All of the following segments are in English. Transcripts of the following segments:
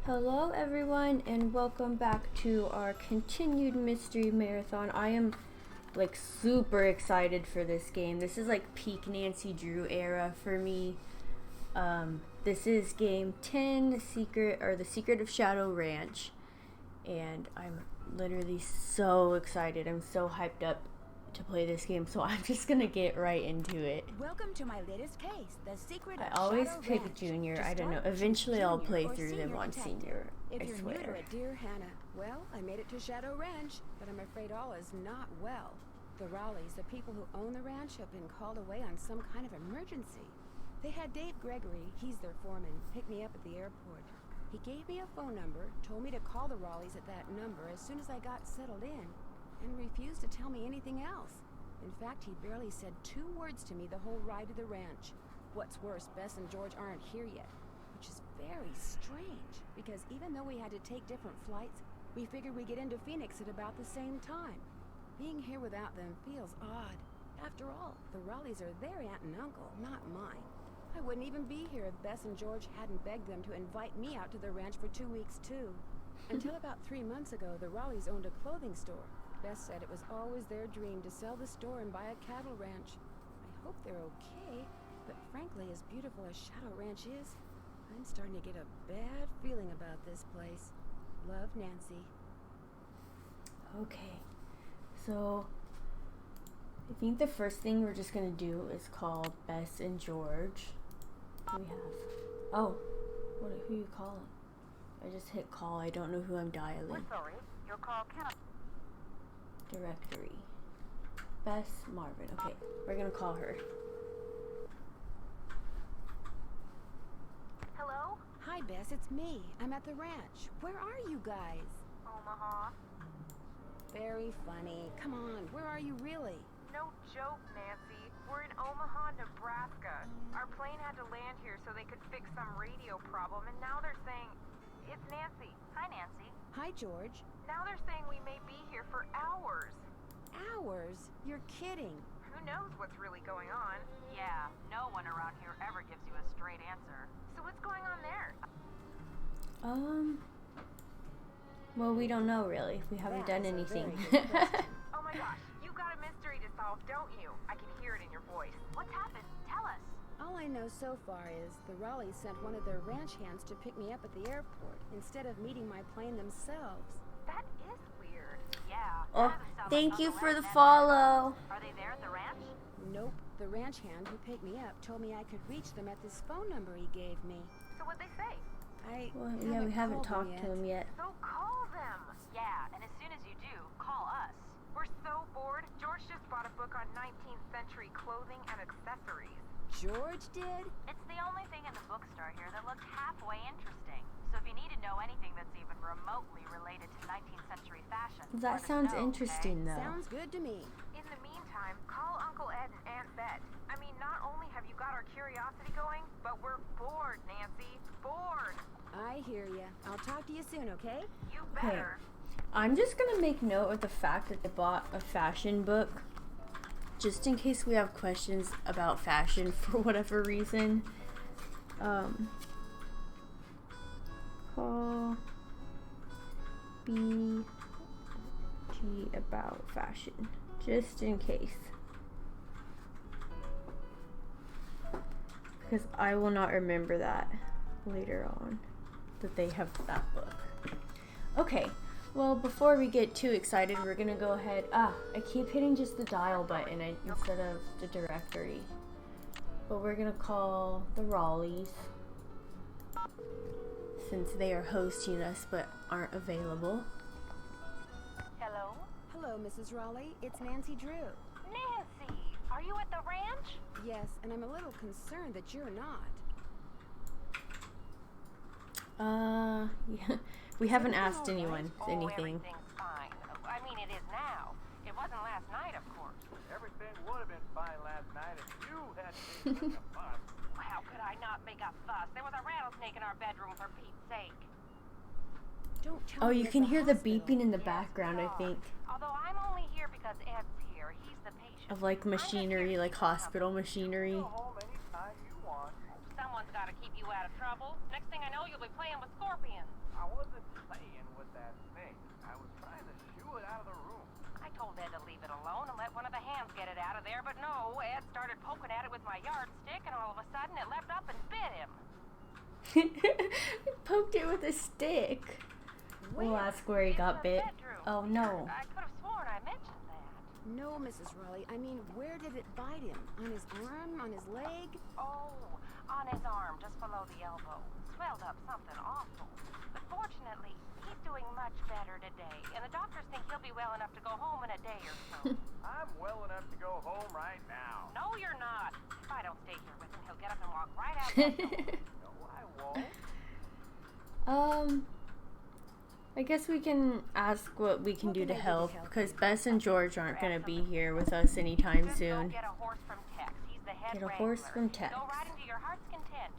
Hello everyone and welcome back to our continued mystery marathon. I am super excited for this game. This is like peak Nancy Drew era for me. This is game 10, the Secret of Shadow Ranch. And I'm literally so excited. I'm so hyped up to play this game, so I'm just gonna get right into it. Welcome to my latest case, The Secret of I always Shadow pick Ranch. Junior. I don't know. Eventually I'll play through them on Senior. If I you're swear. new to it, dear Hannah, well, I made it to Shadow Ranch, but I'm afraid all is not well. The Raleighs, the people who own the ranch, have been called away on some kind of emergency. They had Dave Gregory, he's their foreman, pick me up at the airport. He gave me a phone number, told me to call the Raleighs at that number as soon as I got settled in, and refused to tell me anything else. In fact, he barely said 2 words to me the whole ride to the ranch. What's worse, Bess and George aren't here yet, which is very strange, because even though we had to take different flights, we figured we'd get into Phoenix at about the same time. Being here without them feels odd. After all, the Raleighs are their aunt and uncle, not mine. I wouldn't even be here if Bess and George hadn't begged them to invite me out to the ranch for 2 weeks, too. Until about 3 months ago, the Raleighs owned a clothing store. Bess said it was always their dream to sell the store and buy a cattle ranch. I hope they're okay, but frankly, as beautiful as Shadow Ranch is, I'm starting to get a bad feeling about this place. Love, Nancy. Okay, so I think the first thing we're just gonna do is call Bess and George. Who we have? Oh, who you calling? I just hit call. I don't know who I'm dialing. We're sorry, your call cannot. Directory. Bess Marvin. Okay, we're gonna call her. Hello? Hi, Bess, it's me. I'm at the ranch. Where are you guys? Omaha. Very funny. Come on, where are you really? No joke, Nancy. We're in Omaha, Nebraska. Our plane had to land here so they could fix some radio problem, and now they're saying... It's Nancy. Hi, Nancy. Hi, George. Now they're saying we may be here for hours. Hours? You're kidding. Who knows what's really going on? Yeah, no one around here ever gives you a straight answer. So what's going on there? Well, we don't know really. We haven't done anything. Oh my gosh, you got a mystery to solve, don't you? I can hear it in your voice. What's happened? Tell us. All I know so far is the Raleighs sent one of their ranch hands to pick me up at the airport instead of meeting my plane themselves. That is weird. Yeah. Oh, thank you for the follow. Are they there at the ranch? Nope. The ranch hand who picked me up told me I could reach them at this phone number he gave me. So what'd they say? We haven't talked to him yet. So call them. Yeah, and as soon as you do, call us. We're so bored. George just bought a book on 19th century clothing and accessories. George did? It's the only thing in the bookstore here that looks halfway interesting. So if you need to know anything that's even remotely related to 19th century fashion... That sounds interesting, though. Sounds good to me. In the meantime, call Uncle Ed and Aunt Bet. I mean, not only have you got our curiosity going, but we're bored, Nancy. Bored. I hear ya. I'll talk to you soon, okay? You better. I'm just gonna make note of the fact that they bought a fashion book, just in case we have questions about fashion for whatever reason. Call BG about fashion, just in case. Because I will not remember that later on, that they have that book. Okay, well, before we get too excited, we're gonna go ahead. I keep hitting just the dial button instead of the directory. But we're gonna call the Raleighs, since they are hosting us but aren't available. Hello? Hello, Mrs. Raleigh. It's Nancy Drew. Nancy, are you at the ranch? Yes, and I'm a little concerned that you're not. Yeah. We haven't asked anyone anything. Everything's fine. I mean, it is now. It wasn't last night, of course. Everything would have been fine last night if you hadn't made such a fuss. How could I not make a fuss? There was a rattlesnake in our bedroom, for Pete's sake. Don't tell Oh, me you it's can a hear the hospital. beeping in the Yes, background, I think, Although I'm only here because Ed's here. He's the patient. of like machinery, like hospital machinery. Go home anytime you want. Someone's got to keep you out of trouble. Next thing I know, you'll be playing with scorpions. I poking at it with my yardstick, and all of a sudden it leapt up and bit him. Poked it with a stick. We'll Where? ask where he In got the bit. bedroom. Oh no. I could have sworn I mentioned that. No, Mrs. Raleigh. I mean, where did it bite him? On his arm? On his leg? Oh, on his arm, just below the elbow. Swelled up something awful. But fortunately, he's doing much better today, and the doctors think he'll be well enough to go home in a day or so. I'm well enough to go home right now. No, you're not. If I don't stay here with him, he'll get up and walk right out that door. No, I won't. I guess we can ask what we can What do can to I do to help, help because you? Bess and George aren't going to be here with us anytime Just soon. go get a horse from Tex. He's the head Get a horse wrangler. from Tex. Go right into your heart's content.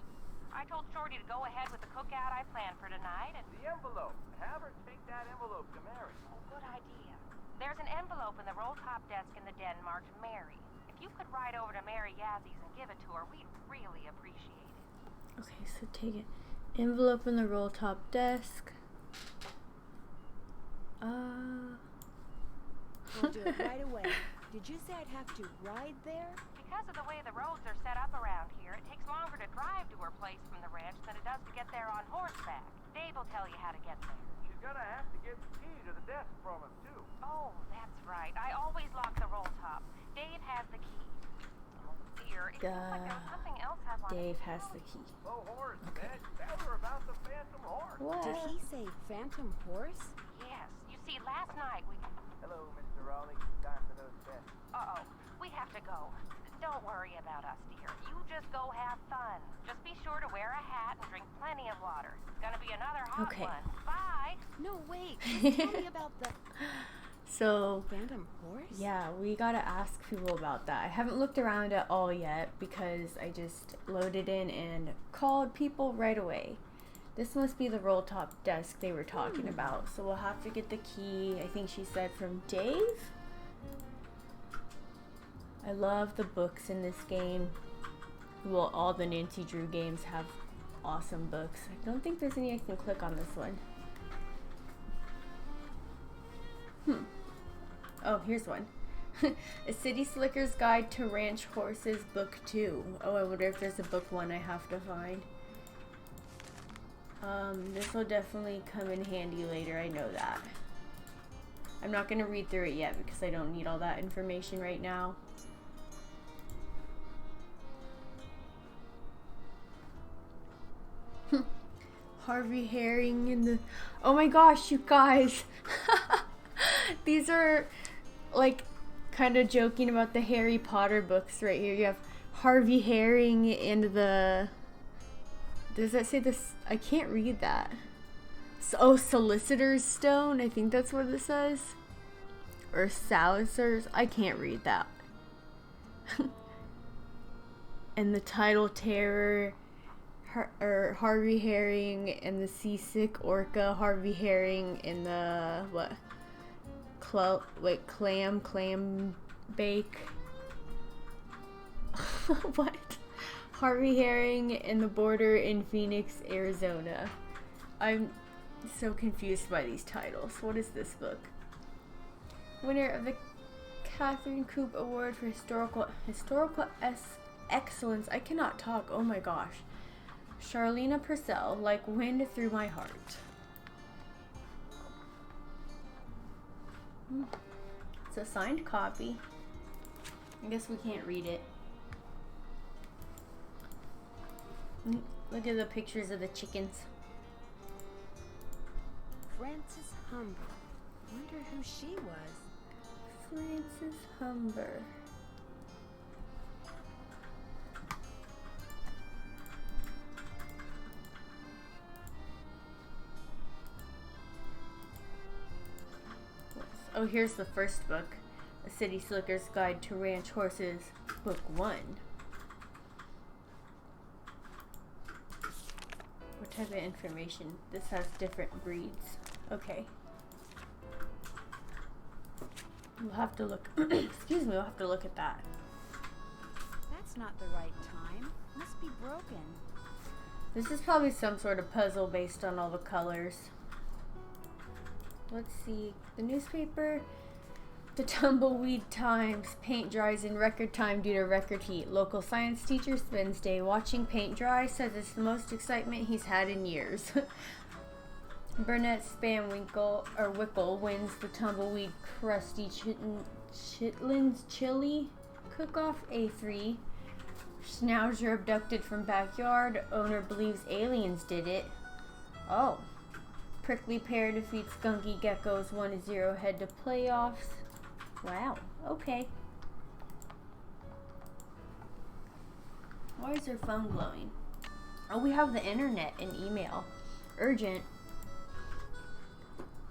I told Shorty to go ahead with the cookout I planned for tonight, and The envelope. Have her take that envelope to Mary. good idea. There's an envelope in the roll-top desk in the den marked Mary. If you could ride over to Mary Yazzy's and give it to her, we'd really appreciate it. Okay, so take it. Envelope in the roll top desk. I'll do it right away. Did you say I'd have to ride there? Because of the way the roads are set up around here, it takes longer to drive to her place from the ranch than it does to get there on horseback. Dave will tell you how to get there. She's gonna have to get the key to the desk from him, too. Oh, that's right. I always lock the roll top. Dave has the key. Oh dear, it seems like there was something else I wanted Dave to has tell the you. key. Oh, horse. Tell her about the phantom horse. What? Did he say phantom horse? Yes, you see, last night we... Hello, Mr. Raleigh. Time for those tests. Uh-oh, we have to go. Don't worry about us, dear. You just go have fun. Just be sure to wear a hat and drink plenty of water. It's gonna be another hot Okay. one. Bye! No, wait. Just tell me about the So, phantom horse? yeah, we gotta ask people about that. I haven't looked around at all yet because I just loaded in and called people right away. This must be the roll top desk they were talking about. So we'll have to get the key, I think she said, from Dave? I love the books in this game. Well, all the Nancy Drew games have awesome books. I don't think there's any I can click on this one. Oh, here's one. A City Slicker's Guide to Ranch Horses, Book 2. Oh, I wonder if there's a Book 1 I have to find. This will definitely come in handy later, I know that. I'm not going to read through it yet because I don't need all that information right now. Harvey Herring in the... Oh my gosh, you guys! These are, like, kind of joking about the Harry Potter books right here. You have Harvey Herring and the... Does that say this? I can't read that. Oh, Solicitor's Stone? I think that's what it says. Or Salicer's? I can't read that. And the Title Terror... Harvey Herring and the Seasick Orca, Harvey Herring and the what? Clam bake. What? Harvey Herring and the Border in Phoenix, Arizona. I'm so confused by these titles. What is this book? Winner of the Catherine Coop Award for historical excellence. I cannot talk. Oh my gosh. Charlena Purcell, Like Wind Through My Heart. It's a signed copy. I guess we can't read it. Look at the pictures of the chickens. Frances Humber. Wonder who she was. Frances Humber. Oh, here's the first book. A City Slicker's Guide to Ranch Horses, Book 1. What type of information? This has different breeds. Okay. We'll have to look, excuse me, we'll have to look at that. That's not the right time. Must be broken. This is probably some sort of puzzle based on all the colors. Let's see. The newspaper. The tumbleweed times. Paint dries in record time due to record heat. Local science teacher spends day watching paint dry. Says it's the most excitement he's had in years. Burnett Wickle wins the tumbleweed crusty chitlins chili cook-off A3. Schnauzer abducted from backyard. Owner believes aliens did it. Oh. Prickly pear defeats skunky geckos 1-0 head to playoffs. Wow. Okay. Why is their phone glowing? Oh, we have the internet and email. Urgent.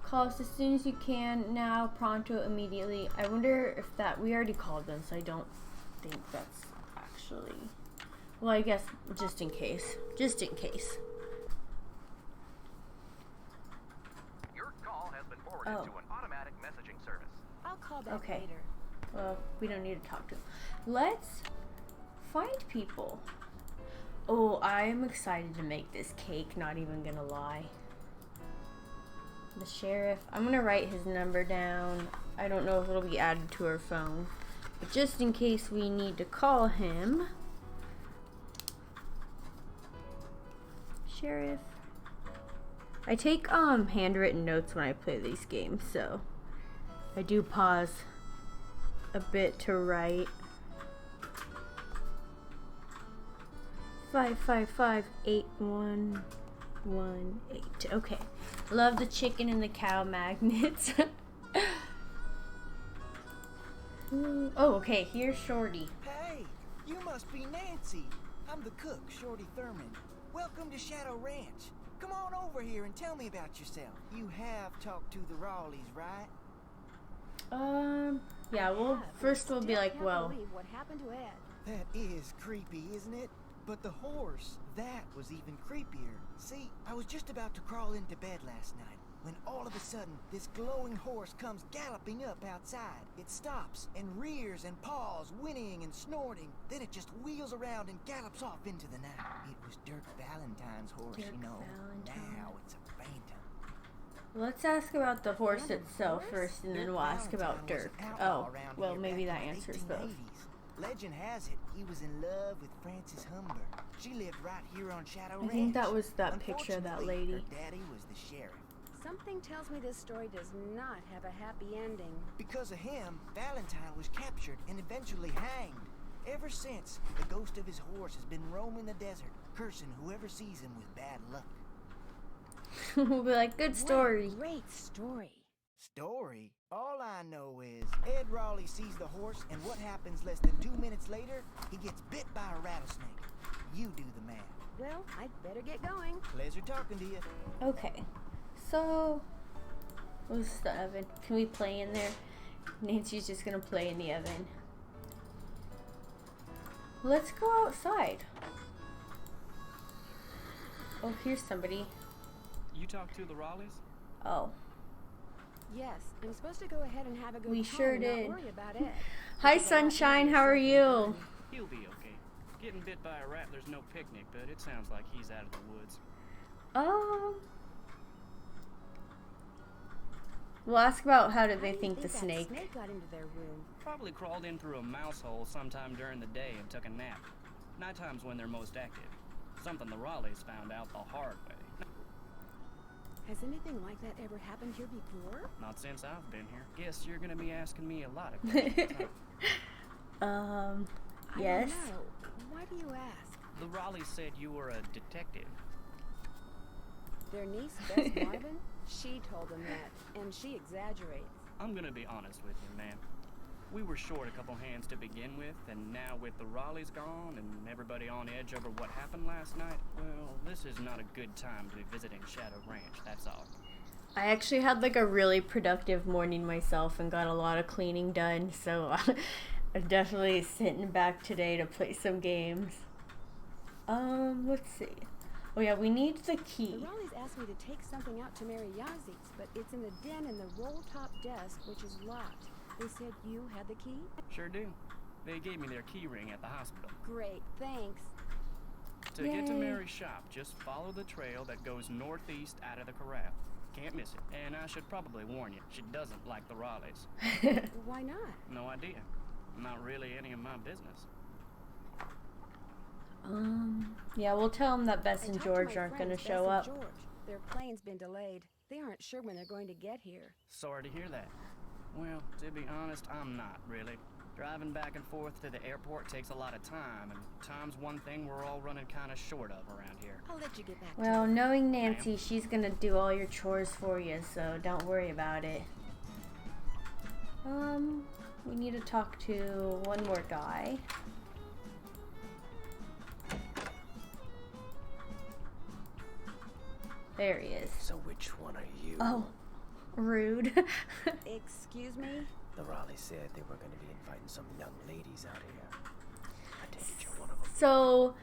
Call us as soon as you can. Now, pronto, immediately. I wonder if that... We already called them, so I don't think that's actually... Well, I guess just in case. Just in case. Your call has been forwarded to an automatic messaging service. I'll call back Okay. later. Well, we don't need to talk to them. Let's find people. Oh, I am excited to make this cake, not even gonna lie. The sheriff. I'm gonna write his number down. I don't know if it'll be added to our phone. But just in case we need to call him. Sheriff. I take handwritten notes when I play these games, so I do pause a bit to write. 555-8118. Okay. Love the chicken and the cow magnets. Oh, okay. Here's Shorty. Hey, you must be Nancy. I'm the cook, Shorty Thurman. Welcome to Shadow Ranch. Come on over here and tell me about yourself. You have talked to the Rawleys, right? Yeah, well, first we'll be like, Can't well, believe what happened to Ed. That is creepy, isn't it? But the horse, that was even creepier. See, I was just about to crawl into bed last night when all of a sudden this glowing horse comes galloping up outside. It stops and rears and paws, whinnying and snorting. Then it just wheels around and gallops off into the night. It was Dirk Valentine's horse, Dirk you know. Valentine. Now it's a phantom. let's ask about the horse Random itself horse? first, and then Dirk we'll ask about Valentine was Dirk. an outlaw Oh, around well, here maybe back that in the answers both. 1880s. Legend has it he was in love with Frances Humber. She lived right here on Shadow Ranch. I think that was that picture of that Unfortunately, lady. Her daddy was the sheriff. Something tells me this story does not have a happy ending. Because of him, Valentine was captured and eventually hanged. Ever since, the ghost of his horse has been roaming the desert, cursing whoever sees him with bad luck. We'll be like, good story. What a great story. Story? All I know is Ed Raleigh sees the horse, and what happens less than 2 minutes later? He gets bit by a rattlesnake. You do the math. Well, I'd better get going. Pleasure talking to you. Okay, so what's the oven? Can we play in there? Nancy's just gonna play in the oven. Let's go outside. Oh, here's somebody. You talked to the Raleighs? Oh, Yes, I'm supposed to go ahead and have a good We time sure and not did. worry about Ed. hi Because I want Sunshine, him how are safe and you? fine. He'll be okay. Getting bit by a rat, there's no picnic, but it sounds like he's out of the woods. We'll ask about how did they How do you think the that snake. snake got into their room? Probably crawled in through a mouse hole sometime during the day and took a nap. Nighttime's when they're most active. Something the Raleighs found out the hard way. Has anything like that ever happened here before? Not since I've been here. Guess you're gonna be asking me a lot of questions, huh? Yes. I don't know. Why do you ask? The Raleighs said you were a detective. Their niece, Bess Marvin? She told them that, and she exaggerates. I'm gonna be honest with you, man. We were short a couple hands to begin with, and now with the Raleighs gone and everybody on edge over what happened last night, well, this is not a good time to be visiting Shadow Ranch, that's all. I actually had like a really productive morning myself and got a lot of cleaning done, so I'm definitely sitting back today to play some games. Let's see. Oh yeah, we need the The key. Raleighs asked me to take something out to Mary Yazie's, but it's in the den in the roll-top desk, which is locked. They said you had the key? Sure do. They gave me their key ring at the hospital. Great, thanks. To get to Yay. Mary's shop, just follow the trail that goes northeast out of the corral. Can't miss it. And I should probably warn you, she doesn't like the Raleighs. Why not? No idea. Not really any of my business. Yeah, we'll tell him that Bess I and talked to George my aren't going to friends, show Bess and up. George. Their plane's been delayed. They aren't sure when they're going to get here. Sorry to hear that. Well, to be honest, I'm not, really. Driving back and forth to the airport takes a lot of time, and time's one thing we're all running kind of short of around here. I'll let you get back to Well, it. knowing Nancy, she's going to do all your chores for you, so don't worry about it. We need to talk to one more guy. There he is. So which one are you? Oh, rude. Excuse me? The Raleighs said they were going to be inviting some young ladies out here. I take it you're one of them. So,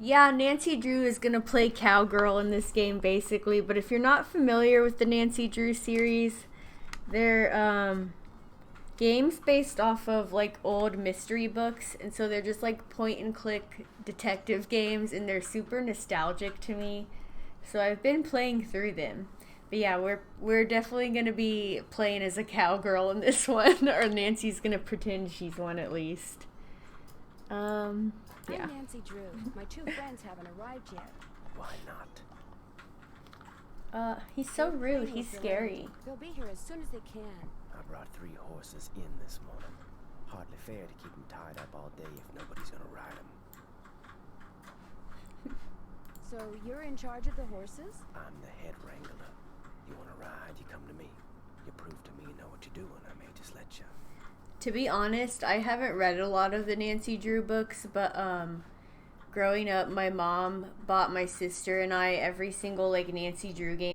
yeah, Nancy Drew is gonna play cowgirl in this game, basically. But if you're not familiar with the Nancy Drew series, they're, games based off of, like, old mystery books. And so they're just, like, point-and-click detective games, and they're super nostalgic to me. So I've been playing through them. But yeah, we're definitely gonna be playing as a cowgirl in this one, or Nancy's gonna pretend she's one at least. Yeah. I'm Nancy Drew. My two friends haven't arrived yet. Why not? He's so Their rude. plane He's was scary. delayed. They'll be here as soon as they can. I brought 3 horses in this morning. Hardly fair to keep them tied up all day if nobody's going to ride them. So you're in charge of the horses? I'm the head wrangler. You want to ride, you come to me. You prove to me you know what you're doing, I may just let you. To be honest, I haven't read a lot of the Nancy Drew books, but growing up, my mom bought my sister and I every single like Nancy Drew game.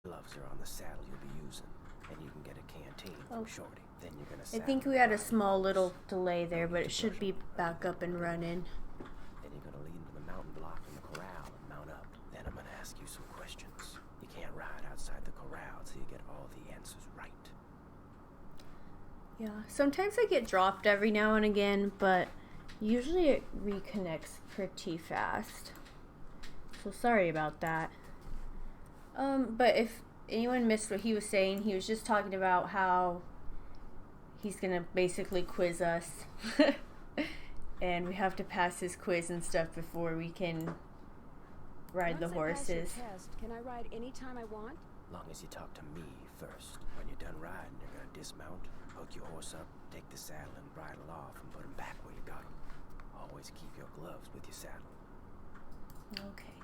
Gloves are on the saddle you'll be using, and you can get a canteen from Shorty. Then you're gonna. I think we had a small little delay there, but it should be back up and running. Then you're gonna lead into the mountain block in the corral and mount up. Then I'm gonna ask you some questions. You can't ride outside the corral till you get all the answers right. Yeah, sometimes I get dropped every now and again, but usually it reconnects pretty fast. So sorry about that. But if anyone missed what he was saying, he was just talking about how he's gonna basically quiz us. And we have to pass his quiz and stuff before we can ride the Once I pass your horses. test, can I ride anytime I want? Long as you talk to me first. When you're done riding, you're gonna dismount, hook your horse up, take the saddle and bridle off and put him back where you got him. Always keep your gloves with your saddle. Okay.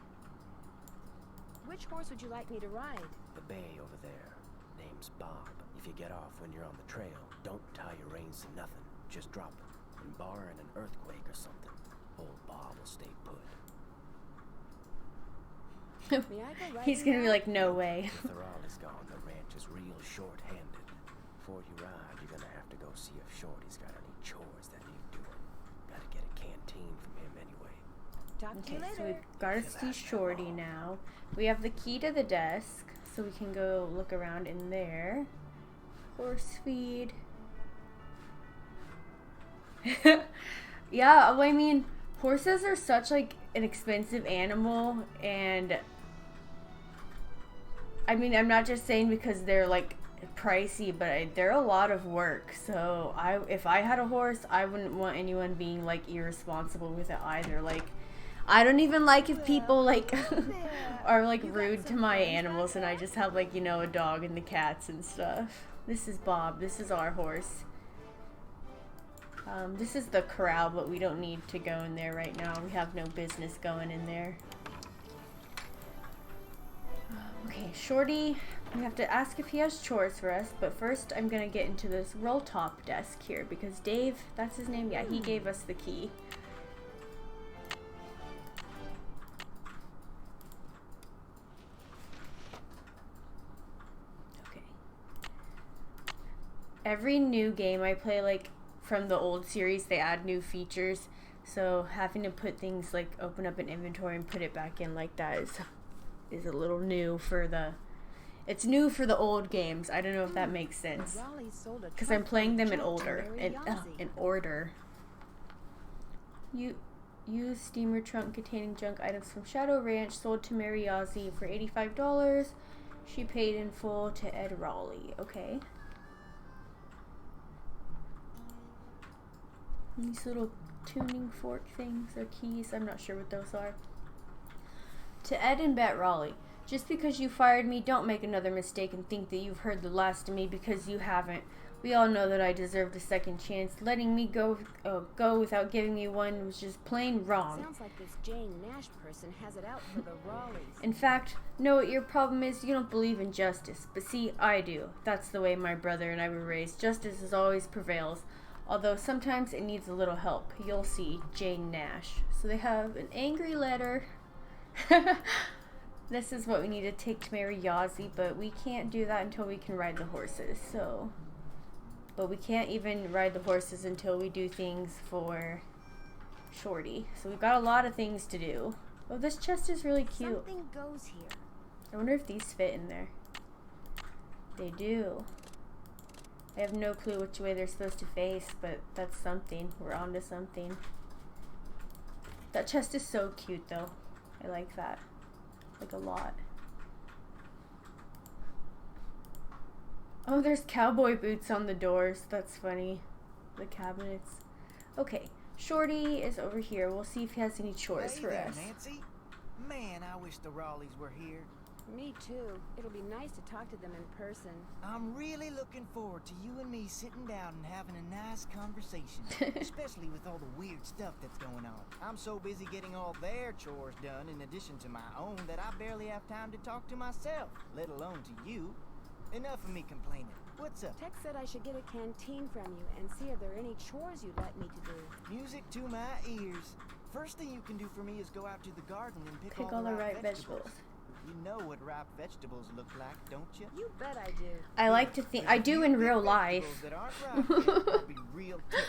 Which horse would you like me to ride? The bay over there. Name's Bob. If you get off when you're on the trail, don't tie your reins to nothing. Just drop them. And barring an earthquake or something, old Bob will stay put. May I go riding He's gonna be now? like, no way. If the Raleigh's gone, the ranch is real short-handed. Before you ride, you're gonna have to go see if Shorty's got any chores that need doing. Gotta get a canteen from him anyway. Talk to Okay, you later. so we've got to see Shorty now. We have the key to the desk, so we can go look around in there. Horse feed. Yeah, well, I mean, horses are such like an expensive animal, and I mean, I'm not just saying because they're like pricey, but they're a lot of work. So if I had a horse, I wouldn't want anyone being like irresponsible with it either. Like, I don't even like if people like are like rude to my animals, and I just have like, you know, a dog and the cats and stuff. This is Bob. This is our horse. This is the corral, but we don't need to go in there right now. We have no business going in there. Okay, Shorty, we have to ask if he has chores for us, but first I'm gonna get into this roll top desk here because Dave, that's his name, yeah, he gave us the key. Okay. Every new game I play, like from the old series, they add new features, so having to put things like open up an inventory and put it back in like that is a little new for the it's new for the old games. I don't know if that makes sense because I'm playing them in order. You used steamer trunk containing junk items from Shadow Ranch sold to Mary Yazzie for $85. She paid in full to Ed Raleigh. Okay. These little tuning fork things are keys. I'm not sure what those are. To Ed and Bet Raleigh. Just because you fired me, don't make another mistake and think that you've heard the last of me, because you haven't. We all know that I deserved a second chance. Letting me go without giving me one was just plain wrong. Sounds like this Jane Nash person has it out for the Raleighs. In fact, know what your problem is? You don't believe in justice. But see, I do. That's the way my brother and I were raised. Justice always prevails. Although sometimes it needs a little help. You'll see. Jane Nash. So they have an angry letter. This is what we need to take to Mary Yazzie, but we can't do that until we can ride the horses, so... But we can't even ride the horses until we do things for Shorty. So we've got a lot of things to do. Oh, this chest is really cute. Something goes here. I wonder if these fit in there. They do. I have no clue which way they're supposed to face, but that's something. We're on to something. That chest is so cute, though. I like that. Like a lot. Oh, there's cowboy boots on the doors. That's funny. The cabinets. Okay, Shorty is over here. We'll see if he has any chores for there, us. Nancy. Man, I wish the Raleighs were here. Me too. It'll be nice to talk to them in person. I'm really looking forward to you and me sitting down and having a nice conversation. Especially with all the weird stuff that's going on. I'm so busy getting all their chores done in addition to my own that I barely have time to talk to myself, let alone to you. Enough of me complaining. What's up? Tex said I should get a canteen from you and see if there are any chores you'd like me to do. Music to my ears. First thing you can do for me is go out to the garden and pick all the ripe right vegetables. You know what ripe vegetables look like, don't you? You bet I do. I like to think I do in real life. Vegetables that aren't ripe yet will be real ticked.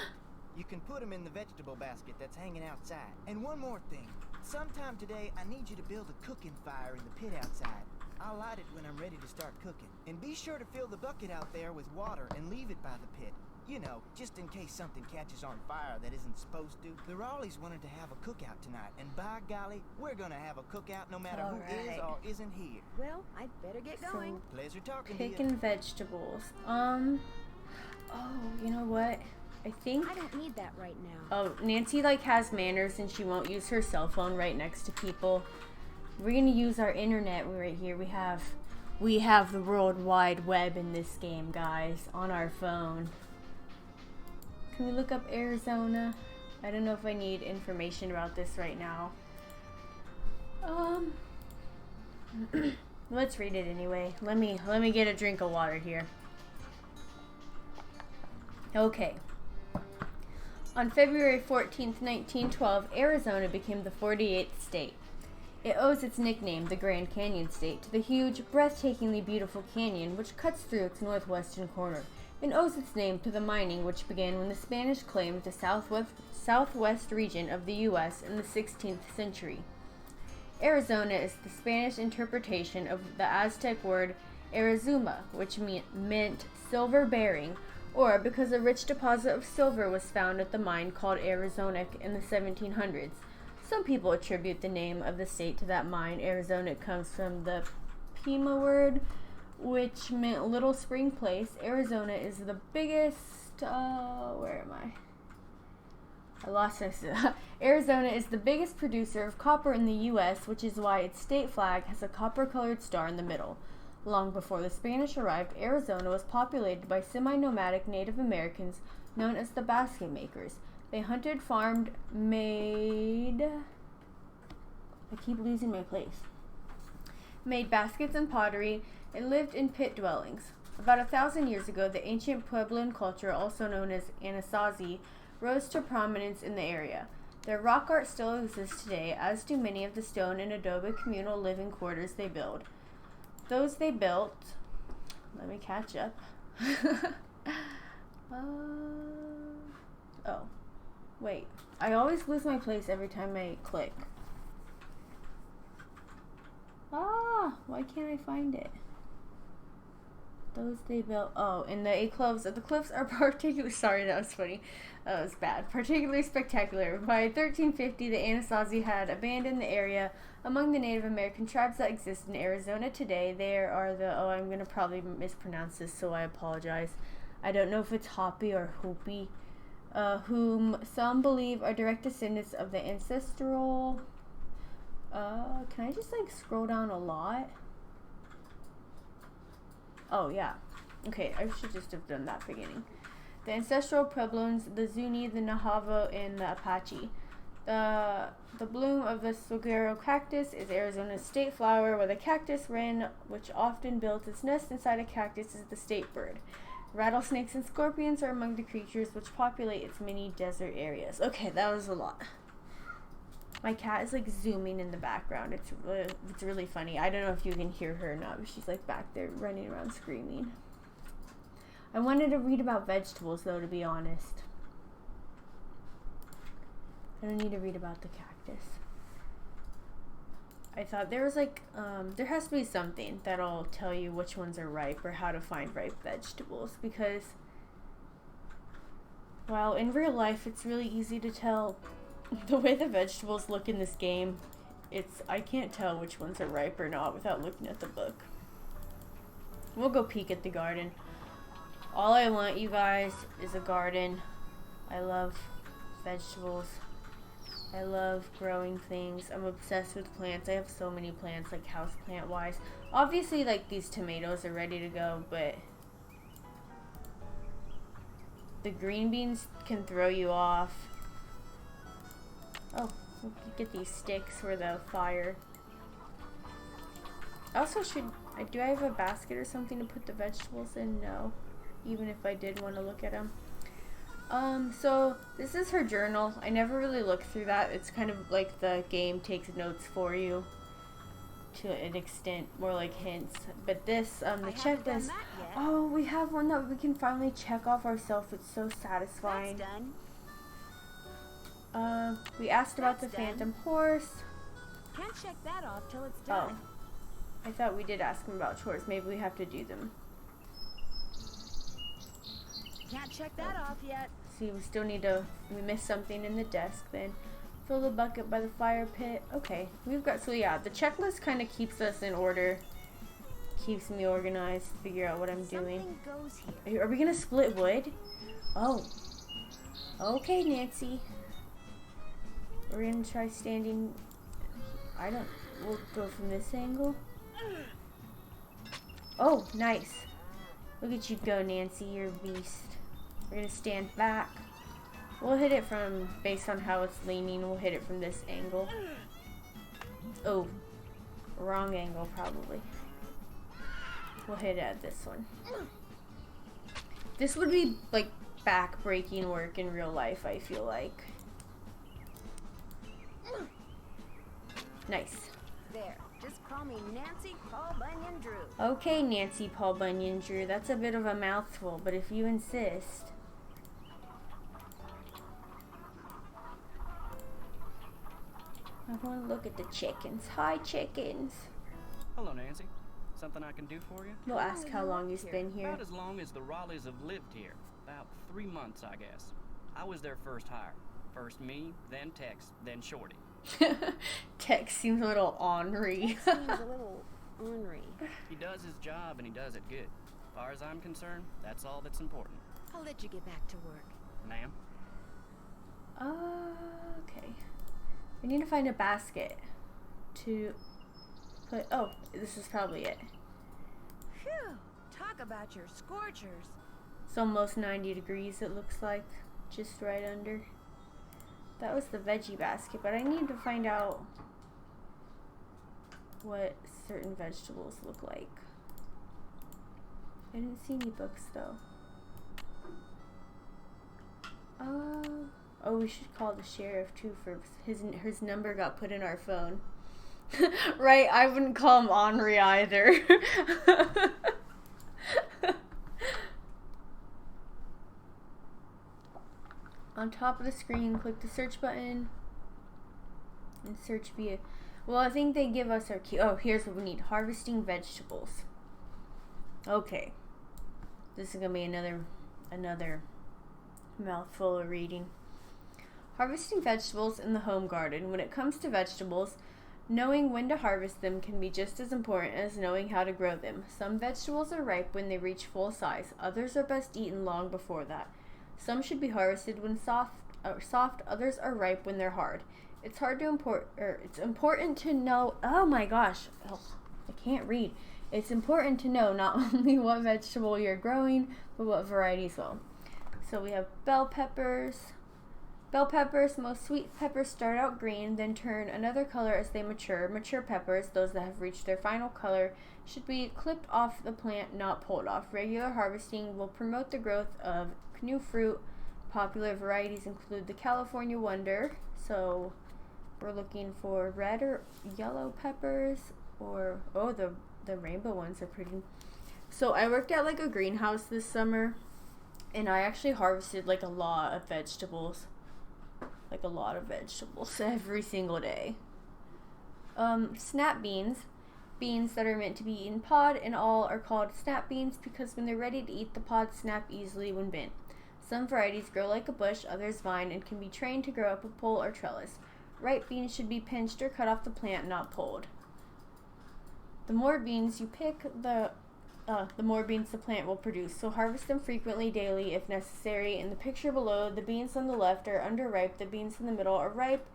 You can put them in the vegetable basket that's hanging outside. And one more thing. Sometime today, I need you to build a cooking fire in the pit outside. I'll light it when I'm ready to start cooking. And be sure to fill the bucket out there with water and leave it by the pit. You know, just in case something catches on fire that isn't supposed to. The Raleighs wanted to have a cookout tonight, and by golly, we're gonna have a cookout no matter who is or isn't here. Well, I'd better get going. Pleasure talking to you. Picking vegetables. Oh, you know what? I think... I don't need that right now. Oh, Nancy, like, has manners, and she won't use her cell phone right next to people. We're gonna use our internet right here. We have the World Wide Web in this game, guys, on our phone. Can we look up Arizona? I don't know if I need information about this right now. Let's read it anyway. Let me get a drink of water here. Okay. On February 14th, 1912, Arizona became the 48th state. It owes its nickname, the Grand Canyon State, to the huge, breathtakingly beautiful canyon which cuts through its northwestern corner, and owes its name to the mining which began when the Spanish claimed the southwest region of the U.S. in the 16th century. Arizona is the Spanish interpretation of the Aztec word Arizuma, which meant silver-bearing, or because a rich deposit of silver was found at the mine called Arizonic in the 1700s. Some people attribute the name of the state to that mine. Arizona comes from the Pima word, which meant little spring place. Arizona is the biggest, where am I? I lost this. Arizona is the biggest producer of copper in the U.S., which is why its state flag has a copper-colored star in the middle. Long before the Spanish arrived, Arizona was populated by semi-nomadic Native Americans known as the basket makers. They hunted, farmed, made baskets and pottery, and lived in pit dwellings. About 1,000 years ago, the ancient Puebloan culture, also known as Anasazi, rose to prominence in the area. Their rock art still exists today, as do many of the stone and adobe communal living quarters they build. Those they built... Let me catch up. Oh. Wait. I always lose my place every time I click. Why can't I find it? Those they built. Oh, and the 8 the cliffs are particularly. Sorry, that was funny. That was bad. Particularly spectacular. By 1350, the Anasazi had abandoned the area. Among the Native American tribes that exist in Arizona today, there are the. Oh, I'm gonna probably mispronounce this, so I apologize. I don't know if it's Hopi or Hopi, whom some believe are direct descendants of the ancestral. Can I just like scroll down a lot? Oh, yeah. Okay, I should just have done that beginning. The ancestral Puebloans, the Zuni, the Navajo, and the Apache. The bloom of the saguaro cactus is Arizona's state flower, where the cactus wren, which often builds its nest inside a cactus, is the state bird. Rattlesnakes and scorpions are among the creatures which populate its many desert areas. Okay, that was a lot. My cat is like zooming in the background. It's really funny. I don't know if you can hear her or not, but she's like back there running around screaming. I wanted to read about vegetables though, to be honest. I don't need to read about the cactus. I thought there was like, there has to be something that'll tell you which ones are ripe or how to find ripe vegetables, because while in real life it's really easy to tell the way the vegetables look in this game, I can't tell which ones are ripe or not without looking at the book. We'll go peek at the garden. All I want, you guys, is a garden. I love vegetables. I love growing things. I'm obsessed with plants. I have so many plants, like house plant wise. Obviously, like these tomatoes are ready to go, but the green beans can throw you off. Oh, we could get these sticks for the fire. Also, do I have a basket or something to put the vegetables in? No. Even if I did want to look at them. So this is her journal. I never really looked through that. It's kind of like the game takes notes for you to an extent, more like hints. But this, the checklist. Oh, we have one that we can finally check off ourselves. It's so satisfying. That's done. We asked about the phantom horse. Can't check that off till it's done. Oh, I thought we did ask him about chores. Maybe we have to do them. Can't check that off yet. See, we still need to. We missed something in the desk. Then fill the bucket by the fire pit. Okay, we've got. So yeah, the checklist kind of keeps us in order. Keeps me organized. Figure out what I'm doing. Something goes here. Are we gonna split wood? Oh. Okay, Nancy. We're gonna try standing. We'll go from this angle. Oh, nice. Look at you go, Nancy. You're a beast. We're gonna stand back. We'll hit it from, based on how it's leaning, we'll hit it from this angle. Oh, wrong angle probably. We'll hit it at this one. This would be like back-breaking work in real life, I feel like. Nice. There. Just call me Nancy Paul Bunyan Drew. Okay, Nancy Paul Bunyan Drew. That's a bit of a mouthful, but if you insist. I want to look at the chickens. Hi, chickens. Hello, Nancy. Something I can do for you? We'll ask how long he's been here. About as long as the Raleighs have lived here. About 3 months, I guess. I was their first hire. First me, then Tex, then Shorty. Tex seems a little ornery. Seems a little ornery. He does his job and he does it good. As far as I'm concerned, that's all that's important. I'll let you get back to work. Ma'am? Okay. We need to find a basket to put. Oh, this is probably it. Phew! Talk about your scorchers. It's almost 90 degrees, it looks like. Just right under. That was the veggie basket, but I need to find out what certain vegetables look like. I didn't see any books though. Oh, we should call the sheriff too, for his number got put in our phone. Right, I wouldn't call him Henri either. On top of the screen, click the search button and search via. Well, I think they give us our key. Oh, here's what we need. Harvesting vegetables. Okay. This is gonna be another mouthful of reading. Harvesting vegetables in the home garden. When it comes to vegetables, knowing when to harvest them can be just as important as knowing how to grow them. Some vegetables are ripe when they reach full size. Others are best eaten long before that. Some should be harvested when soft. Others are ripe when they're hard. It's important to know. Oh my gosh, I can't read. It's important to know not only what vegetable you're growing, but what variety as well. So we have bell peppers. Bell peppers, most sweet peppers start out green, then turn another color as they mature. Mature peppers, those that have reached their final color, should be clipped off the plant, not pulled off. Regular harvesting will promote the growth of new fruit. Popular varieties include the California Wonder. So we're looking for red or yellow peppers, or the rainbow ones are pretty. So I worked at like a greenhouse this summer, and I actually harvested like a lot of vegetables every single day. Snap beans, beans that are meant to be eaten pod and all, are called snap beans because when they're ready to eat, the pods snap easily when bent. Some varieties grow like a bush, others vine, and can be trained to grow up a pole or trellis. Ripe beans should be pinched or cut off the plant, not pulled. The more beans you pick, the more beans the plant will produce, so harvest them frequently, daily if necessary. In the picture below, the beans on the left are underripe, the beans in the middle are ripe,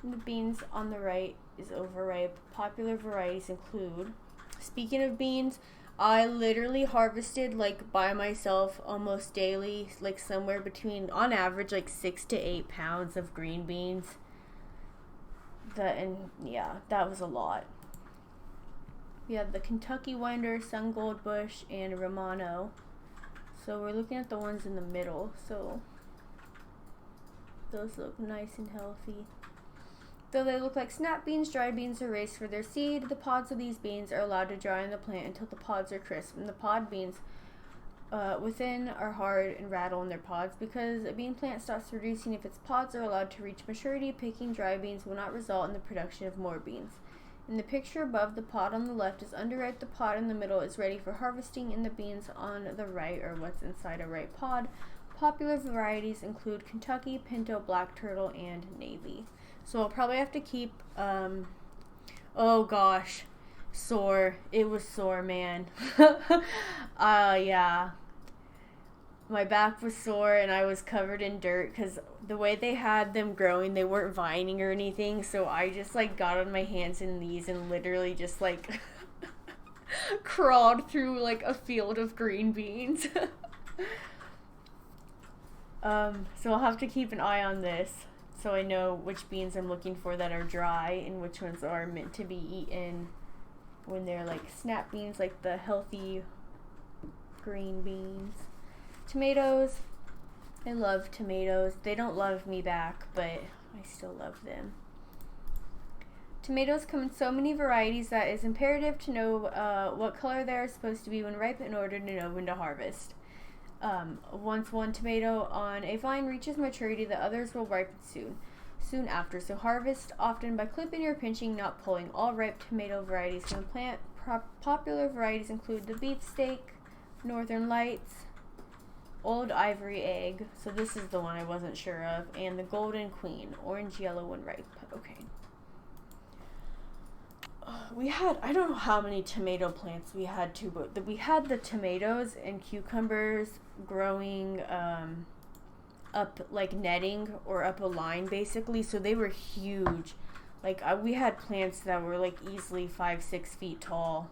and the beans on the right is overripe. Popular varieties include, speaking of beans, I literally harvested like by myself almost daily, like somewhere between, on average, like 6 to 8 pounds of green beans. That was a lot. We have the Kentucky Wonder, Sun Gold Bush, and Romano. So we're looking at the ones in the middle. So those look nice and healthy. Though they look like snap beans, dried beans are raised for their seed. The pods of these beans are allowed to dry on the plant until the pods are crisp. And the pod beans within are hard and rattle in their pods. Because a bean plant stops producing if its pods are allowed to reach maturity, picking dry beans will not result in the production of more beans. In the picture above, the pod on the left is underripe, the pod in the middle is ready for harvesting, and the beans on the right are what's inside a ripe pod. Popular varieties include Kentucky, Pinto, Black Turtle, and Navy. So I'll probably have to keep, oh gosh, sore. It was sore, man. Yeah. My back was sore and I was covered in dirt because the way they had them growing, they weren't vining or anything. So I just like got on my hands and knees and literally just like crawled through like a field of green beans. So I'll have to keep an eye on this so I know which beans I'm looking for that are dry and which ones are meant to be eaten when they're like snap beans, like the healthy green beans. Tomatoes. I love tomatoes. They don't love me back, but I still love them. Tomatoes come in so many varieties that it's imperative to know what color they are supposed to be when ripe in order to know when to harvest. Once one tomato on a vine reaches maturity, the others will ripen soon after. So harvest often by clipping or pinching, not pulling. All ripe tomato varieties from the plant. Popular varieties include the beefsteak, Northern Lights, Old Ivory Egg, so this is the one I wasn't sure of, and the Golden Queen, orange, yellow, and ripe. Okay. We had, I don't know how many tomato plants we had too, but we had the tomatoes and cucumbers growing up like netting or up a line basically, so they were huge. Like we had plants that were like easily 5-6 feet tall.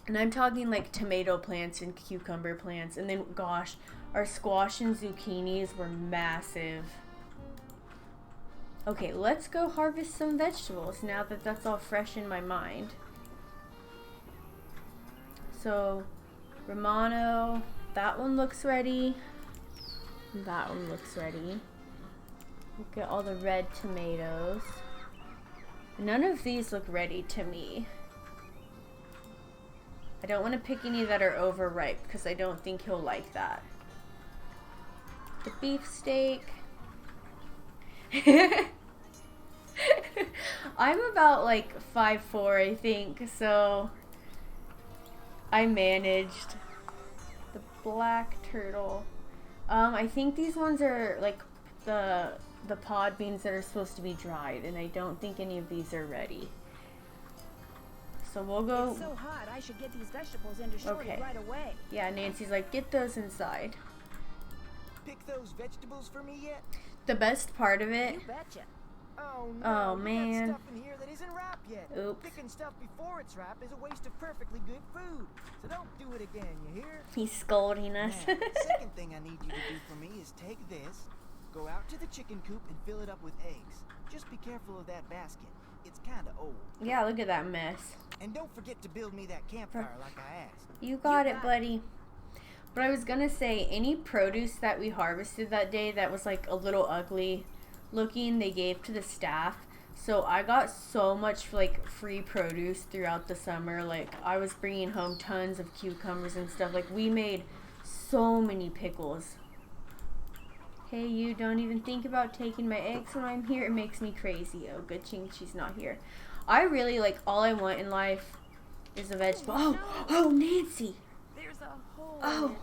And I'm talking like tomato plants and cucumber plants. And then, gosh, our squash and zucchinis were massive. Okay, let's go harvest some vegetables now that that's all fresh in my mind. So, Romano, that one looks ready. That one looks ready. Look at all the red tomatoes. None of these look ready to me. I don't want to pick any that are overripe because I don't think he'll like that. The beefsteak. I'm about like 5'4", I think, so I managed. The black turtle. I think these ones are like the pod beans that are supposed to be dried, and I don't think any of these are ready. So we'll go. It's so hot, I should get these vegetables into Shorty Okay. right away. Yeah, Nancy's like, get those inside. Pick those vegetables for me yet? The best part of it. You betcha. Oh no, Oh, we man. got stuff in here that isn't ripe yet. Oops. Picking stuff before it's ripe is a waste of perfectly good food. So don't do it again, you hear? He's scolding us. Now, second thing I need you to do for me is take this, go out to the chicken coop and fill it up with eggs. Just be careful of that basket. It's kinda old. Yeah, look at that mess. And don't forget to build me that campfire like I asked. You got it, buddy. But I was gonna say, any produce that we harvested that day that was like a little ugly looking, they gave to the staff. So I got so much like free produce throughout the summer. Like I was bringing home tons of cucumbers and stuff. Like we made so many pickles. Hey, you don't even think about taking my eggs when I'm here. It makes me crazy. Oh, good thing she's not here. I really like, all I want in life is a vegetable. Oh, Nancy. There's a hole Oh. in it.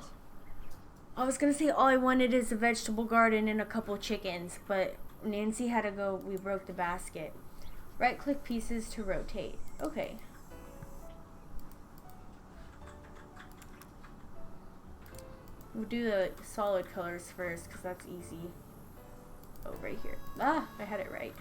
I was gonna say all I wanted is a vegetable garden and a couple chickens, but Nancy had to go. We broke the basket. Right click pieces to rotate. Okay. We'll do the solid colors first because that's easy. Oh, right here. Ah, I had it right.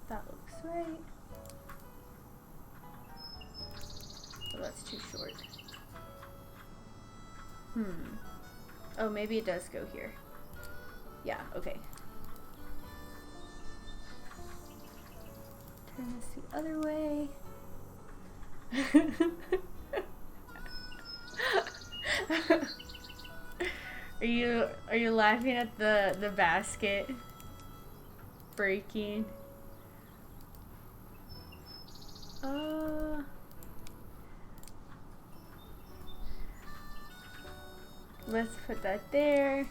That looks right. Oh, that's too short. Oh, maybe it does go here. Yeah, okay. Turn this the other way. Are you laughing at the basket breaking? Let's put that there.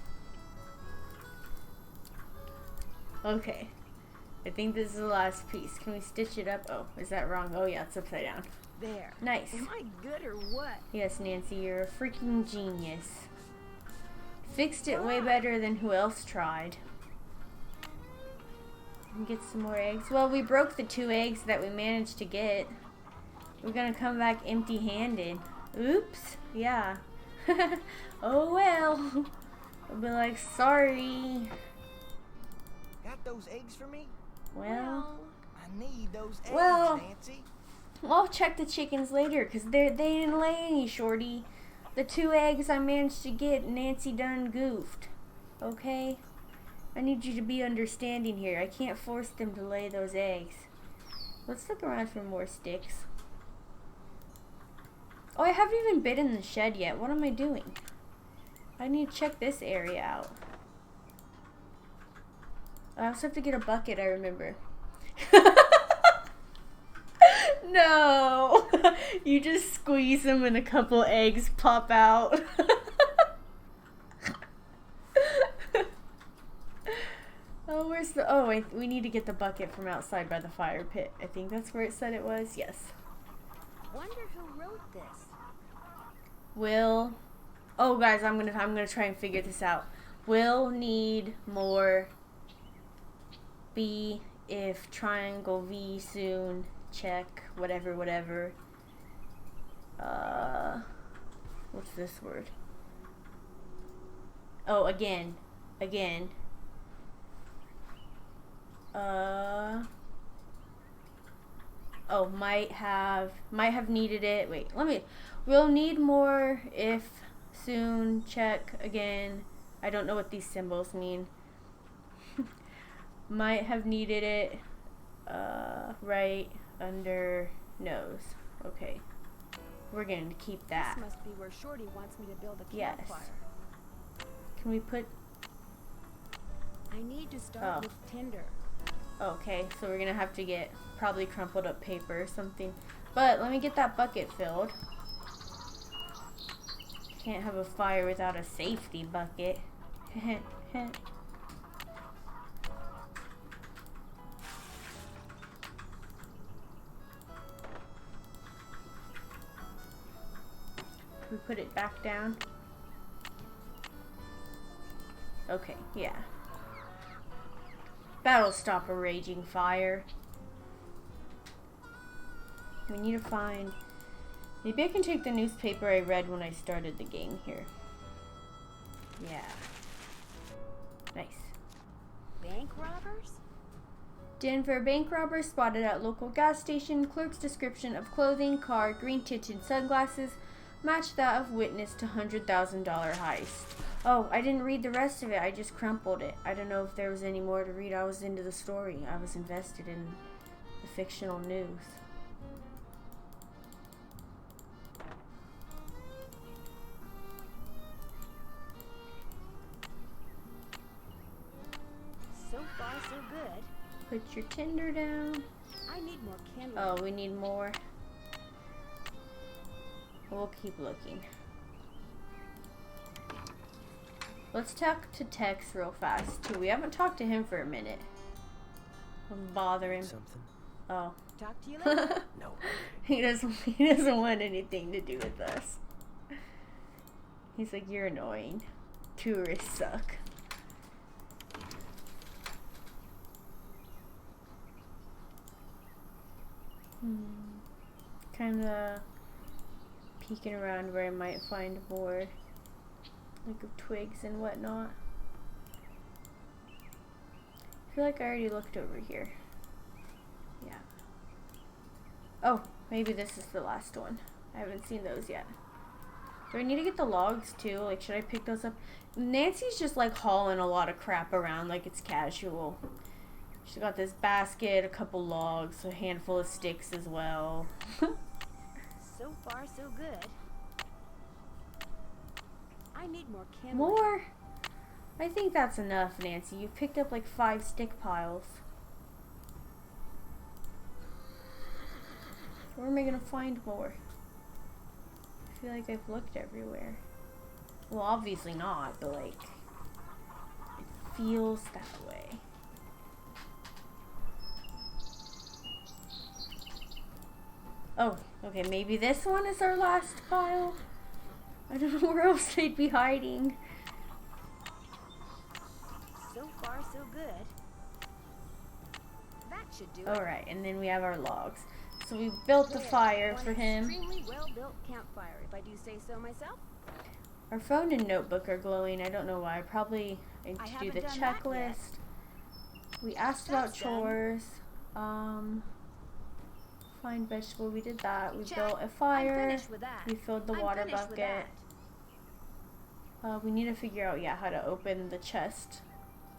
Okay. I think this is the last piece. Can we stitch it up? Oh, is that wrong? Oh yeah, it's upside down. There. Nice. Am I good or what? Yes, Nancy, you're a freaking genius. Fixed it way better than who else tried. And get some more eggs. Well, we broke the 2 eggs that we managed to get. We're gonna come back empty-handed. Oops. Yeah. Oh well. I'll be like, sorry. Got those eggs for me? Well, I need those eggs, Well- Nancy. I'll check the chickens later because they didn't lay any, Shorty. The 2 eggs I managed to get, Nancy done goofed. Okay? I need you to be understanding here. I can't force them to lay those eggs. Let's look around for more sticks. Oh, I haven't even been in the shed yet. What am I doing? I need to check this area out. I also have to get a bucket, I remember. No! You just squeeze them and a couple eggs pop out. Oh, where's the... Oh, wait, we need to get the bucket from outside by the fire pit. I think that's where it said it was. Yes. Wonder who wrote this. Will... Oh, guys, I'm gonna try and figure this out. Will need more... B if triangle V soon. Check. Whatever. What's this word? Oh, again. Oh, might have needed it. Wait, we'll need more if soon. Check again. I don't know what these symbols mean. Might have needed it. Right under nose. Okay. We're going to keep that. This must be where Shorty wants me to build a Yes. campfire. Can we put... I need to start Oh. with tinder. Okay, so we're gonna have to get probably crumpled up paper or something. But let me get that bucket filled. Can't have a fire without a safety bucket. We put it back down. Okay, yeah. That'll stop a raging fire. We need to find... Maybe I can take the newspaper I read when I started the game here. Yeah. Nice. Bank robbers? Denver bank robber spotted at local gas station. Clerk's description of clothing, car, green tinted sunglasses matched that of witness to $100,000 heist. Oh, I didn't read the rest of it. I just crumpled it. I don't know if there was any more to read. I was into the story. I was invested in the fictional news. So far, so good. Put your tinder down. I need more kindling. Oh, we need more. We'll keep looking. Let's talk to Tex real fast, too. We haven't talked to him for a minute. We'll bother him. Something? Oh. Talk to you later. No. He doesn't want anything to do with us. He's like, you're annoying. Tourists suck. Kinda peeking around where I might find more like of twigs and whatnot. I feel like I already looked over here. Yeah. Oh, maybe this is the last one. I haven't seen those yet. Do I need to get the logs too? Like, should I pick those up? Nancy's just like hauling a lot of crap around like it's casual. She's got this basket, a couple logs, a handful of sticks as well. So far, so good. I need more kindling. More? I think that's enough, Nancy. You've picked up like 5 stick piles. Where am I gonna find more? I feel like I've looked everywhere. Well, obviously not, but like, it feels that way. Oh, okay, maybe this one is our last pile? I don't know where else they'd be hiding. So far, so good. That should do it. Alright, and then we have our logs. So we built the fire for him. Extremely well-built campfire, if I do say so myself. Our phone and notebook are glowing. I don't know why. Probably need I to do the haven't done that yet. checklist. We asked about That's done. chores. Find vegetable. We did that. We Check. built a I'm fire. finished with that. We filled the I'm water finished with bucket. that. We need to figure out, how to open the chest.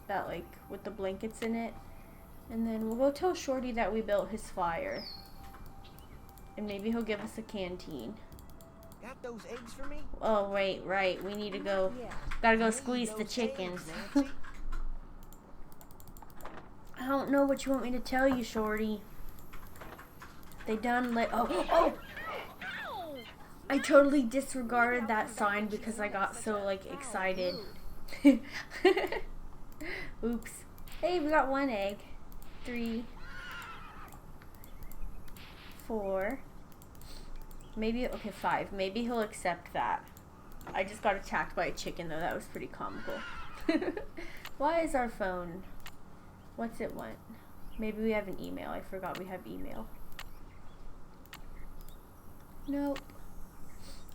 That, like, with the blankets in it. And then we'll go tell Shorty that we built his fire. And maybe he'll give us a canteen. Got those eggs for me? Oh, wait, right. We need to go. Yeah. Gotta go Need squeeze the those chickens. eggs, Nancy. I don't know what you want me to tell you, Shorty. They done let. Oh! I totally disregarded that sign because I got so, like, excited. Oops. Hey, we got 1 egg. 3, 4. Maybe, okay, 5. Maybe he'll accept that. I just got attacked by a chicken, though. That was pretty comical. Why is our phone? What's it want? Maybe we have an email. I forgot we have email. Nope.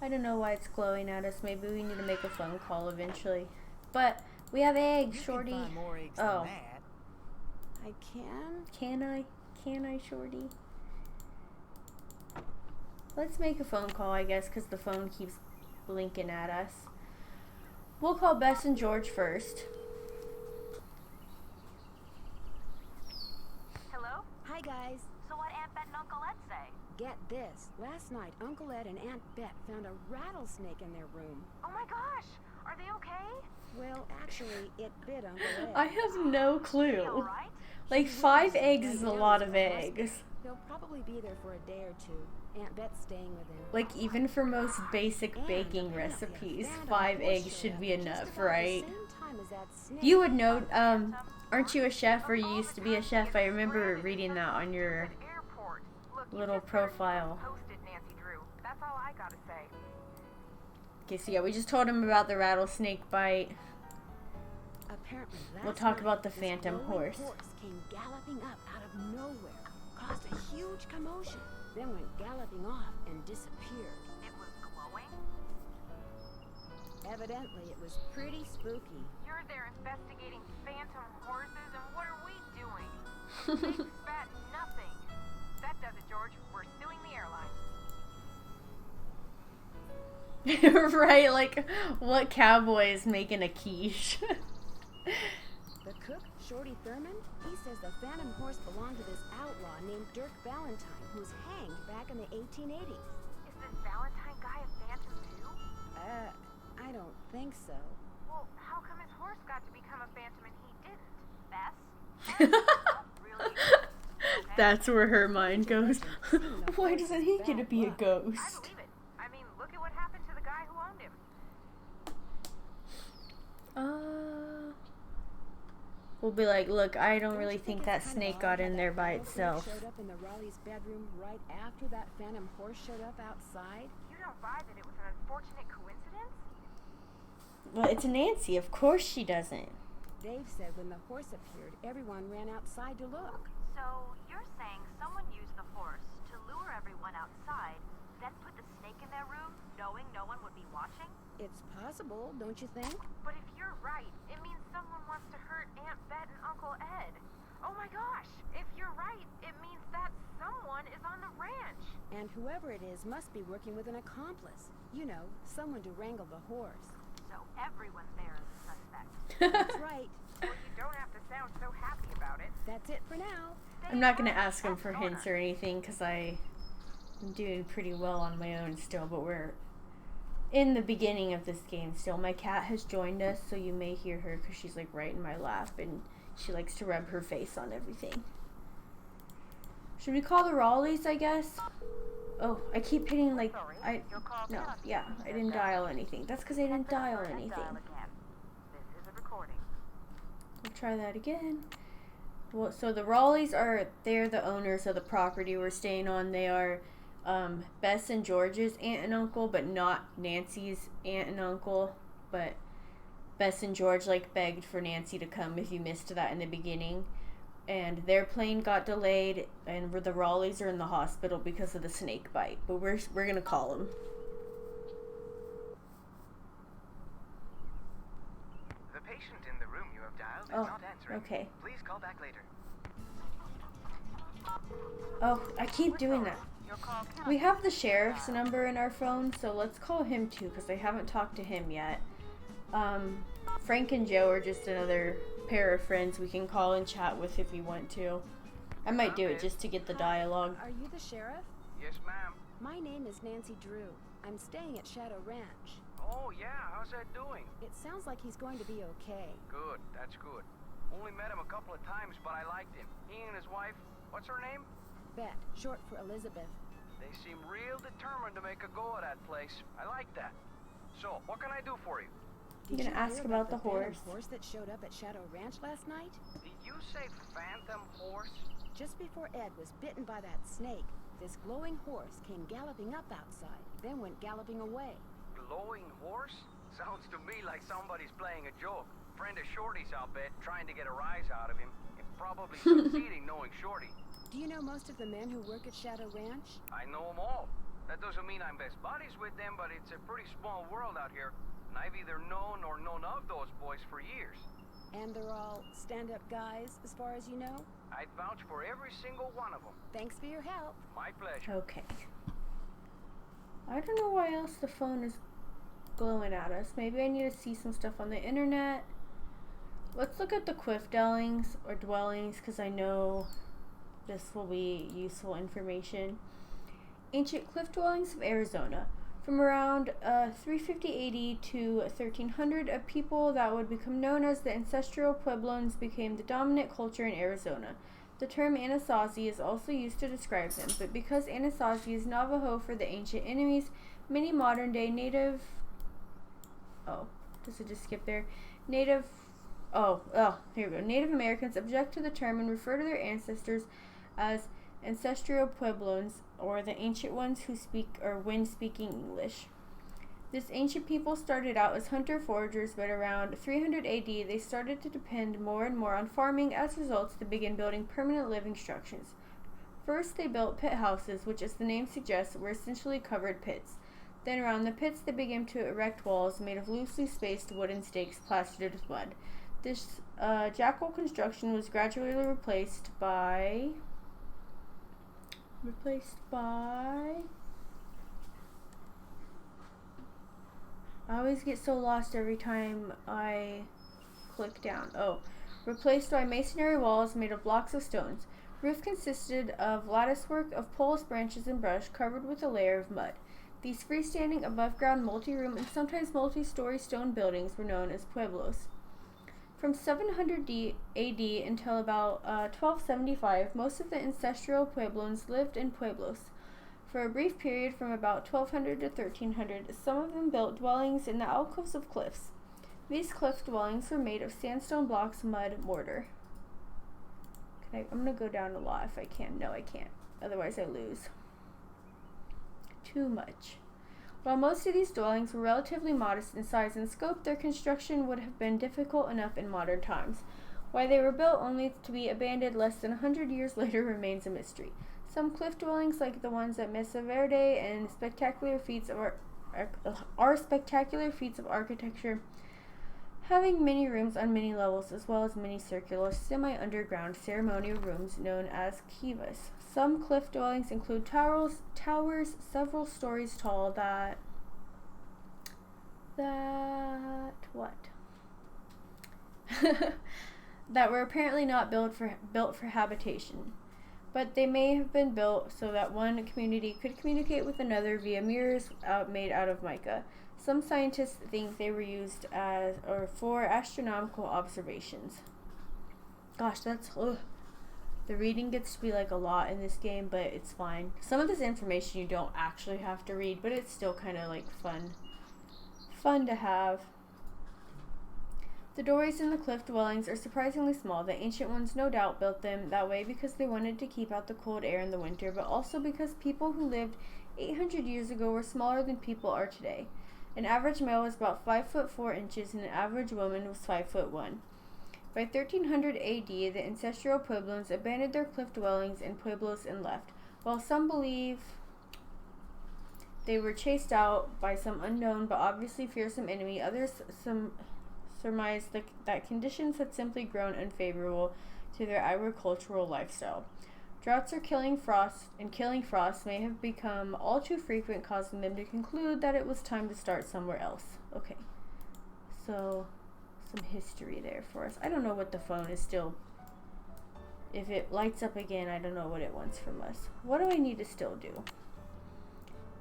I don't know why it's glowing at us. Maybe we need to make a phone call eventually. But we have eggs, You Shorty. can find more eggs Oh. than that. I can. Can I? Can I, Shorty? Let's make a phone call, I guess, because the phone keeps blinking at us. We'll call Bess and George first. Hello? Hi, guys. So what Aunt Bet and Uncle Ed say? Get this. Last night, Uncle Ed and Aunt Bet found a rattlesnake in their room. Oh my gosh! Are they okay? Well, actually, it bit Uncle Ed. I have no They clue. alright? Like, 5 eggs is a Right now lot he's of in hospital. eggs. He'll probably be there for a day or two. Aunt Bet's staying with him. Like, even for most basic And baking apparently a recipes, phantom 5 horse eggs showed should up be at just enough, about the right? same time as that snake. You would know, aren't you a chef or you used to be a chef? I remember reading that on your little profile. Nancy Drew. That's all I gotta say. Okay, so yeah, we just told him about the rattlesnake bite. Apparently, We'll last talk night, about the this phantom glowing horse. came galloping up out of nowhere, caused a huge commotion, then went galloping off and disappeared. It was glowing? Evidently, it was pretty spooky. You're there investigating phantom horses, and what are we doing? Big fat nothing. That does it, George. We're suing the airline. Right, like, what cowboy is making a quiche? The cook, Shorty Thurman, he says the phantom horse belonged to this outlaw named Dirk Valentine, who was hanged back in the 1880s. Is this Valentine guy a phantom too? I don't think so. Well, how come his horse got to become a phantom and he didn't? Bess? Really? That's where her mind goes. Why doesn't he get to be a I ghost? believe it. I mean, look at what happened to the guy who owned him. We'll be like, look, I don't Don't really you think it's that kinda snake odd got how in that there by rattlesnake itself. Showed up in the Raleigh's bedroom right after that phantom horse showed up outside. You don't buy that it was an unfortunate coincidence? Well, it's Nancy. Of course she doesn't. Dave said when the horse appeared, everyone ran outside to look. So you're saying someone used the horse to lure everyone outside, then put the snake in their room, knowing no one would be watching? It's possible, don't you think? But if you're right, it means someone wants to hurt Aunt Bet and Uncle Ed. Oh my gosh! If you're right, it means that someone is on the ranch. And whoever it is must be working with an accomplice. You know, someone to wrangle the horse. So everyone there is a suspect. That's right. Well, you don't have to sound so happy about it. That's it for now. I'm not going to ask him for hints or anything because I'm doing pretty well on my own still, but we're in the beginning of this game still. My cat has joined us, so you may hear her because she's like right in my lap and she likes to rub her face on everything. Should we call the Raleighs, I guess? Oh, I keep hitting like, I didn't dial anything. That's because I didn't dial anything. This is a recording. We'll try that again. Well, so the Raleighs they're the owners of the property we're staying on. They are Bess and George's aunt and uncle, but not Nancy's aunt and uncle. But Bess and George begged for Nancy to come if you missed that in the beginning. And their plane got delayed, and the Raleighs are in the hospital because of the snake bite. But we're gonna call them. The patient in the room you have dialed is not answering. Okay. Please call back later. Oh, I keep doing that. We have the sheriff's number in our phone, so let's call him too, because I haven't talked to him yet. Frank and Joe are just another pair of friends we can call and chat with if we want to. I might do it just to get the dialogue. Are you the sheriff? Yes, ma'am. My name is Nancy Drew. I'm staying at Shadow Ranch. Oh, yeah. How's that doing? It sounds like he's going to be okay. Good. That's good. Only met him a couple of times, but I liked him. He and his wife, what's her name? Bet, short for Elizabeth. They seem real determined to make a go of that place. I like that. So, what can I do for you? I'm Did gonna you ask hear about the phantom horse. horse that showed up at Shadow Ranch last night? Did you say phantom horse? Just before Ed was bitten by that snake, this glowing horse came galloping up outside, then went galloping away. Glowing horse? Sounds to me like somebody's playing a joke. Friend of Shorty's, I'll bet, trying to get a rise out of him. And probably succeeding knowing Shorty. Do you know most of the men who work at Shadow Ranch? I know them all. That doesn't mean I'm best buddies with them, but it's a pretty small world out here. And I've either known or known of those boys for years. And they're all stand-up guys, as far as you know? I'd vouch for every single one of them. Thanks for your help. My pleasure. Okay. I don't know why else the phone is glowing at us. Maybe I need to see some stuff on the internet. Let's look at the cliff dwellings, because I know this will be useful information. Ancient cliff dwellings of Arizona. From around 350 AD to 1300, a people that would become known as the ancestral Pueblones became the dominant culture in Arizona. The term Anasazi is also used to describe them, but because Anasazi is Navajo for the ancient enemies, many modern-day native... Oh, does it just skip there? Native here we go. Native Americans object to the term and refer to their ancestors as ancestral Puebloans, or the ancient ones who speak or when speaking English. This ancient people started out as hunter-foragers, but around 300 AD they started to depend more and more on farming. As a result, they began building permanent living structures. First, they built pit houses, which, as the name suggests, were essentially covered pits. Then around the pits they began to erect walls made of loosely spaced wooden stakes plastered with mud. This jackal construction was gradually replaced by I always get so lost every time I click down. Replaced by masonry walls made of blocks of stones. Roof consisted of latticework of poles, branches, and brush covered with a layer of mud. These freestanding, above-ground, multi-room, and sometimes multi-story stone buildings were known as pueblos. From 700 AD until about 1275, most of the ancestral Puebloans lived in pueblos. For a brief period from about 1200 to 1300, some of them built dwellings in the alcoves of cliffs. These cliff dwellings were made of sandstone blocks, mud, mortar. I'm going to go down a lot if I can. No, I can't. Otherwise I lose. Too much. While most of these dwellings were relatively modest in size and scope, their construction would have been difficult enough in modern times. Why they were built only to be abandoned less than 100 years later remains a mystery. Some cliff dwellings, like the ones at Mesa Verde, and spectacular feats of architecture, having many rooms on many levels, as well as many circular, semi-underground ceremonial rooms known as kivas. Some cliff dwellings include towers several stories tall that were apparently not built for habitation. But they may have been built so that one community could communicate with another via mirrors made out of mica. Some scientists think they were used for astronomical observations. Gosh, the reading gets to be like a lot in this game, but it's fine. Some of this information you don't actually have to read, but it's still kind of like fun to have. The doorways in the cliff dwellings are surprisingly small. The ancient ones no doubt built them that way because they wanted to keep out the cold air in the winter, but also because people who lived 800 years ago were smaller than people are today. An average male was about 5 foot 4 inches, and an average woman was 5 foot 1. By 1300 AD, the ancestral Puebloans abandoned their cliff dwellings and pueblos and left. While some believe they were chased out by some unknown but obviously fearsome enemy, others surmise that conditions had simply grown unfavorable to their agricultural lifestyle. Droughts or killing frosts may have become all too frequent, causing them to conclude that it was time to start somewhere else. Okay, so some history there for us. I don't know what the phone is still. If it lights up again, I don't know what it wants from us. What do I need to still do?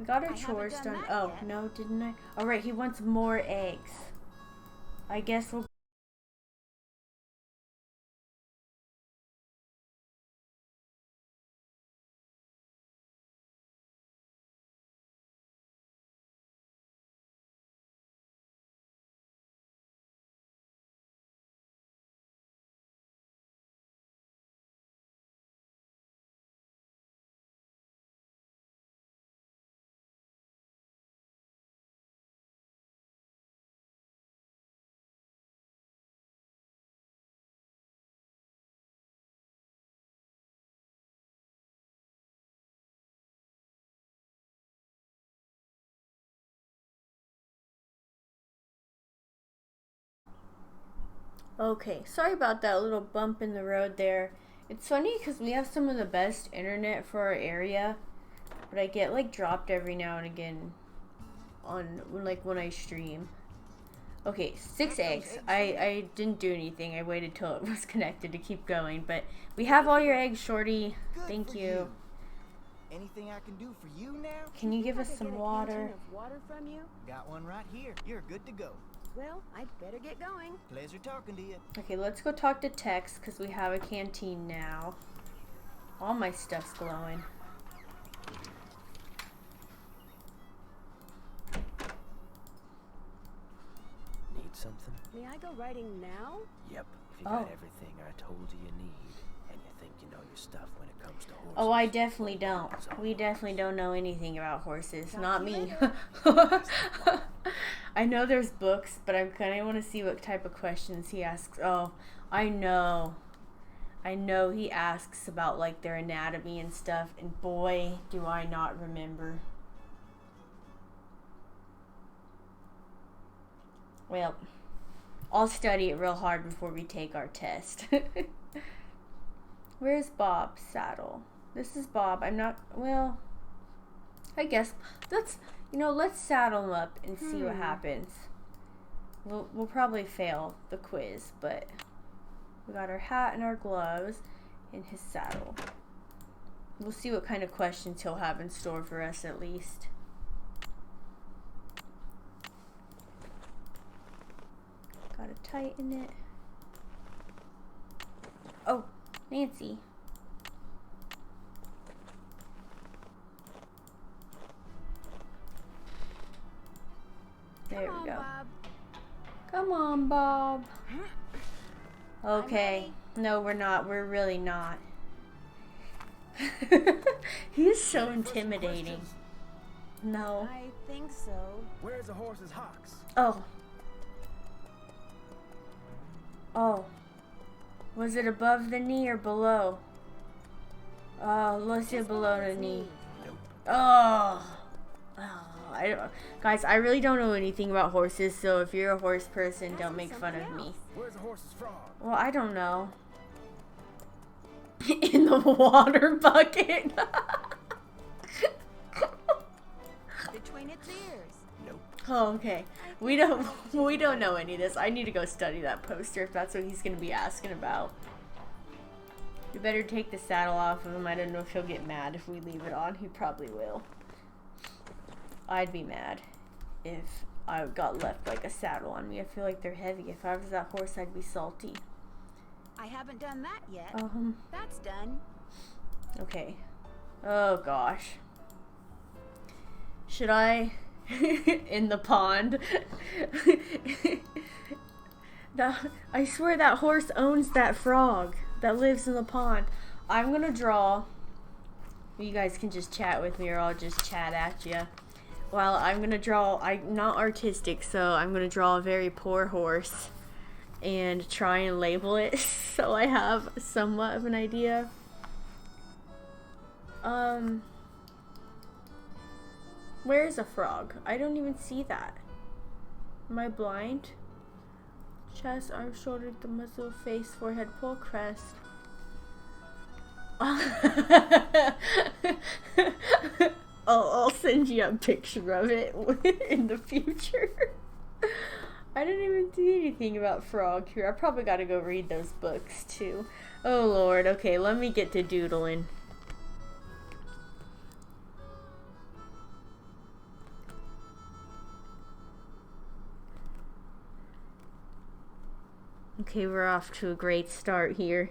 We got our chores done. Oh, no, didn't I? All right, he wants more eggs. I guess we'll... Okay, sorry about that little bump in the road there. It's funny because we have some of the best internet for our area, but I get like dropped every now and again when I stream. Okay, 6 eggs. I didn't do anything. I waited till it was connected to keep going, but we have all your eggs, Shorty. Thank you. Anything I can do for you now? Can you give us some water? Of water from you? Got one right here. You're good to go. Well, I'd better get going. Pleasure talking to you. Okay, let's go talk to Tex because we have a canteen now. All my stuff's glowing. Need something? May I go riding now? Yep, if you Oh. got everything I told you need, and you think you know your stuff when it comes to horses. Oh, I definitely don't. it's all We definitely don't know anything about horses. Not me. later. I know there's books, but I kind of want to see what type of questions he asks. Oh, I know. I know he asks about like their anatomy and stuff, and boy, do I not remember. Well, I'll study it real hard before we take our test. Where's Bob's saddle? This is Bob. I'm not, well, I guess let's saddle him up and see what happens. We'll probably fail the quiz, but we got our hat and our gloves and his saddle. We'll see what kind of questions he'll have in store for us at least. Gotta tighten it. Oh, Nancy. There we go. Bob. Come on, Bob. Okay. No, we're not. We're really not. He's so intimidating. No. I think so. Where's the horse's hocks? Oh. Oh. Was it above the knee or below? Oh, let's say below the knee. Nope. Oh. Guys, I really don't know anything about horses, so if you're a horse person, don't make fun of me. Where's the horse's frog? Well, I don't know. In the water bucket. Between its ears. Nope. Oh, okay. We don't know any of this. I need to go study that poster if that's what he's gonna be asking about. We better take the saddle off of him. I don't know if he'll get mad if we leave it on. He probably will. I'd be mad if I got left like a saddle on me. I feel like they're heavy. If I was that horse, I'd be salty. I haven't done that yet. That's done. Okay. Oh gosh. Should I in the pond? I swear that horse owns that frog that lives in the pond. I'm gonna draw. You guys can just chat with me or I'll just chat at you. Well, I'm gonna draw. I'm not artistic, so I'm gonna draw a very poor horse and try and label it so I have somewhat of an idea. Where's a frog? I don't even see that. Am I blind? Chest, arm, shoulder, the muzzle, face, forehead, poll, crest. I'll send you a picture of it in the future. I didn't even see anything about frog here. I probably gotta go read those books too. Oh Lord, okay, let me get to doodling. Okay, we're off to a great start here.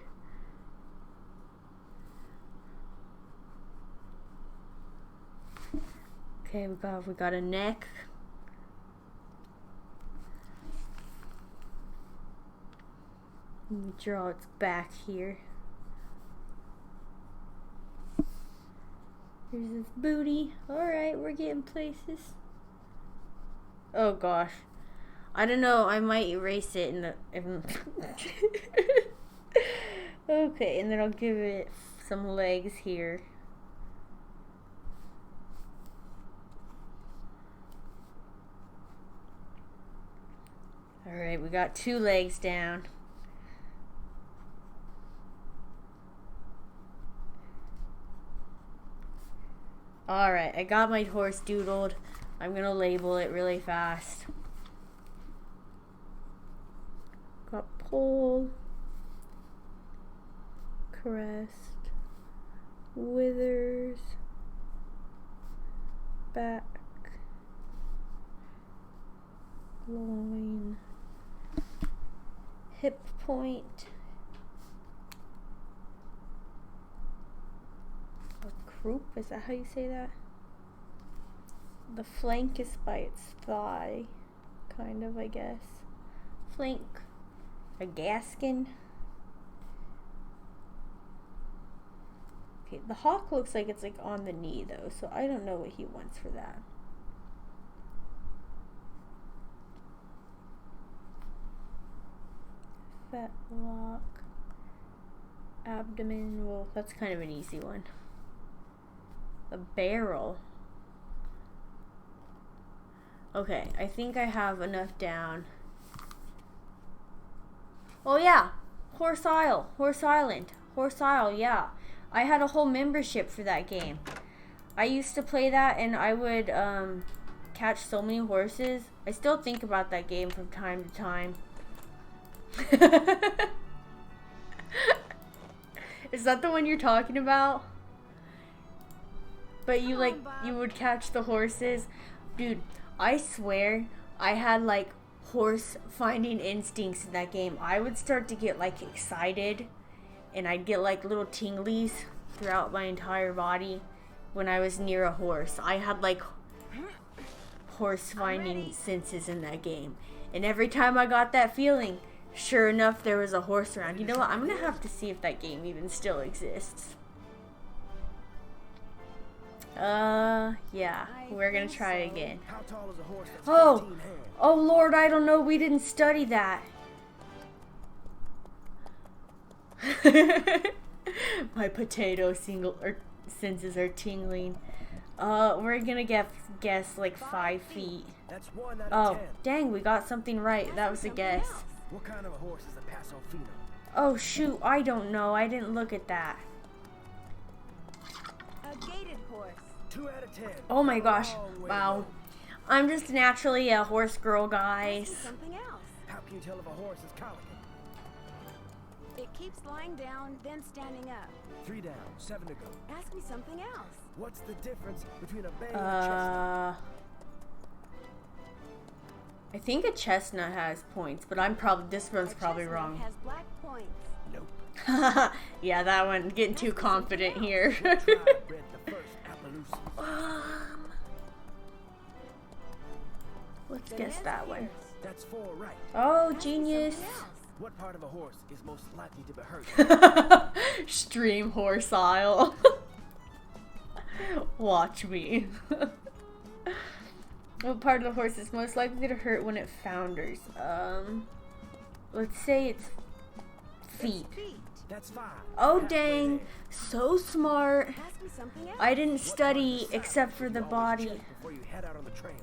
Okay, we got a neck. Let me draw its back here. Here's its booty. Alright, we're getting places. Oh gosh. I don't know, I might erase it in the... Okay, and then I'll give it some legs here. Alright, we got 2 legs down. Alright, I got my horse doodled. I'm gonna label it really fast. Got pole, crest, withers, back, loin, hip point, a croup, is that how you say that? The flank is by its thigh, kind of, I guess. Flank. A Gaskin. Okay, the hawk looks like it's like on the knee though, so I don't know what he wants for that. Fetlock. Abdomen. Well, that's kind of an easy one. A barrel. Okay, I think I have enough down. Oh yeah, Horse Isle, Horse Island, Horse Isle, yeah. I had a whole membership for that game. I used to play that and I would catch so many horses. I still think about that game from time to time. Is that the one you're talking about? But you like, you would catch the horses. Dude, I swear I had like horse finding instincts in that game. I would start to get like excited and I'd get like little tinglies throughout my entire body when I was near a horse. I had like horse finding senses in that game. And every time I got that feeling, sure enough, there was a horse around. You know what? I'm gonna have to see if that game even still exists. Yeah. We're gonna try again. How tall is a horse that's Oh! 15 hands? Oh Lord, I don't know. We didn't study that. My potato senses are tingling. We're gonna guess like 5 feet. That's 1 out of Oh, 10. dang, we got something right. That was a guess. What kind of a horse is a Paso Fino? Oh shoot, I don't know. I didn't look at that. A gated horse. 2 out of 10. Oh my gosh. Long way Wow. to go. I'm just naturally a horse girl, guys. Something else. How can you tell if a horse is colicky? It keeps lying down, then standing up. 3 down, 7 to go. Ask me something else. What's the difference between a bay and a chestnut? I think a chestnut has points, but this one's probably Chestnut wrong. has black points. Nope. Yeah, that one. Getting too confident here. What tribe bred the first Appaloosa? Let's Then guess there's that one. ears. That's 4 right. Oh, genius. Something else. What part of a horse is most likely to be hurt? Stream Horse Isle. Watch me. What part of the horse is most likely to hurt when it founders? Let's say it's feet. Feet. That's 5. Oh Halfway dang, there. so smart. Ask me something else. I didn't What part of study the side except for should the you always body. check before you head out on the trail?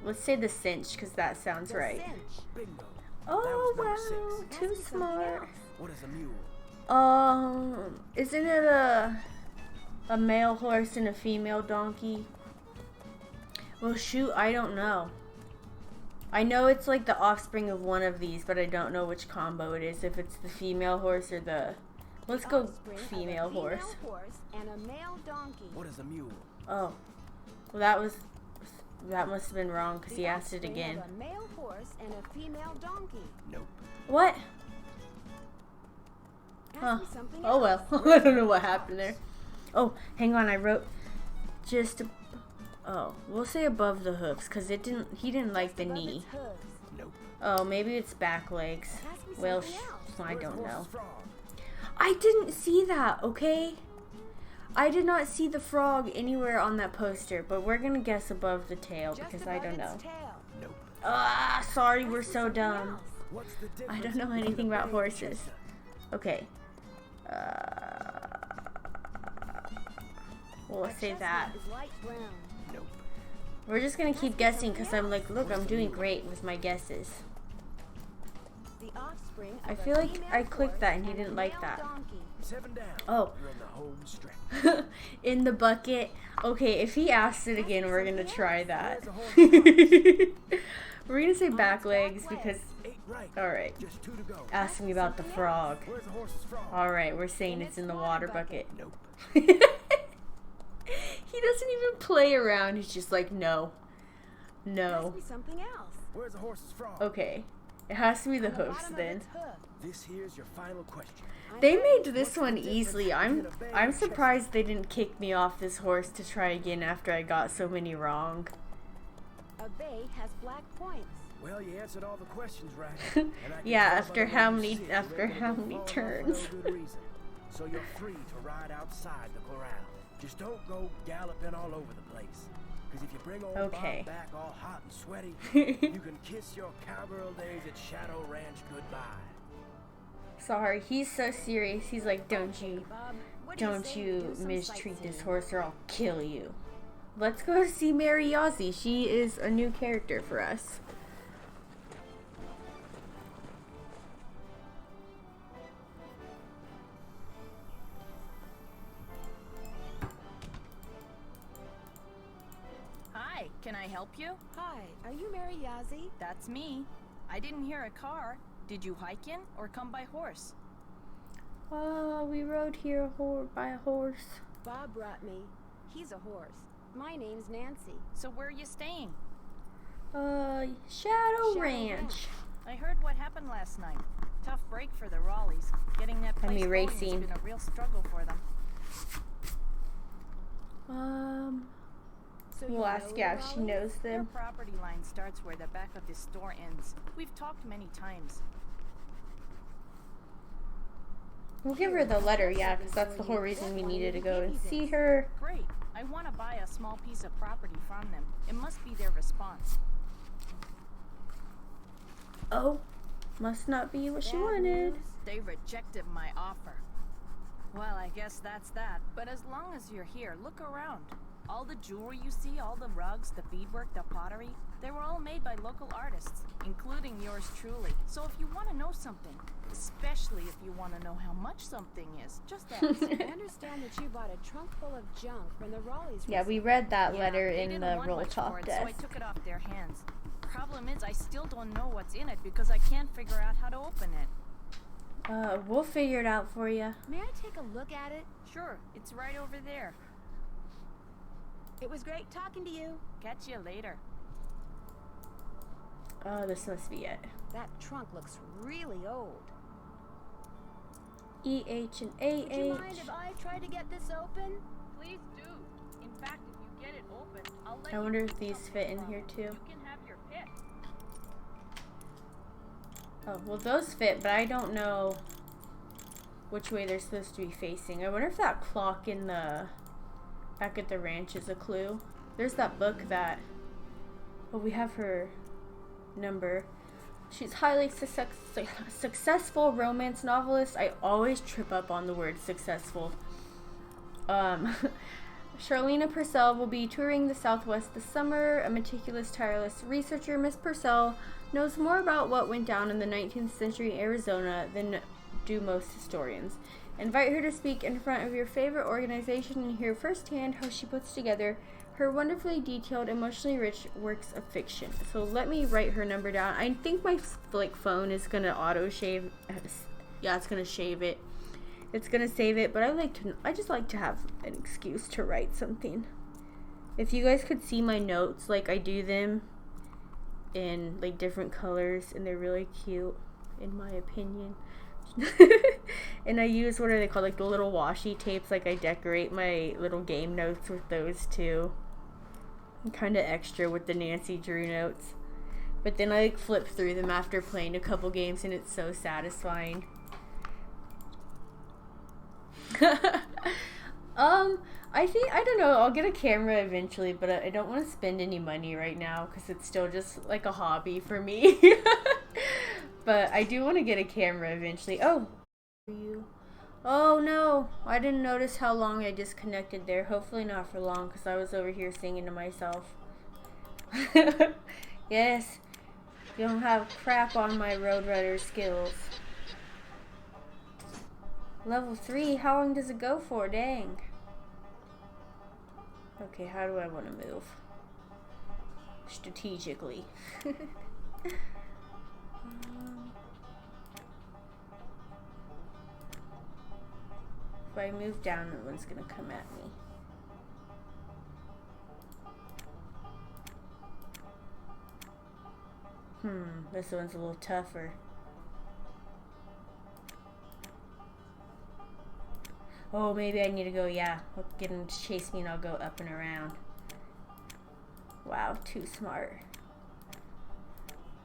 Let's say the cinch, because that sounds The right. cinch. Bingo. Oh That was wow, number 6. Ask too me something smart. else. What is a mule? Isn't it a male horse and a female donkey? Well, shoot, I don't know. I know it's like the offspring of one of these, but I don't know which combo it is. If it's the female horse or the... Let's go Offspring of a female horse. horse and a male donkey. What is a mule? Oh. Well, that must have been wrong because he asked it offspring again. Of a male horse and a female donkey. Nope. What? Ask Huh. me something Oh else. well. I don't know what happened there. Oh, hang on. I wrote just... Oh, we'll say above the hoofs because he didn't like the Above knee. its hooves. Nope. Oh, maybe it's back legs. Ask me Well, something else. I Where's don't the know. horse's frog? I didn't see that, okay? I did not see the frog anywhere on that poster, but we're gonna guess above the tail Just because I above don't its know. tail. Nope. Ah, sorry, Ask we're me so something dumb. else. What's the difference I don't know between anything a about bay and a horses. chestnut? Okay. Well, let's A say chestnut that. is light brown. Nope. We're just gonna keep guessing because I'm like, look, I'm doing great with my guesses. The offspring of I a feel like female I clicked horse that and he a didn't like male that. donkey. 7 down. Oh. You're in the home stretch. In the bucket. Okay, if he asks it again, we're gonna try that. We're gonna say back legs because... 8 right. Alright. Just 2 to go. Ask me about the frog. Where's the horse's frog? Alright, we're saying it's in the water bucket. Nope. He doesn't even play around. He's just like, no. Ask No. me something else. Where's the horse's frog? Okay. It has to be the On hoofs bottom of then. its hoof. This here's your final question. They I'm made ready. this one easily. I'm surprised they didn't kick me off this horse to try again after I got so many wrong. A bay has black points. Well, you answered all the questions right. And I can Yeah, tell after by the how way you many see it, you're ready to go turns? fall off for no good reason. So you're free to ride outside the corral. Just don't go galloping all over the place. Because if you bring old Okay. Bob back all hot and sweaty, you can kiss your cowgirl days at Shadow Ranch goodbye. Sorry, he's so serious. He's like, don't you Bob, what do you say we do some mistreat this sightseeing? horse or I'll kill you. Let's go see Mary Yazzie. She is a new character for us. Hi, can I help you? Hi, are you Mary Yazzie? That's me. I didn't hear a car. Did you hike in or come by horse? We rode here by a horse. Bob brought me. He's a horse. My name's Nancy. So where are you staying? Shadow Ranch. I heard what happened last night. Tough break for the Raleighs. Getting that place going has racing. been a real struggle for them. So you We'll know ask, the yeah, if she Raleighs? knows Their them. property line starts where the back of the store ends. We've talked many times. We'll give her the letter, yeah, because that's the whole reason we needed to go and see her. Great. I want to buy a small piece of property from them. It must be their response. Oh, must not be what she Bad wanted. news? They rejected my offer. Well, I guess that's that. But as long as you're here, look around. All the jewelry you see, all the rugs, the beadwork, the pottery, they were all made by local artists, including yours truly. So if you want to know something, especially if you want to know how much something is, just ask. I understand that you bought a trunk full of junk from the Raleighs. Yeah, we recently. read that Yeah, letter they in didn't the want roll much top for it, so I desk. took it off their hands. Problem is, I still don't know what's in it because I can't figure out how to open it. We'll figure it out for you. May I take a look at it? Sure, it's right over there. It was great talking to you. Catch you later. Oh, this must be it. That trunk looks really old. EH and Would you AH. mind if I try to get this open? Please do. In fact, if you get it open, I'll let I you wonder pick if these something fit in from here it. too. You can have your pick. Oh, well those fit, but I don't know which way they're supposed to be facing. I wonder if that clock in the back at the ranch is a clue. There's that book that, oh, we have her number. She's highly successful romance novelist. I always trip up on the word successful. Charlena Purcell will be touring the Southwest this summer. A meticulous, tireless researcher, Miss Purcell knows more about what went down in the 19th century Arizona than do most historians. Invite her to speak in front of your favorite organization and hear firsthand how she puts together her wonderfully detailed, emotionally rich works of fiction. So let me write her number down. I think my phone is gonna auto shave. Yeah, it's gonna shave it. It's gonna save it, but I just like to have an excuse to write something. If you guys could see my notes, like I do them in like different colors, and they're really cute, in my opinion. And I use, what are they called, like the little washi tapes. Like I decorate my little game notes with those too. I'm kind of extra with the Nancy Drew notes, but then I like flip through them after playing a couple games, and it's so satisfying. I don't know, I'll get a camera eventually, but I don't want to spend any money right now because it's still just like a hobby for me. But I do want to get a camera eventually. Oh no, I didn't notice how long I disconnected there. Hopefully not for long, because I was over here singing to myself. Yes, you don't have crap on my Roadrunner skills. Level 3, how long does it go for? Dang. Okay, how do I want to move? Strategically. If I move down, no one's gonna come at me. This one's a little tougher. Oh, maybe I need to go, yeah. I'll get him to chase me and I'll go up and around. Wow, too smart.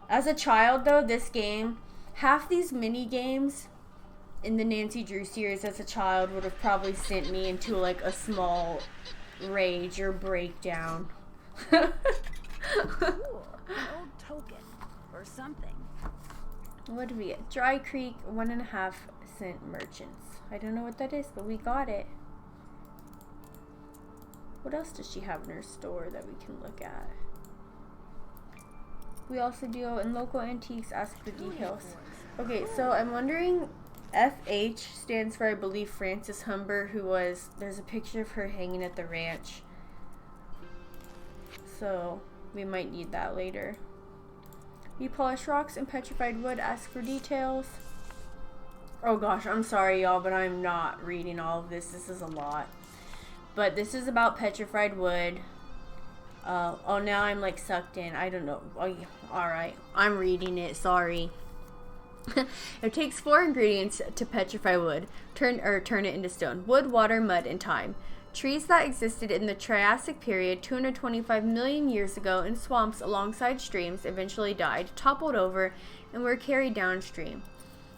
As a child, though, this game, half these mini games in the Nancy Drew series as a child would have probably sent me into like a small rage or breakdown. Cool. An old token. Or something. What do we get? Dry Creek 1.5-cent merchants. I don't know what that is, but we got it. What else does she have in her store that we can look at? We also deal in local antiques, ask for details. Okay, so I'm wondering, FH stands for, I believe, Frances Humber, who was, there's a picture of her hanging at the ranch. So we might need that later. We polish rocks and petrified wood, ask for details. Oh gosh, I'm sorry y'all, but I'm not reading all of this. This is a lot. But this is about petrified wood. Oh, now I'm like sucked in. I don't know. Oh, yeah. Alright. I'm reading it. Sorry. It takes 4 ingredients to petrify wood. Turn it into stone. Wood, water, mud, and time. Trees that existed in the Triassic period 225 million years ago in swamps alongside streams eventually died, toppled over, and were carried downstream.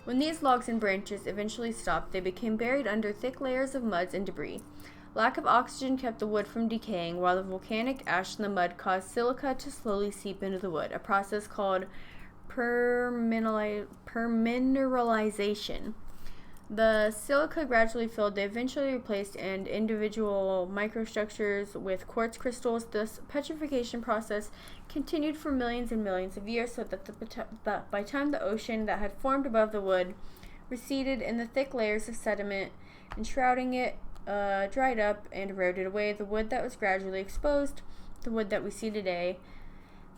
When these logs and branches eventually stopped, they became buried under thick layers of muds and debris. Lack of oxygen kept the wood from decaying, while the volcanic ash in the mud caused silica to slowly seep into the wood, a process called permineralization. The silica gradually filled, they eventually replaced and individual microstructures with quartz crystals. This petrification process continued for millions and millions of years, so that by the time the ocean that had formed above the wood receded and the thick layers of sediment enshrouding it dried up and eroded away, the wood that was gradually exposed, the wood that we see today,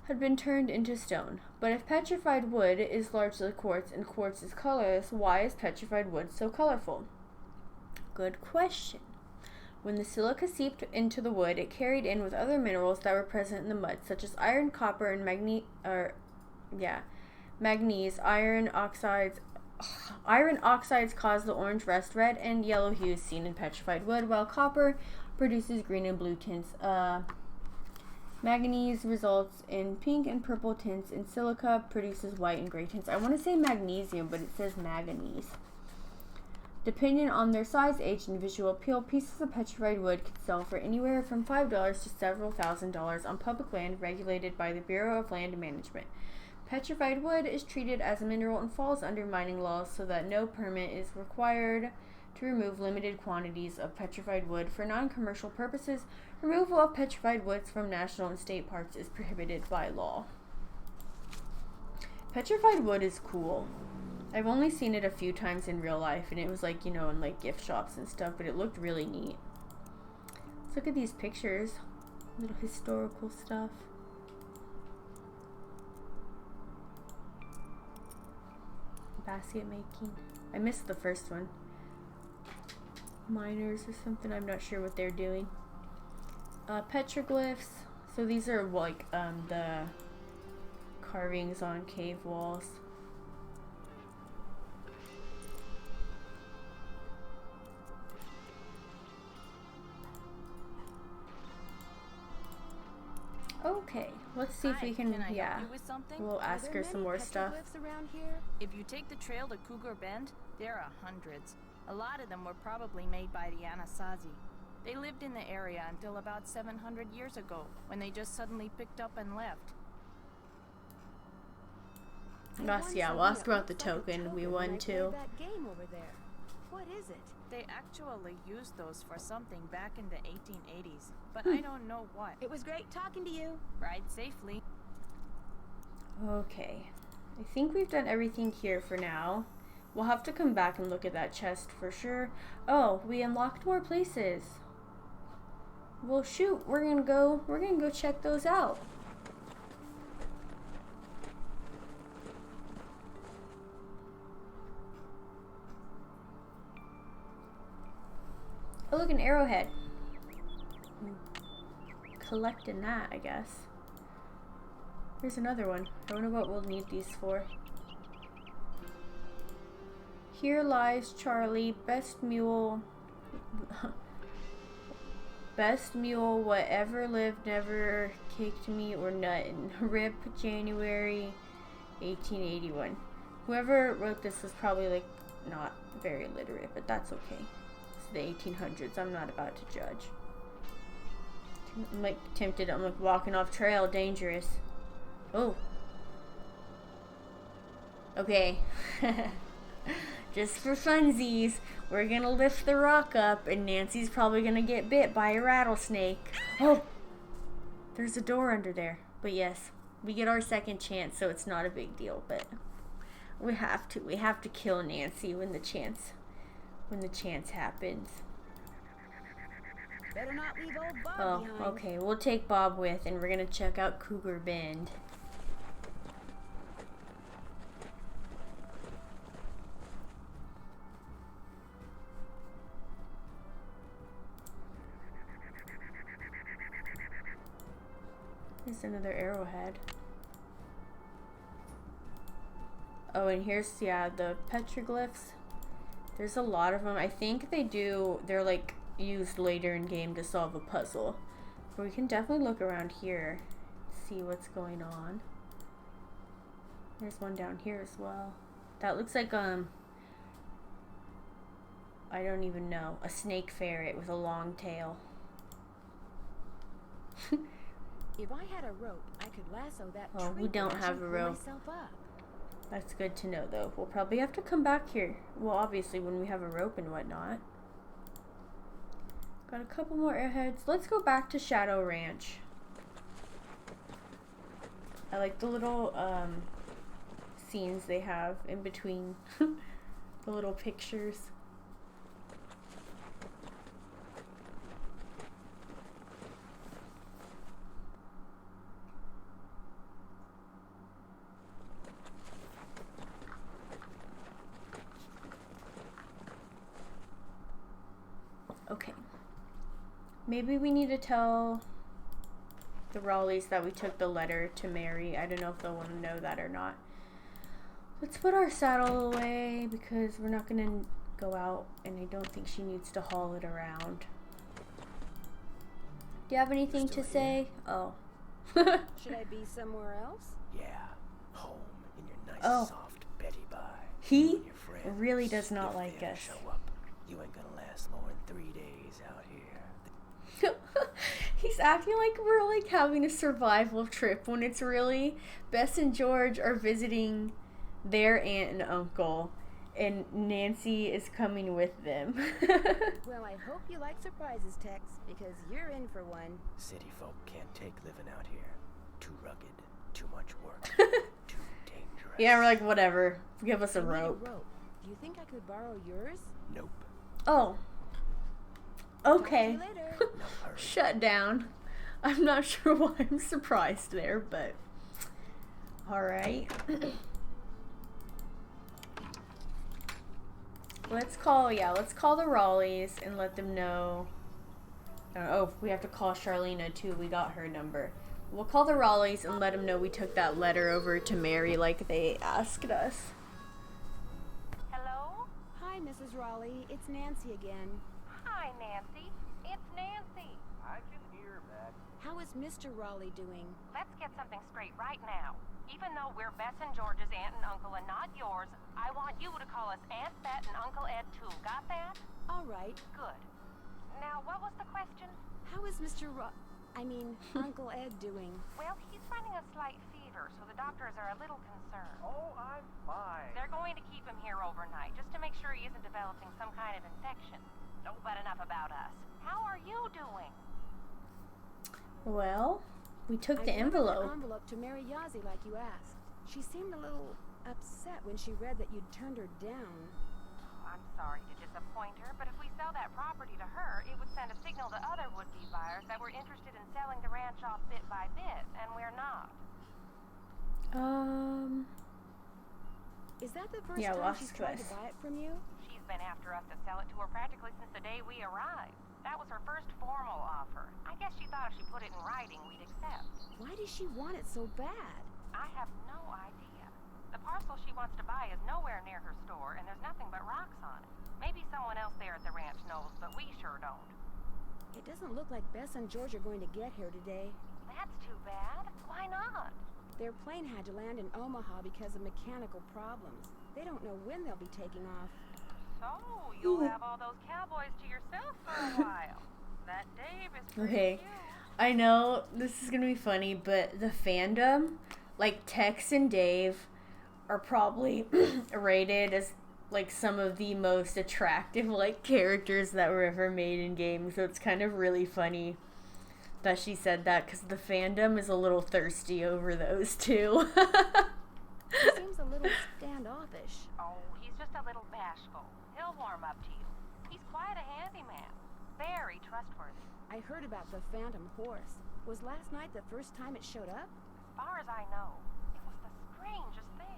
had been turned into stone. But if petrified wood is largely quartz and quartz is colorless, why is petrified wood so colorful? Good question. When the silica seeped into the wood, it carried in with other minerals that were present in the mud, such as iron, copper, and manganese. Iron oxides cause the orange, rust, red, and yellow hues seen in petrified wood, while copper produces green and blue tints. Manganese results in pink and purple tints, and silica produces white and gray tints. I want to say magnesium, but it says manganese. Depending on their size, age, and visual appeal, pieces of petrified wood could sell for anywhere from $5 to several $1,000s on public land regulated by the Bureau of Land Management. Petrified wood is treated as a mineral and falls under mining laws, so that no permit is required to remove limited quantities of petrified wood for non-commercial purposes. Removal of petrified woods from national and state parks is prohibited by law. Petrified wood is cool. I've only seen it a few times in real life, and it was like, in like gift shops and stuff, but it looked really neat. Let's look at these pictures. Little historical stuff. Basket making. I missed the first one. Miners or something. I'm not sure what they're doing. Petroglyphs. So these are like the carvings on cave walls. Okay, let's see if we can, I help you with something? we'll ask her some more stuff. Around here? If you take the trail to Cougar Bend, there are hundreds. A lot of them were probably made by the Anasazi. They lived in the area until about 700 years ago, when they just suddenly picked up and left. Yeah, we'll ask about the token. We won too. That game over there. What is it? They actually used those for something back in the 1880s, but I don't know what. It was great talking to you. Ride safely. Okay. I think we've done everything here for now. We'll have to come back and look at that chest for sure. Oh, we unlocked more places. Well, shoot, we're gonna go check those out. Oh, look, an arrowhead. Collecting that, I guess. Here's another one. I wonder what we'll need these for. Here lies Charlie, best mule, whatever lived, never caked me or nuttin'. Rip January 1881. Whoever wrote this was probably like not very literate, but that's okay. It's the 1800s. I'm not about to judge. I'm like tempted. I'm like walking off trail, dangerous. Oh. Okay. Just for funsies, we're gonna lift the rock up, and Nancy's probably gonna get bit by a rattlesnake. Oh, there's a door under there. But yes, we get our second chance, so it's not a big deal. But we have to kill Nancy when the chance happens. Better not leave old Bob behind. Okay, we'll take Bob with, and we're gonna check out Cougar Bend. There's another arrowhead. Oh, and here's, yeah, the petroglyphs. There's a lot of them. I think they're like used later in game to solve a puzzle. But we can definitely look around here, see what's going on. There's one down here as well. That looks like, I don't even know, a snake ferret with a long tail. If I had a rope, I could lasso that tree. Oh, we don't branch have and a pull rope. myself up. That's good to know, though. We'll probably have to come back here. Well, obviously, when we have a rope and whatnot. Got a couple more airheads. Let's go back to Shadow Ranch. I like the little scenes they have in between the little pictures. Okay. Maybe we need to tell the Raleighs that we took the letter to Mary. I don't know if they'll want to know that or not. Let's put our saddle away because we're not going to go out, and I don't think she needs to haul it around. Do you have anything to say? Oh. Should I be somewhere else? Yeah, home in your nice soft Betty Bye. He really does not like us. Show up. You ain't gonna last more than 3 days out here. He's acting like we're like having a survival trip when it's really Bess and George are visiting their aunt and uncle, and Nancy is coming with them. Well, I hope you like surprises, Tex, because you're in for one. City folk can't take living out here. Too rugged, too much work, too dangerous. Yeah, we're like, whatever. Give us a I need rope. Do you think I could borrow yours? Nope. Oh. Okay. Talk to you later. No hurry. Shut down. I'm not sure why I'm surprised there, but alright. Let's call the Raleighs and let them know. Oh, we have to call Charlena too. We got her number. We'll call the Raleighs and let them know we took that letter over to Mary like they asked us. Hello? Hi, Mrs. Raleigh. It's Nancy again. Hi, Nancy. It's Nancy. I can hear that. How is Mr. Raleigh doing? Let's get something straight right now. Even though we're Bess and George's aunt and uncle and not yours, I want you to call us Aunt Bet and Uncle Ed too. Got that? All right. Good. Now, what was the question? How is Uncle Ed doing? Well, he's running a slight fever, so the doctors are a little concerned. Oh, I'm fine. They're going to keep him here overnight, just to make sure he isn't developing some kind of infection. No, but enough about us. How are you doing? Well, we took the I envelope. an envelope to Mary Yazzie like you asked. She seemed a little upset when she read that you'd turned her down. I'm sorry to disappoint her, but if we sell that property to her, it would send a signal to other would-be buyers that we're interested in selling the ranch off bit by bit, and we're not. Is that the first Yeah, time Lost she's tried to Quest. buy it from you? She's been after us to sell it to her practically since the day we arrived. That was her first formal offer. I guess she thought if she put it in writing, we'd accept. Why does she want it so bad? I have no idea. The parcel she wants to buy is nowhere near her store, and there's nothing but rocks on it. Maybe someone else there at the ranch knows, but we sure don't. It doesn't look like Bess and George are going to get here today. That's too bad. Why not? Their plane had to land in Omaha because of mechanical problems. They don't know when they'll be taking off. So, you'll have all those cowboys to yourself for a while. That Dave is pretty Okay. cute. I know this is gonna be funny, but the fandom, like Tex and Dave, are probably rated as like some of the most attractive like characters that were ever made in games. So it's kind of really funny that she said that because the fandom is a little thirsty over those two. He seems a little standoffish. Oh, he's just a little bashful. He'll warm up to you. He's quite a handyman. Very trustworthy. I heard about the Phantom Horse. Was last night the first time it showed up? As far as I know, it was the strangest thing.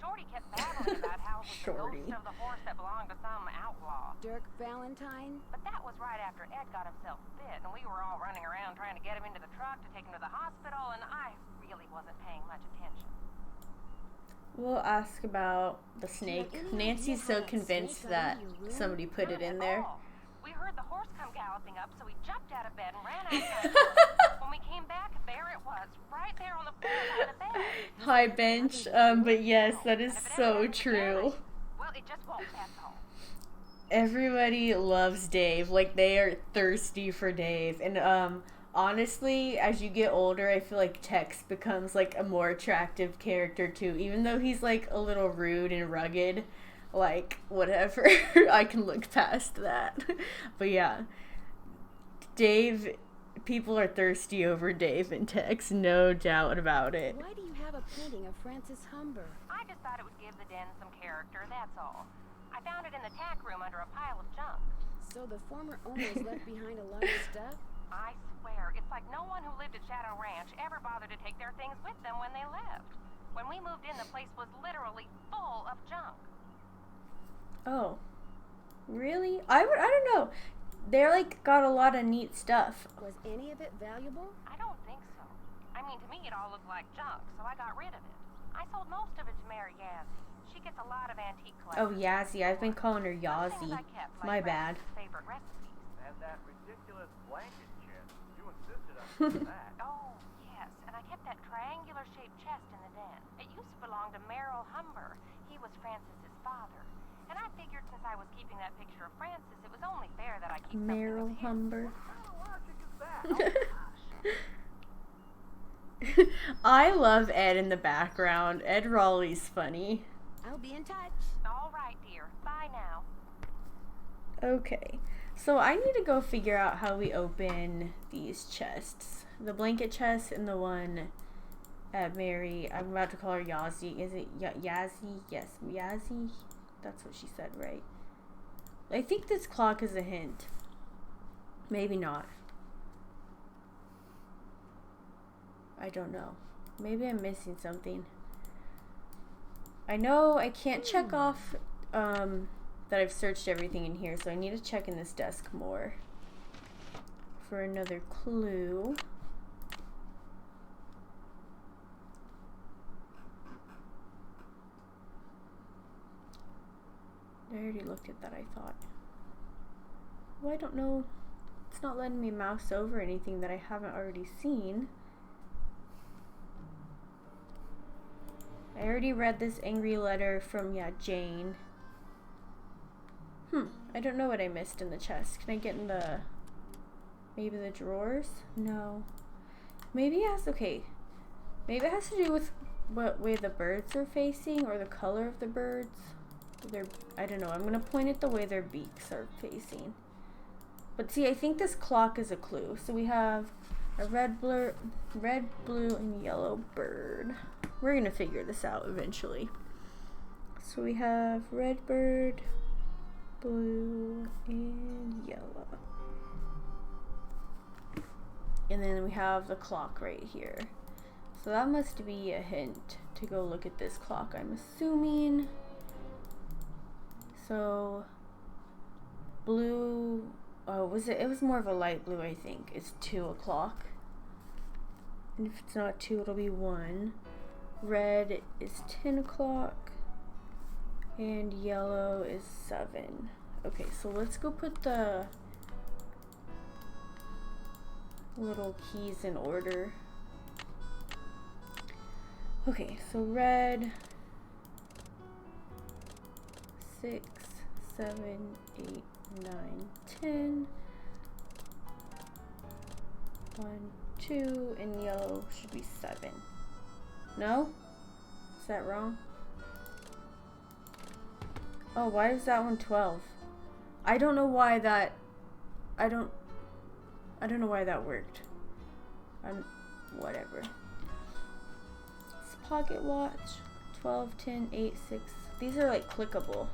Shorty kept babbling about how it was the Shorty. ghost of the horse that belonged to some outlaw. Dirk Valentine? But that was right after Ed got himself bit, and we were all running around trying to get him into the truck to take him to the hospital, and I really wasn't paying much attention. We'll ask about the snake. Nancy's so convinced that somebody put it in there. We heard the horse come galloping up, so we jumped out of bed and ran outside. When we came back, there it was, right there on the floor by the bed. High bench, but yes, that is And if it ever so happens true. again, well, it just won't, that's all. Everybody loves Dave. Like, they are thirsty for Dave. And honestly, as you get older, I feel like Tex becomes like a more attractive character too. Even though he's like a little rude and rugged, like whatever. I can look past that. But yeah, Dave, people are thirsty over Dave and Tex, no doubt about it. Why do you have a painting of Francis Humber? I just thought it would give the den some character, that's all. I found it in the tack room under a pile of junk. So the former owners left behind a lot of stuff? I swear, it's like no one who lived at Shadow Ranch ever bothered to take their things with them when they left. When we moved in, the place was literally full of junk. Oh, really? I don't know. They're like got a lot of neat stuff. Was any of it valuable? I don't think so. I mean, to me, it all looked like junk, so I got rid of it. I sold most of it to Mary Yazzie. She gets a lot of antique Oh, collections. Yazzie. I've been calling her Some things Yazzie. I kept, like My bad. Francis' favorite recipes. And that ridiculous blanket chest. You insisted on that. Oh, yes, and I kept that triangular-shaped chest in the den. It used to belong to Merrill Humber. He was Francis's father. And I figured since I was keeping that picture of Francis, it was only fair that I keep Merrill something of his. Humber. What kind of logic is that? Oh, gosh. I love Ed in the background. Ed Raleigh's funny. I'll be in touch. All right, dear. Bye now. Okay, so I need to go figure out how we open these chests. The blanket chest and the one at Mary. I'm about to call her Yazzie. Is it Yazzie? Yes, Yazzie. That's what she said, right? I think this clock is a hint. Maybe not. I don't know. Maybe I'm missing something. I know I can't check off that I've searched everything in here, so I need to check in this desk more for another clue. I already looked at that, I thought. Well, I don't know. It's not letting me mouse over anything that I haven't already seen. I already read this angry letter from, Jane. I don't know what I missed in the chest. Can I get in the... maybe the drawers? No. Maybe it has... okay. Maybe it has to do with what way the birds are facing or the color of the birds. I don't know. I'm going to point at the way their beaks are facing. But see, I think this clock is a clue. So we have a red, blue, and yellow bird. We're going to figure this out eventually. So we have red bird, blue, and yellow. And then we have the clock right here. So that must be a hint to go look at this clock, I'm assuming. So blue, it was more of a light blue, I think. It's 2 o'clock. And if it's not 2, it'll be 1. Red is 10 o'clock. And yellow is 7. Okay, so let's go put the little keys in order. Okay, so red. 6, 7, 8, 9, 10. 1, 2, and yellow should be 7. No? Is that wrong? Oh, why is that one 12? I don't know why that... I don't know why that worked. Whatever. It's pocket watch. 12, 10, 8, 6. These are like clickable.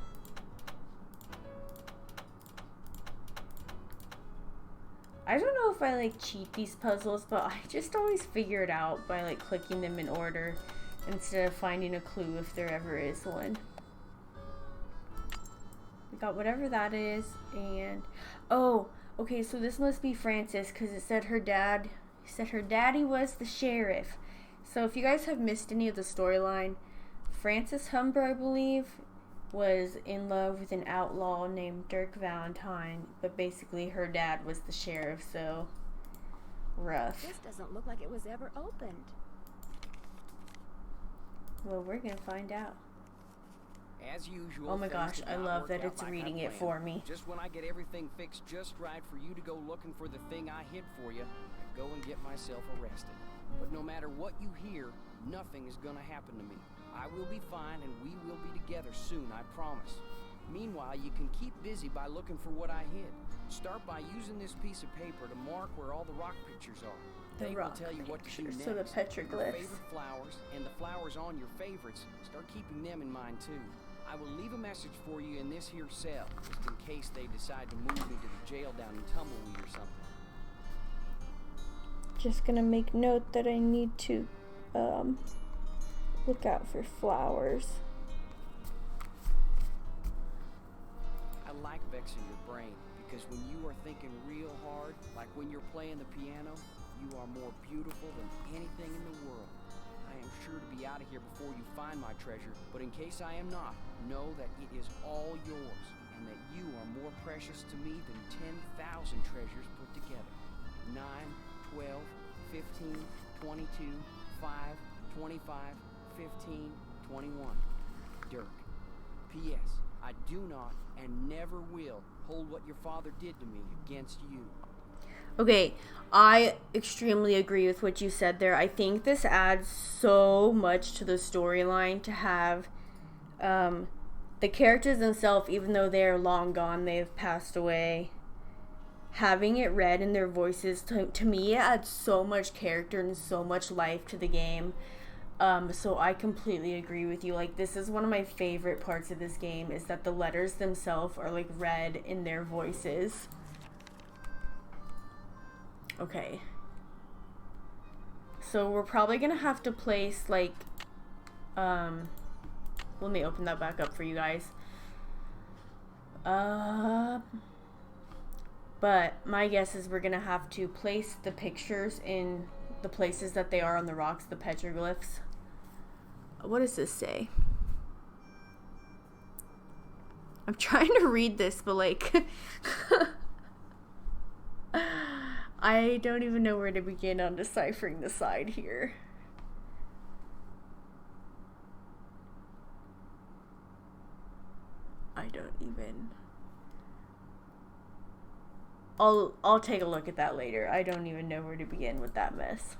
I don't know if I like cheat these puzzles, but I just always figure it out by like clicking them in order instead of finding a clue if there ever is one. We got whatever that is, and oh, okay, so this must be Frances because it said her daddy was the sheriff. So if you guys have missed any of the storyline, Frances Humber, I believe, was in love with an outlaw named Dirk Valentine, but basically her dad was the sheriff, so rough. This doesn't look like it was ever opened. Well, we're gonna find out. As usual. Oh my gosh, I love that it's reading it for me. Just when I get everything fixed just right for you to go looking for the thing I hid for you, I go and get myself arrested. But no matter what you hear, nothing is gonna happen to me. I will be fine and we will be together soon, I promise. Meanwhile, you can keep busy by looking for what I hid. Start by using this piece of paper to mark where all the rock pictures are. The They rock will tell you what to do pictures, next. so the Your petroglyphs. favorite flowers and the flowers on your favorites, start keeping them in mind too. I will leave a message for you in this here cell, just in case they decide to move me to the jail down in Tumbleweed or something. Just gonna make note that I need to look out for flowers. I like vexing your brain, because when you are thinking real hard, like when you're playing the piano, you are more beautiful than anything in the world. I am sure to be out of here before you find my treasure, but in case I am not, know that it is all yours, and that you are more precious to me than 10,000 treasures put together. 9, 12, 15, 22, 5, 25, 15, 21. Dirk. P.S. I do not and never will hold what your father did to me against you. Okay, I extremely agree with what you said there. I think this adds so much to the storyline to have the characters themselves, even though they're long gone, they've passed away, having it read in their voices, to me, it adds so much character and so much life to the game. So I completely agree with you. Like, this is one of my favorite parts of this game, is that the letters themselves are like read in their voices. Okay. So we're probably gonna have to place like let me open that back up for you guys. But my guess is we're gonna have to place the pictures in the places that they are on the rocks, the petroglyphs. What does this say? I'm trying to read this, but like I don't even know where to begin on deciphering the side here. I don't even... I'll take a look at that later. I don't even know where to begin with that mess.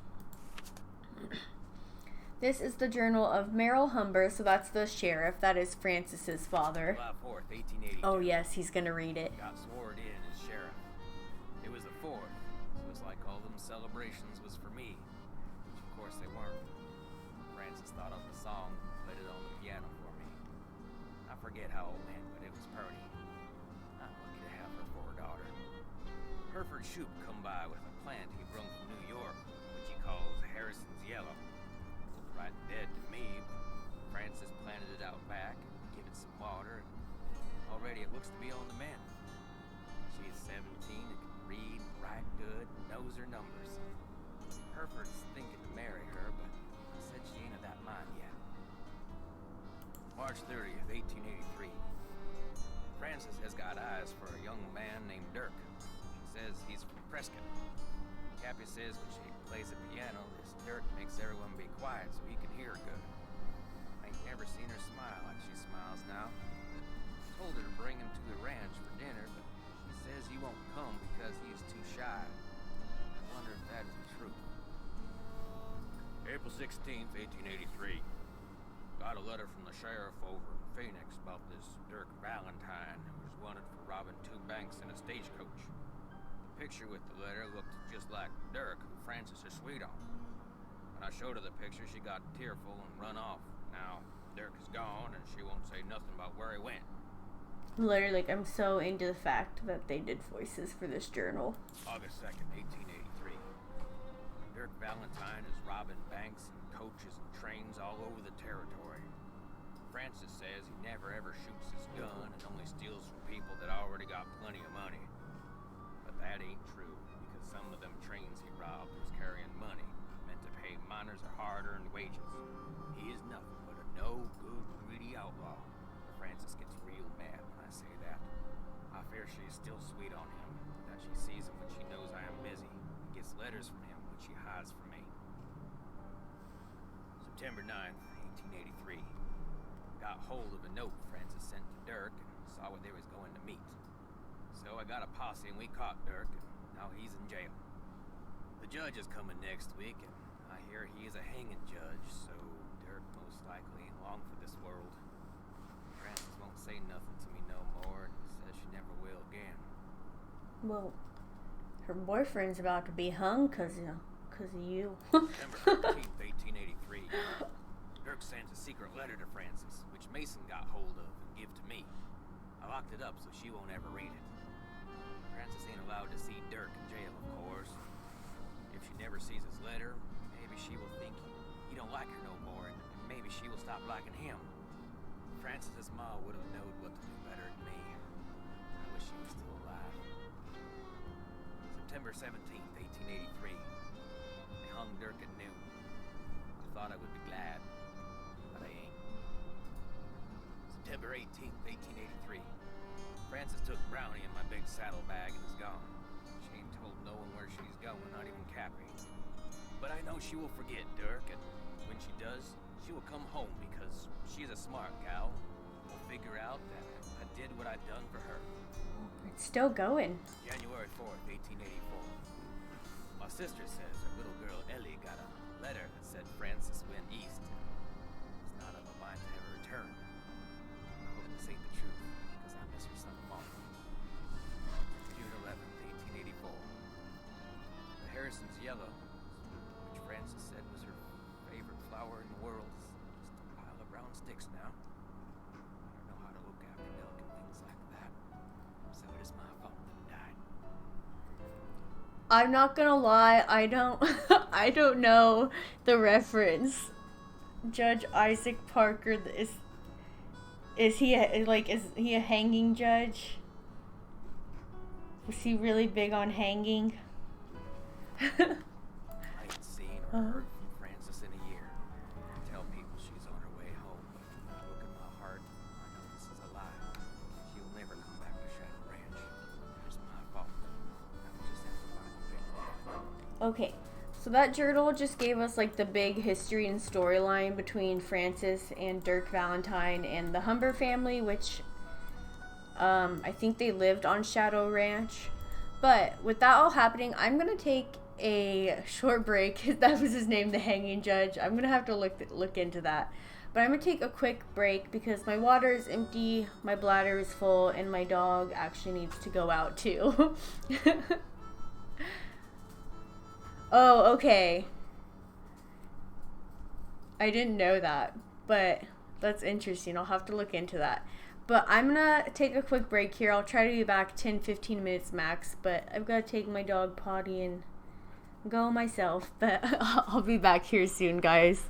This is the journal of Merrill Humber, so that's the sheriff. That is Francis's father. July 4th, 1882. Oh yes, he's gonna read it. Got sworn in as sheriff. It was the 4th, so it's like all them celebrations was for me. Which of course they weren't. Francis thought up a song, played it on the piano for me. I forget how old man, but it was pretty. I'm lucky to have her for a daughter. Hereford Shoup come by with a plant he brung from New York, which he calls Harrison's Yellow. Looked right dead to me, but Francis planted it out back, give it some water, and already it looks to be on the mend. She's 17 and can read, write good, knows her numbers. Hereford's thinking to marry her, but said she ain't of that mind yet. March 30th, 1883. Francis has got eyes for a young man named Dirk. She says he's from Prescott. Cappy says when she plays the piano, this Dirk makes everyone be quiet so he can hear good. I ain't never seen her smile like she smiles now. I told her to bring him to the ranch for dinner, but she says he won't come because he is too shy. I wonder if that is the truth. April 16th, 1883. Got a letter from the sheriff over in Phoenix about this Dirk Valentine who was wanted for robbing 2 banks in a stagecoach. The picture with the letter looked just like Dirk, who Francis is sweet on. When I showed her the picture, she got tearful and run off. Now, Dirk is gone, and she won't say nothing about where he went. Literally, like, I'm so into the fact that they did voices for this journal. August 2nd, 1883. Dirk Valentine is robbing banks and coaches and trains all over the territory. Francis says he never ever shoots his gun and only steals from people that already got plenty of money. But that ain't true, because some of them trains he robbed was carrying money, meant to pay miners a hard-earned wages. He is nothing but a no-good, greedy outlaw. Francis gets real mad when I say that. I fear she is still sweet on him, that she sees him when she knows I am busy, and gets letters from him which she hides from me. September 9th, 1883. Got hold of a note Francis sent to Dirk and saw what they was going to meet. So I got a posse and we caught Dirk, and now he's in jail. The judge is coming next week, and I hear he is a hanging judge, so Dirk most likely ain't long for this world. Francis won't say nothing to me no more, and says she never will again. Well, her boyfriend's about to be hung because of you. September 13th, 1883. Dirk sent a secret letter to Francis, which Mason got hold of and give to me. I locked it up so she won't ever read it. Francis ain't allowed to see Dirk in jail, of course. If she never sees his letter, maybe she will think he don't like her no more, and maybe she will stop liking him. Francis's ma would have known what to do better than me. I wish she was still alive. September 17th, 1883. They hung Dirk at noon. I thought I would be glad, but I ain't. September 18th, 1883. Francis took Brownie in my big saddlebag and is gone. She ain't told no one where she's going, not even Cappy. But I know she will forget Dirk, and when she does, she will come home because she's a smart gal. Will figure out that I did what I done for her. It's still going. January 4th, 1884. My sister says her little girl Ellie got a letter that said Francis went east and was not of a mind to ever return. I hope this ain't the truth, because I miss her some awful. June 11th, 1884. The Harrison's yellow, which Francis said was her favorite flower in the world, is just a pile of brown sticks now. I don't know how to look after milk and things like that, so it is my fault that it died. I'm not gonna lie, I don't I don't know the reference. Judge Isaac Parker is he a hanging judge? Was he really big on hanging? I ain't seen or heard from Francis in a year. I tell people she's on her way home, but when I look at my heart, I know this is a lie. She'll never come back to Shadow Ranch. It's my fault. I will just have to find a way to live. Okay, so that journal just gave us like the big history and storyline between Francis and Dirk Valentine and the Humber family, which I think they lived on Shadow Ranch. But with that all happening, I'm gonna take a short break. That was his name, the hanging judge. I'm gonna have to look into that. But I'm gonna take a quick break because my water is empty, my bladder is full, and my dog actually needs to go out too. Oh, okay. I didn't know that, but that's interesting. I'll have to look into that. But I'm gonna take a quick break here. I'll try to be back 10-15 minutes max, but I've got to take my dog potty and go myself. But I'll be back here soon, guys.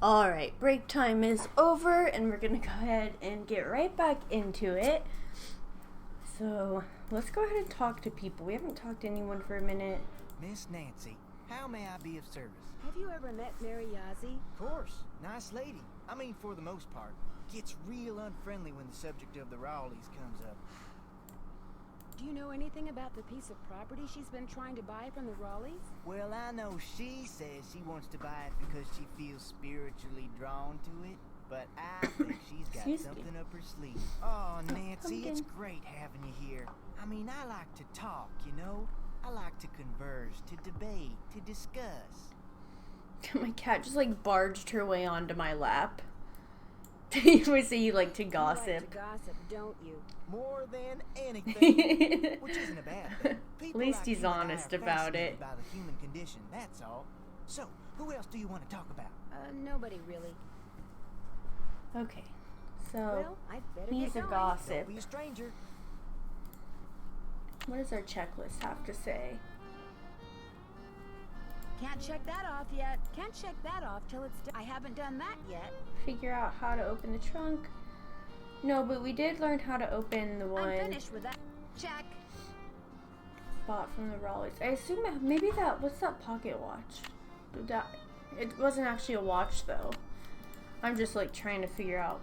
Alright, break time is over, and we're gonna go ahead and get right back into it. So, let's go ahead and talk to people. We haven't talked to anyone for a minute. Miss Nancy, how may I be of service? Have you ever met Mary Yazzie? Of course. Nice lady. I mean, for the most part. Gets real unfriendly when the subject of the Rowleys comes up. Do you know anything about the piece of property she's been trying to buy from the Rowleys? Well, I know she says she wants to buy it because she feels spiritually drawn to it. But I think she's got something up her sleeve. Oh, Nancy, it's great having you here. I mean, I like to talk, you know? I like to converse, to debate, to discuss. My cat just like barged her way onto my lap. You always say you like to gossip. You like to gossip, don't you? More than anything. Which isn't a bad thing. At least he's honest about it. About the human condition, that's all. So, who else do you want to talk about? Nobody really. Okay, so well, I'd better he's a gossip. Don't be a stranger. What does our checklist have to say? Can't check that off yet. Can't check that off till it's done. I haven't done that yet. Figure out how to open the trunk. No, but we did learn how to open the one. I'm finished with that. Check. Bought from the Rowleys. I assume maybe that. What's that pocket watch? It wasn't actually a watch though. I'm just like trying to figure out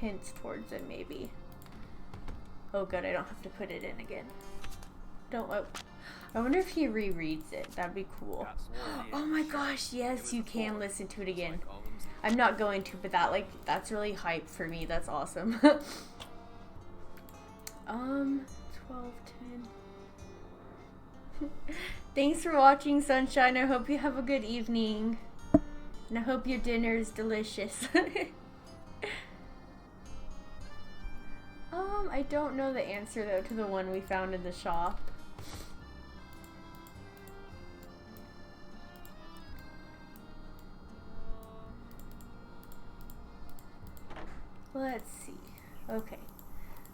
hints towards it maybe. Oh good, I don't have to put it in again. I wonder if he rereads it. That'd be cool. Oh my gosh, yes, you can listen to it again. I'm not going to, but that's really hype for me. That's awesome. 12, 10. Thanks for watching, Sunshine. I hope you have a good evening. And I hope your dinner is delicious. I don't know the answer though to the one we found in the shop. Let's see. Okay.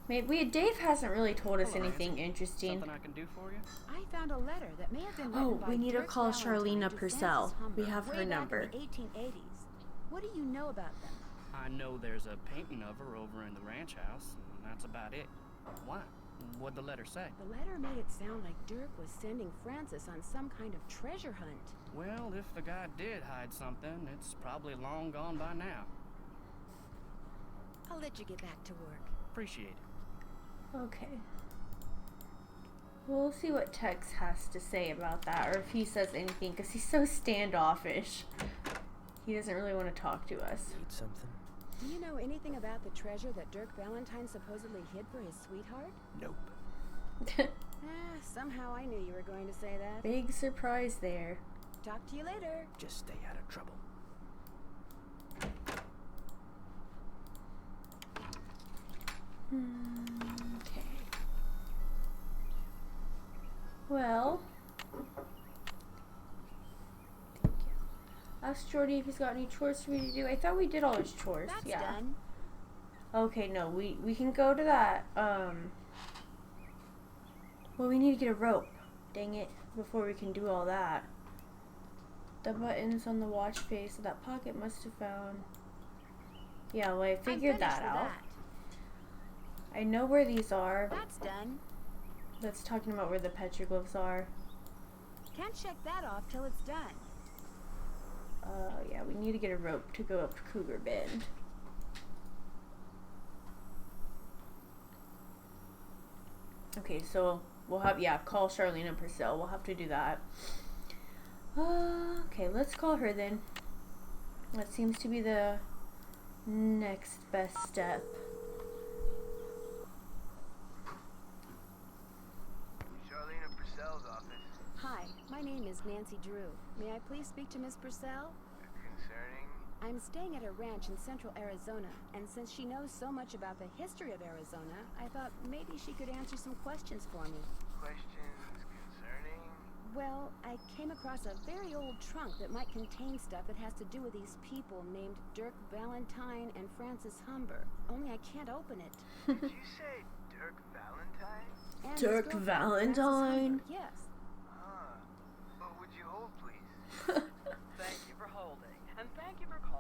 Maybe Dave hasn't really told us anything interesting. Something I can do for you? I found a letter that may have been written by we need to Dirk call Valentine Charlena to Purcell. Francis Humber We have her way number. Back in the 1880s. What do you know about them? I know there's a painting of her over in the ranch house, and that's about it. Why? What'd the letter say? The letter made it sound like Dirk was sending Francis on some kind of treasure hunt. Well, if the guy did hide something, it's probably long gone by now. I'll let you get back to work. Appreciate it. Okay. We'll see what Tex has to say about that, or if he says anything, because he's so standoffish. He doesn't really want to talk to us. Need something? Do you know anything about the treasure that Dirk Valentine supposedly hid for his sweetheart? Nope. Somehow I knew you were going to say that. Big surprise there. Talk to you later. Just stay out of trouble. Okay. Well. Thank you. Ask Jordy if he's got any chores for me to do. I thought we did all his chores. That's yeah. done. Okay, no, we can go to that, well, we need to get a rope. Dang it, before we can do all that. The buttons on the watch face of that pocket must have found. Yeah, well, I figured that out. I know where these are. That's done. That's talking about where the petroglyphs are. Can't check that off till it's done. Yeah, we need to get a rope to go up to Cougar Bend. Okay, so we'll have, call Charlena Purcell. We'll have to do that. Okay, let's call her then. That seems to be the next best step. Charlena Purcell's office. Hi, my name is Nancy Drew. May I please speak to Miss Purcell? Concerning? I'm staying at a ranch in central Arizona, and since she knows so much about the history of Arizona, I thought maybe she could answer some questions for me. Questions concerning? Well, I came across a very old trunk that might contain stuff that has to do with these people named Dirk Valentine and Francis Humber. Only I can't open it. Did you say Dirk Valentine? And Dirk his girlfriend, Francis Valentine? Humber, yes. What would you hold, please? Thank you for holding, and thank you for calling.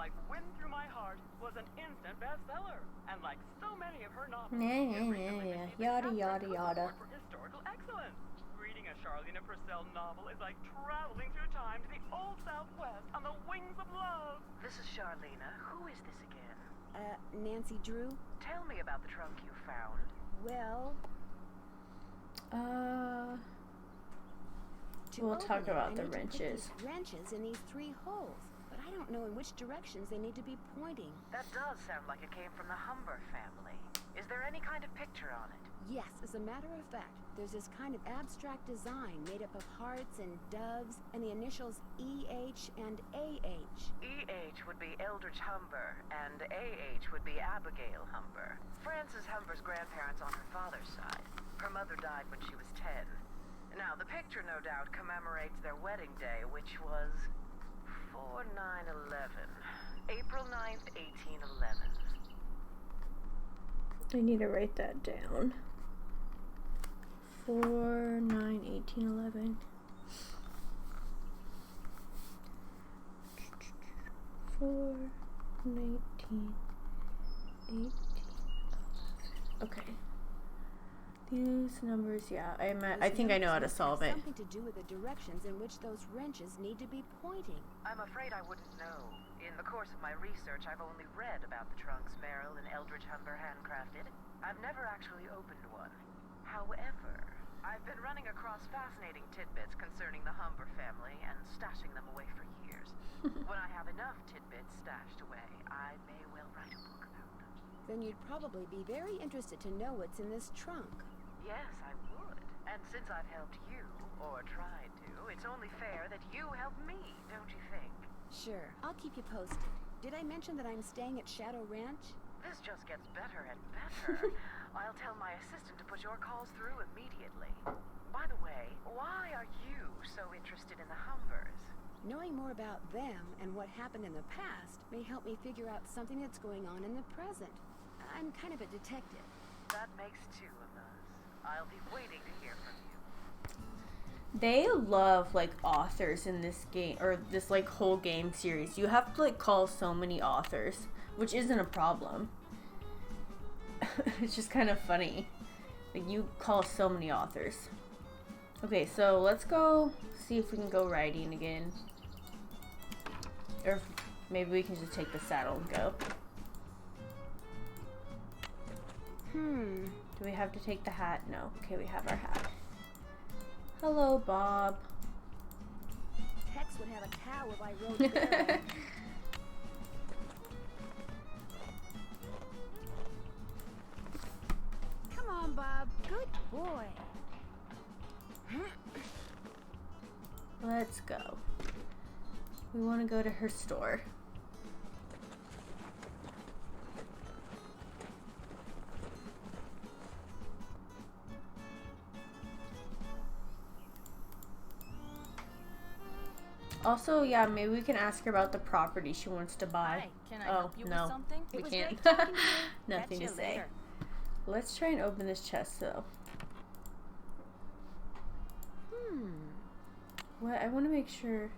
like Wind Through My Heart was an instant bestseller. And like so many of her novels, Yeah. Yada, yada, yada. for historical excellence. Reading a Charlene Purcell novel is like traveling through time to the old Southwest on the wings of love. This is Charlena. Who is this again? Nancy Drew? Tell me about the trunk you found. Well... We'll talk about the I need to put wrenches. these wrenches in these 3 holes, but I don't know in which directions they need to be pointing. That does sound like it came from the Humber family. Is there any kind of picture on it? Yes, as a matter of fact, there's this kind of abstract design made up of hearts and doves and the initials EH and AH. EH would be Eldridge Humber, and AH would be Abigail Humber. Frances Humber's grandparents on her father's side. Her mother died when she was 10. Now, the picture no doubt commemorates their wedding day, which was 4/9/11. April 9th, 1811. I need to write that down. 4/9/1811. 4/19/18. Okay. These numbers, yeah, I think I know how to solve it. Something to do with the directions in which those wrenches need to be pointing. I'm afraid I wouldn't know. In the course of my research, I've only read about the trunks Merrill and Eldridge Humber handcrafted. I've never actually opened one. However, I've been running across fascinating tidbits concerning the Humber family and stashing them away for years. When I have enough tidbits stashed away, I may well write a book about them. Then you'd probably be very interested to know what's in this trunk. Yes, I would. And since I've helped you, or tried to, it's only fair that you help me, don't you think? Sure, I'll keep you posted. Did I mention that I'm staying at Shadow Ranch? This just gets better and better. I'll tell my assistant to put your calls through immediately. By the way, why are you so interested in the Humbers? Knowing more about them and what happened in the past may help me figure out something that's going on in the present. I'm kind of a detective. That makes 2 of us. I'll be waiting to hear from you. They love like authors in this game, or this like whole game series. You have to like call so many authors, which isn't a problem. It's just kind of funny. Like you call so many authors. Okay, so let's go see if we can go riding again. Or maybe we can just take the saddle and go. Do we have to take the hat? No. Okay, we have our hat. Hello, Bob. Tex would have a cow if I rode there. Come on, Bob. Good boy. Let's go. We want to go to her store. Also, yeah, maybe we can ask her about the property she wants to buy. Hi, can I help you with something? We It was can't. great talking to you. Nothing Catch to you say. later. Let's try and open this chest, though. What? I want to make sure.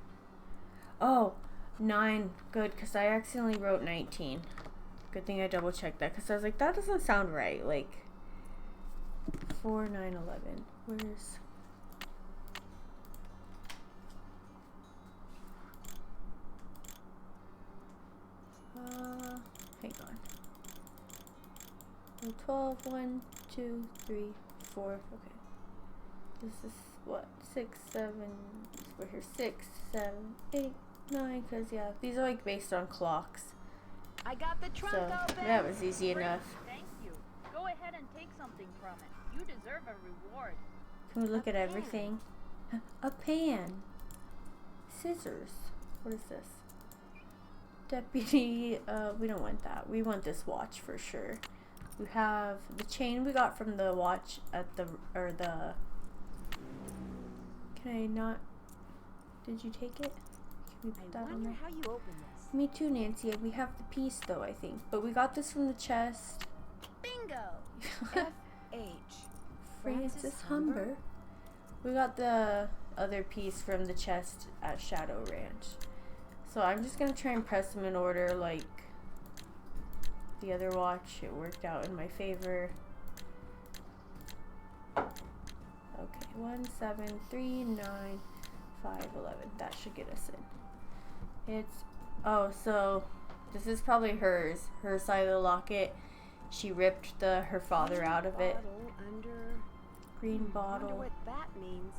Oh, 9. Good, because I accidentally wrote 19. Good thing I double checked that, because I was like, that doesn't sound right. Like, 4/9/11. Where's... hang on. 12, 1, 2, 3, 4. Okay. This is what? 6, 7. We're here 6, 7, 8, 9. Because, yeah, these are like based on clocks. I got the trunk open. That was easy enough. Thank you. Go ahead and take something from it. You deserve a reward. Can we look at everything? A pan. Scissors. What is this? Deputy, we don't want that. We want this watch for sure. We have the chain we got from the watch at the, can I not, did you take it? Can we put that on there? How you open this? Me too, Nancy. We have the piece though, I think. But we got this from the chest. Bingo! F.H. Francis Humber. We got the other piece from the chest at Shadow Ranch. So I'm just gonna try and press them in order like the other watch. It worked out in my favor. Okay, 1, 7, 3, 9, 5, 11. That should get us in. It's, oh, so this is probably hers. Her side of the locket. She ripped her father out of it. Green bottle. I wonder what that means.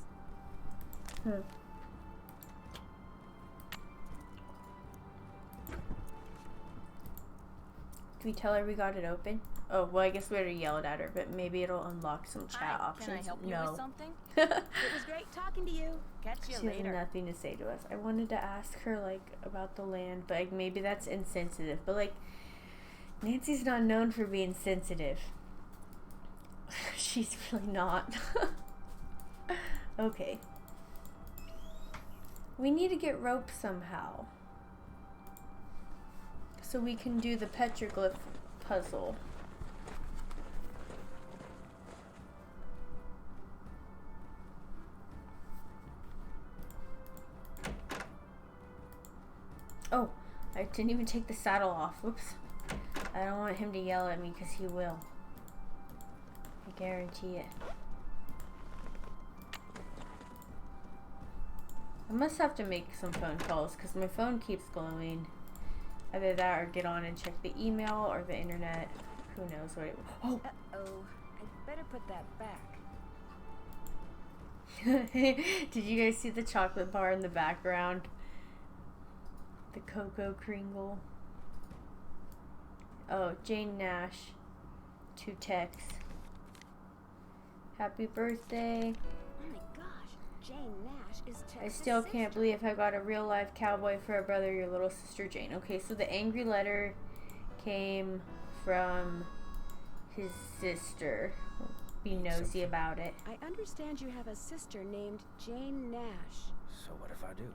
Do we tell her we got it open? Oh, well, I guess we already yelled at her, but maybe it'll unlock some chat options. Can I help you with something? It was great talking to you. Catch you She later. has nothing to say to us. I wanted to ask her, like, about the land, but like, maybe that's insensitive. But, like, Nancy's not known for being sensitive. She's really not. Okay. We need to get rope somehow. So we can do the petroglyph puzzle. Oh, I didn't even take the saddle off. Whoops. I don't want him to yell at me because he will. I guarantee it. I must have to make some phone calls because my phone keeps glowing. Either that or get on and check the email or the internet. Who knows what it... Oh! Uh-oh. I'd better put that back. Did you guys see the chocolate bar in the background? The Cocoa Kringle. Oh, Jane Nash. 2 texts. Happy birthday. Oh my gosh, Jane Nash is Texas. I still can't believe I got a real life cowboy for a brother, your little sister Jane. Okay, so the angry letter came from his sister. Be nosy about it. I understand you have a sister named Jane Nash. So what if I do?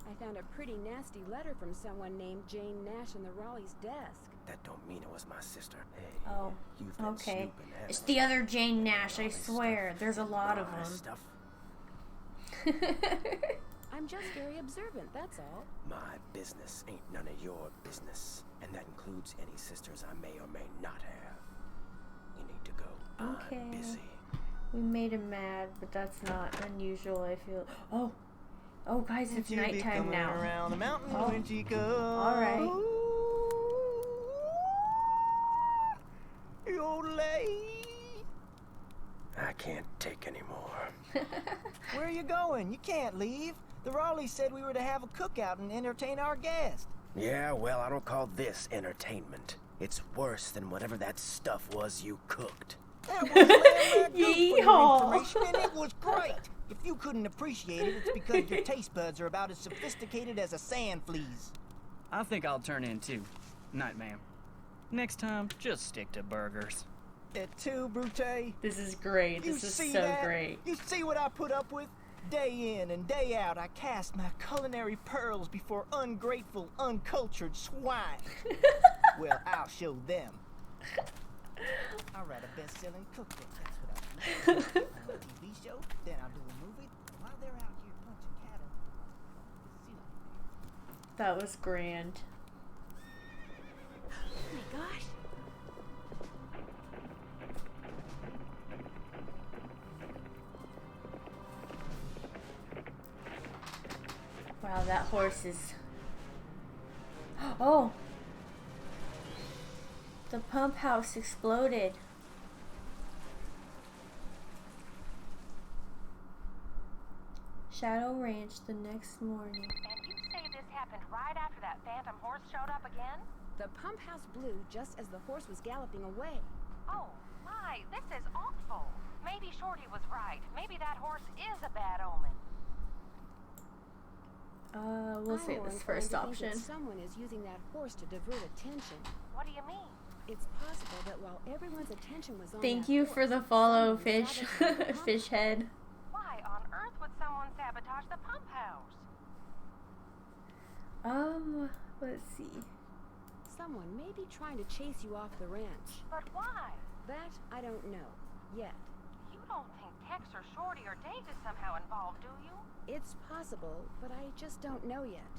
I found a pretty nasty letter from someone named Jane Nash in the Raleigh's desk. That don't mean it was my sister. Hey, Oh, you've been okay. snooping, haven't It's you? the other Jane Nash, I swear. There's a lot of My them. stuff. I'm just very observant, that's all. My business ain't none of your business. And that includes any sisters I may or may not have. You need to go. Okay. I'm busy. We made him mad, but that's not unusual, I feel. Oh! Oh, guys, it's nighttime now. Around the mountain Oh. when she goes. Alright. I can't take any more. Where are you going? You can't leave. The Raleighs said we were to have a cookout and entertain our guests. Yeah, well, I don't call this entertainment. It's worse than whatever that stuff was you cooked. That was lamb ragout for your Yeehaw. information, and it was great. If you couldn't appreciate it, it's because your taste buds are about as sophisticated as a sand flea's. I think I'll turn in too. Night, ma'am. Next time, just stick to burgers. Et tu, Brute? This is great. You This is see so that? great. You see what I put up with? Day in and day out, I cast my culinary pearls before ungrateful, uncultured swine. Well, I'll show them. I'll write a best-selling cookbook. That's what I'll do. I'll do a TV show, then I'll do a movie. While they're out here punching cattle, That was grand. Oh my gosh. Wow, that horse is... Oh! The pump house exploded. Shadow Ranch the next morning. And you say this happened right after that phantom horse showed up again? The pump house blew just as the horse was galloping away. Oh, my, this is awful. Maybe Shorty was right. Maybe that horse is a bad omen. We'll I'm say more this inclined first to think option. that someone is using that horse to divert attention. What do you mean? It's possible that while everyone's attention was on Thank that you horse, for the follow, someone fish. sabotaged the pump Fish head. Why on earth would someone sabotage the pump house? Let's see. Someone may be trying to chase you off the ranch. But why? That I don't know yet. You don't think Hex or Shorty or Dave is somehow involved, do you? It's possible, but I just don't know yet.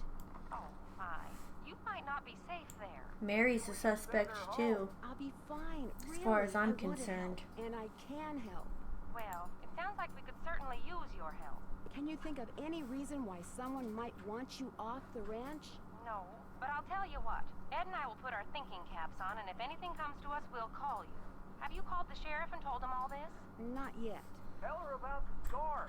Oh, my. You might not be safe there. Mary's a suspect too, I'll be fine. as far as Really, I'm I wanna concerned. help, and I can help. Well, it sounds like we could certainly use your help. Can you think of any reason why someone might want you off the ranch? No, but I'll tell you what. Ed and I will put our thinking caps on, and if anything comes to us, we'll call you. Have you called the sheriff and told him all this? Not yet. Tell her about the storm.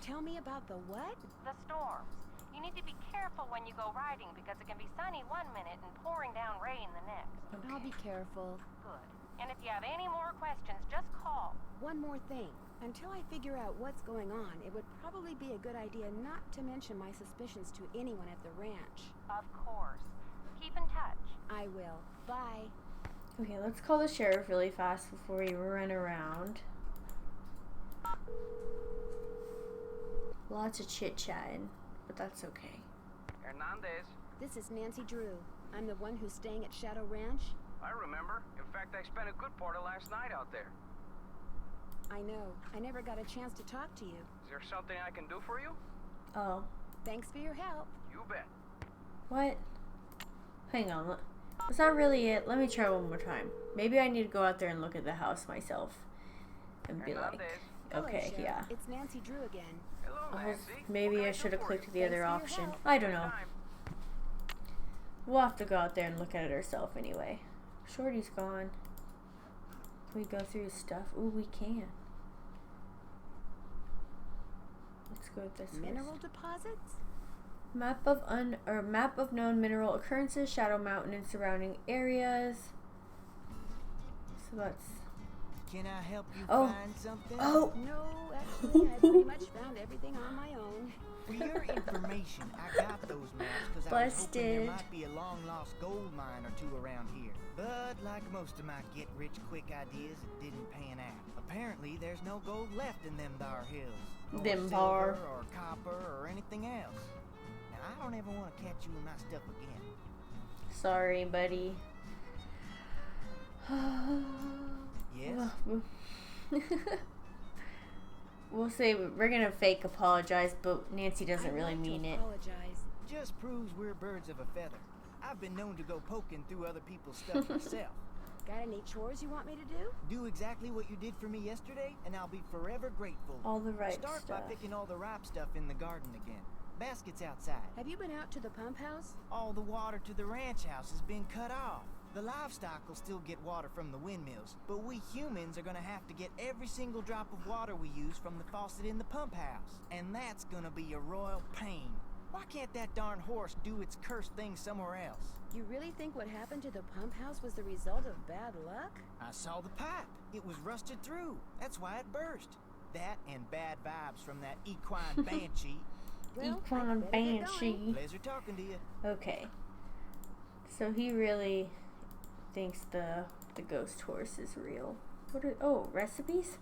Tell me about the what? The storms. You need to be careful when you go riding because it can be sunny one minute and pouring down rain the next. I'll be careful. Good. And if you have any more questions, just call. One more thing. Until I figure out what's going on, it would probably be a good idea not to mention my suspicions to anyone at the ranch. Of course. Keep in touch. I will. Bye. Okay, let's call the sheriff really fast before we run around. Lots of chit-chatting, but that's okay. Hernandez. This is Nancy Drew. I'm the one who's staying at Shadow Ranch. I remember. In fact, I spent a good part of last night out there. I know. I never got a chance to talk to you. Is there something I can do for you? Oh. Thanks for your help. You bet. What? Hang on. Was that really it? Let me try one more time. Maybe I need to go out there and look at the house myself. And be like, okay, Hello, yeah. Sheriff. It's Nancy Drew again. Hello, Nancy. Maybe I should have clicked the other Thanks for your option. help. I don't know. We'll have to go out there and look at it ourselves anyway. Shorty's gone. Can we go through his stuff? Ooh, we can. Let's go with this Mineral first. deposits? Map of known mineral occurrences, Shadow Mountain and surrounding areas. So that's. Can I help you Oh. find something? Oh. No, actually, I pretty much found everything on my own. For your information, I got those maps because I was hoping there Busted. might be a long-lost gold mine or two around here. But like most of my get-rich-quick ideas, it didn't pan out. Apparently, there's no gold left in them thar hills. Or Them silver bar. or copper or anything else. Now, I don't ever want to catch you in my stuff again. Sorry, buddy. Yes? We'll say we're gonna fake apologize, but Nancy doesn't really mean it. Apologize. Just proves we're birds of a feather. I've been known to go poking through other people's stuff myself. Got any chores you want me to do? Do exactly what you did for me yesterday, and I'll be forever grateful. All the right Start stuff. by picking all the ripe stuff in the garden again. Baskets outside. Have you been out to the pump house? All the water to the ranch house has been cut off. The livestock will still get water from the windmills, but we humans are gonna have to get every single drop of water we use from the faucet in the pump house. And that's gonna be a royal pain. Why can't that darn horse do its cursed thing somewhere else? You really think what happened to the pump house was the result of bad luck? I saw the pipe. It was rusted through. That's why it burst. That and bad vibes from that equine banshee. Well, Equine I'd better get going. banshee. Pleasure talking to you. Okay. So he really thinks the ghost horse is real. What are recipes?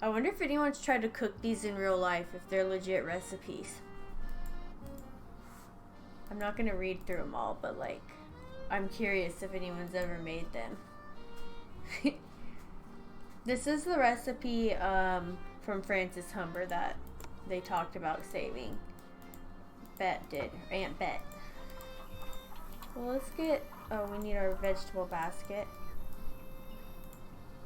I wonder if anyone's tried to cook these in real life, if they're legit recipes. I'm not gonna read through them all, but like, I'm curious if anyone's ever made them. This is the recipe from Francis Humber that they talked about saving. Bet did, or Aunt Bet. Well, let's get, we need our vegetable basket.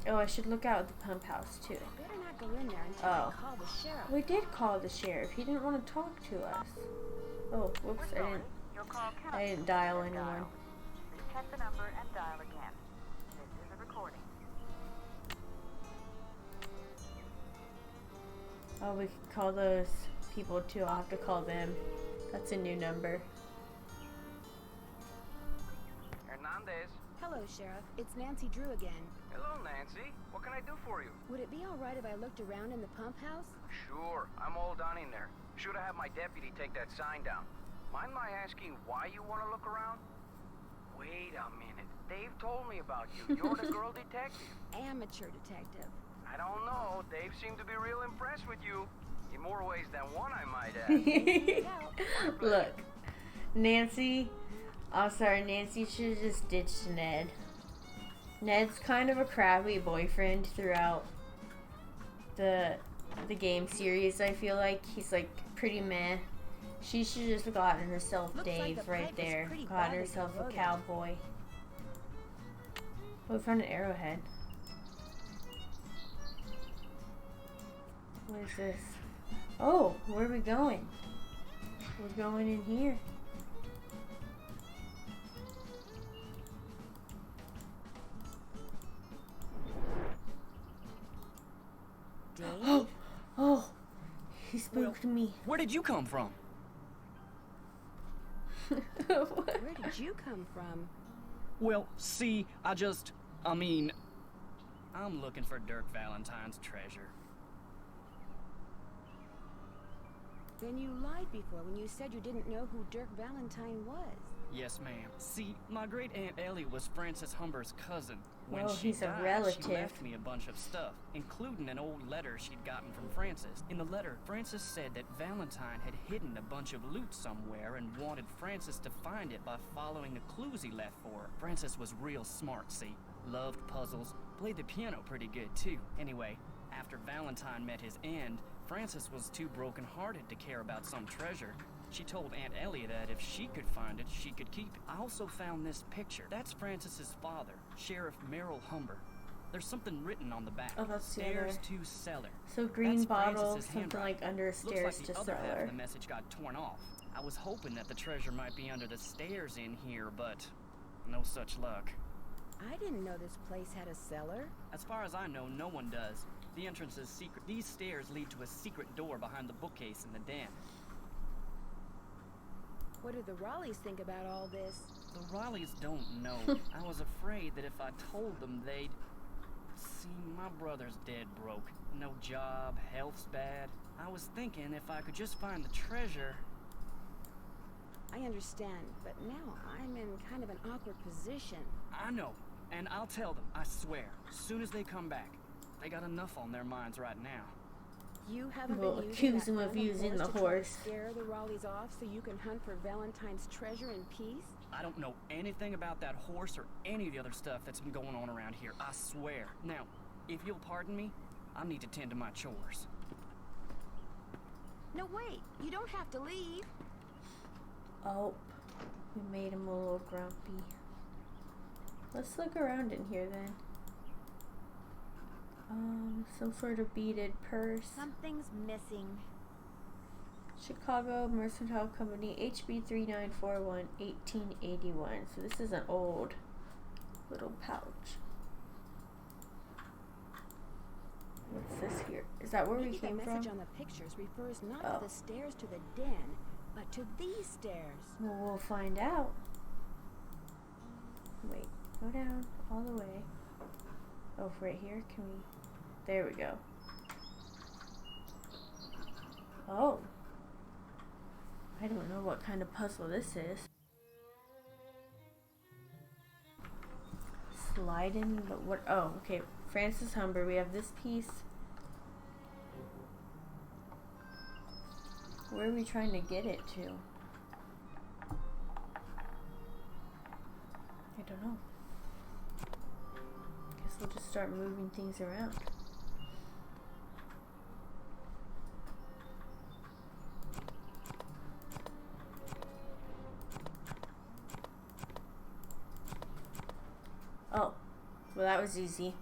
Oh, I should look out at the pump house too. Better not go in there until I call the sheriff. We did call the sheriff. He didn't want to talk to us. Oh, whoops, I didn't dial anyone. Please check the number and dial again. This is a recording. Oh, we could call those people too. I'll have to call them. That's a new number. Hernandez. Hello, Sheriff. It's Nancy Drew again. Hello, Nancy. What can I do for you? Would it be all right if I looked around in the pump house? Sure. I'm all done in there. Should have had my deputy take that sign down. Mind my asking why you want to look around? Wait a minute. Dave told me about you. You're the girl detective. Amateur detective. I don't know. Dave seemed to be real impressed with you. In more ways than one, I might add. Look, Nancy. I'm sorry, Nancy should have just ditched Ned. Ned's kind of a crabby boyfriend throughout. the game series. I feel like he's like pretty meh. She should just gotten herself Looks like Dave the right pipe is there. pretty Gotten badly herself a corroded. cowboy. Oh, we found an arrowhead. What is this? Oh, where are we going? We're going in here. Dave? Oh, he spooked me. Where did you come from? Where did you come from? Well, see, I'm looking for Dirk Valentine's treasure. Then you lied before when you said you didn't know who Dirk Valentine was. Yes, ma'am. See, my great Aunt Ellie was Frances Humber's cousin. When Oh, she he's a died, relative. she left me a bunch of stuff, including an old letter she'd gotten from Frances. In the letter, Frances said that Valentine had hidden a bunch of loot somewhere and wanted Frances to find it by following the clues he left for her. Frances was real smart, see? Loved puzzles, played the piano pretty good too. Anyway, after Valentine met his end, Frances was too broken-hearted to care about some treasure. She told Aunt Ellie that if she could find it, she could keep it. I also found this picture. That's Frances's father, Sheriff Merrill Humber. There's something written on the back. Oh, that's the Stairs other. to cellar. So green That's bottle, Frances's something handwriting. like under stairs Looks like to the other half cellar. of the message got torn off. I was hoping that the treasure might be under the stairs in here, but no such luck. I didn't know this place had a cellar. As far as I know, no one does. The entrance is secret. These stairs lead to a secret door behind the bookcase in the den. What do the Raleighs think about all this? The Raleighs don't know. I was afraid that if I told them, they'd... See, my brother's dead broke. No job, health's bad. I was thinking if I could just find the treasure... I understand, but now I'm in kind of an awkward position. I know, and I'll tell them, I swear, as soon as they come back. They got enough on their minds right now. You haven't We'll been using accuse that him of random using the to try to horse. scare the Raleighs off so you can hunt for Valentine's treasure in peace? I don't know anything about that horse or any of the other stuff that's been going on around here, I swear. Now, if you'll pardon me, I need to tend to my chores. No, wait. You don't have to leave. Oh, we made him a little grumpy. Let's look around in here then. Some sort of beaded purse. Something's missing. Chicago Mercantile Company, HB 3941, 1881. So this is an old little pouch. What's this here? Is that where we Maybe came the from? message on the pictures refers not Oh. to the stairs to the den, but to these stairs. Well, we'll find out. Wait, go down all the way. Oh, right here? Can we? There we go. Oh. I don't know what kind of puzzle this is. Slide in, but what? Oh, okay. Frances Humber. We have this piece. Where are we trying to get it to? I don't know. Guess we'll just start moving things around. Oh, well that was easy.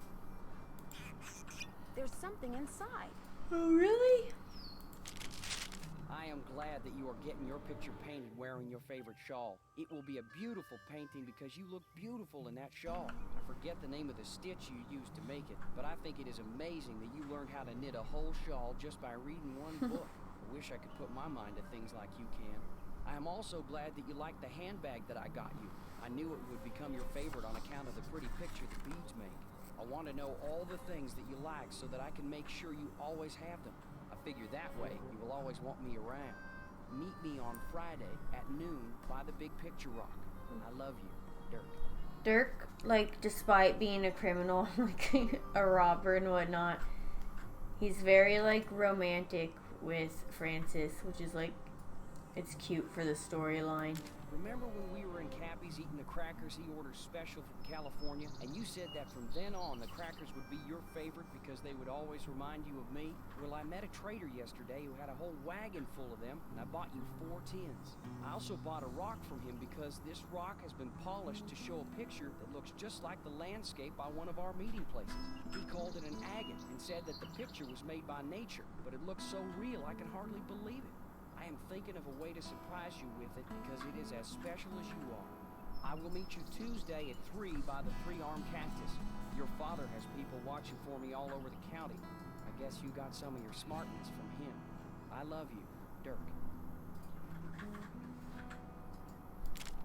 There's something inside. Oh, really? I am glad that you are getting your picture painted wearing your favorite shawl. It will be a beautiful painting because you look beautiful in that shawl. I forget the name of the stitch you used to make it, but I think it is amazing that you learned how to knit a whole shawl just by reading one book. I wish I could put my mind to things like you can. I am also glad that you like the handbag that I got you. I knew it would become your favorite on account of the pretty picture the beads make. I want to know all the things that you like so that I can make sure you always have them. I figure that way you will always want me around. Meet me on Friday at noon by the Big Picture Rock. I love you, Dirk. Dirk, like, despite being a criminal, like a robber and whatnot, he's very, like, romantic with Frances, which is, like, it's cute for the storyline. Remember when we were in Cappy's eating the crackers he orders special from California, and you said that from then on the crackers would be your favorite because they would always remind you of me. Well, I met a trader yesterday who had a whole wagon full of them, and I bought you 4 tins. I also bought a rock from him because this rock has been polished to show a picture that looks just like the landscape by one of our meeting places. He called it an agate and said that the picture was made by nature, but it looks so real I can hardly believe it. I am thinking of a way to surprise you with it because it is as special as you are. I will meet you Tuesday at 3 by the 3-armed cactus. Your father has people watching for me all over the county. I guess you got some of your smartness from him. I love you, Dirk.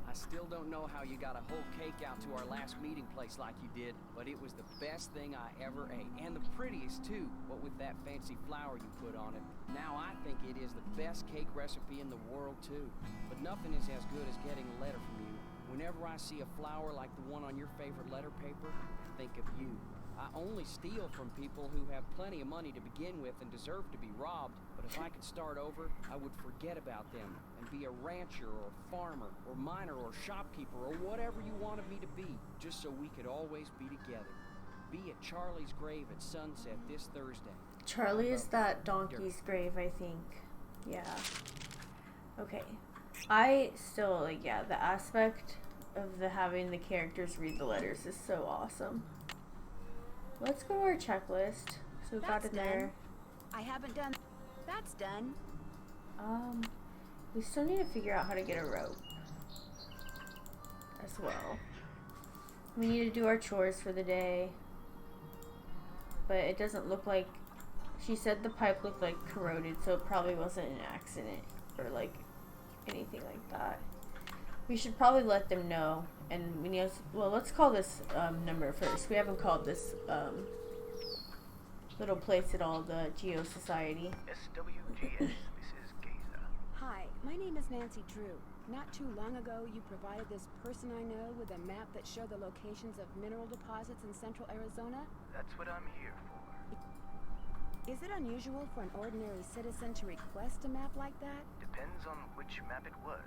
I still don't know how you got a whole cake out to our last meeting place like you did, but it was the best thing I ever ate. And the prettiest, too, what with that fancy flower you put on it. Now I think it is the best cake recipe in the world, too. But nothing is as good as getting a letter from you. Whenever I see a flower like the one on your favorite letter paper, I think of you. I only steal from people who have plenty of money to begin with and deserve to be robbed. But if I could start over, I would forget about them and be a rancher or farmer or miner or shopkeeper or whatever you wanted me to be, just so we could always be together. Be at Charlie's grave at sunset this Thursday. Charlie is that donkey's grave, I think. Yeah. Okay. I still, like, yeah, the aspect of having the characters read the letters is so awesome. Let's go to our checklist. So we've got it there. I haven't done... That's done. We still need to figure out how to get a rope as well. We need to do our chores for the day. But it doesn't look like... She said the pipe looked like corroded, so it probably wasn't an accident or like anything like that. We should probably let them know. And we need to, well, let's call this number first. We haven't called this little place at all the Geo Society. SWGS, this is Geza. Hi, my name is Nancy Drew. Not too long ago, you provided this person I know with a map that showed the locations of mineral deposits in central Arizona. That's what I'm here for. Is it unusual for an ordinary citizen to request a map like that? Depends on which map it was.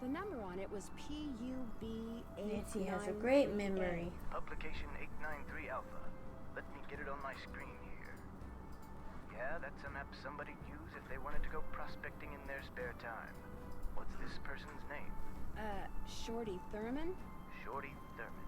The number on it was PUB-893. Nancy has a great memory. Publication 893 Alpha. Let me get it on my screen here. Yeah, that's a map somebody'd use if they wanted to go prospecting in their spare time. What's this person's name? Shorty Thurman? Shorty Thurman.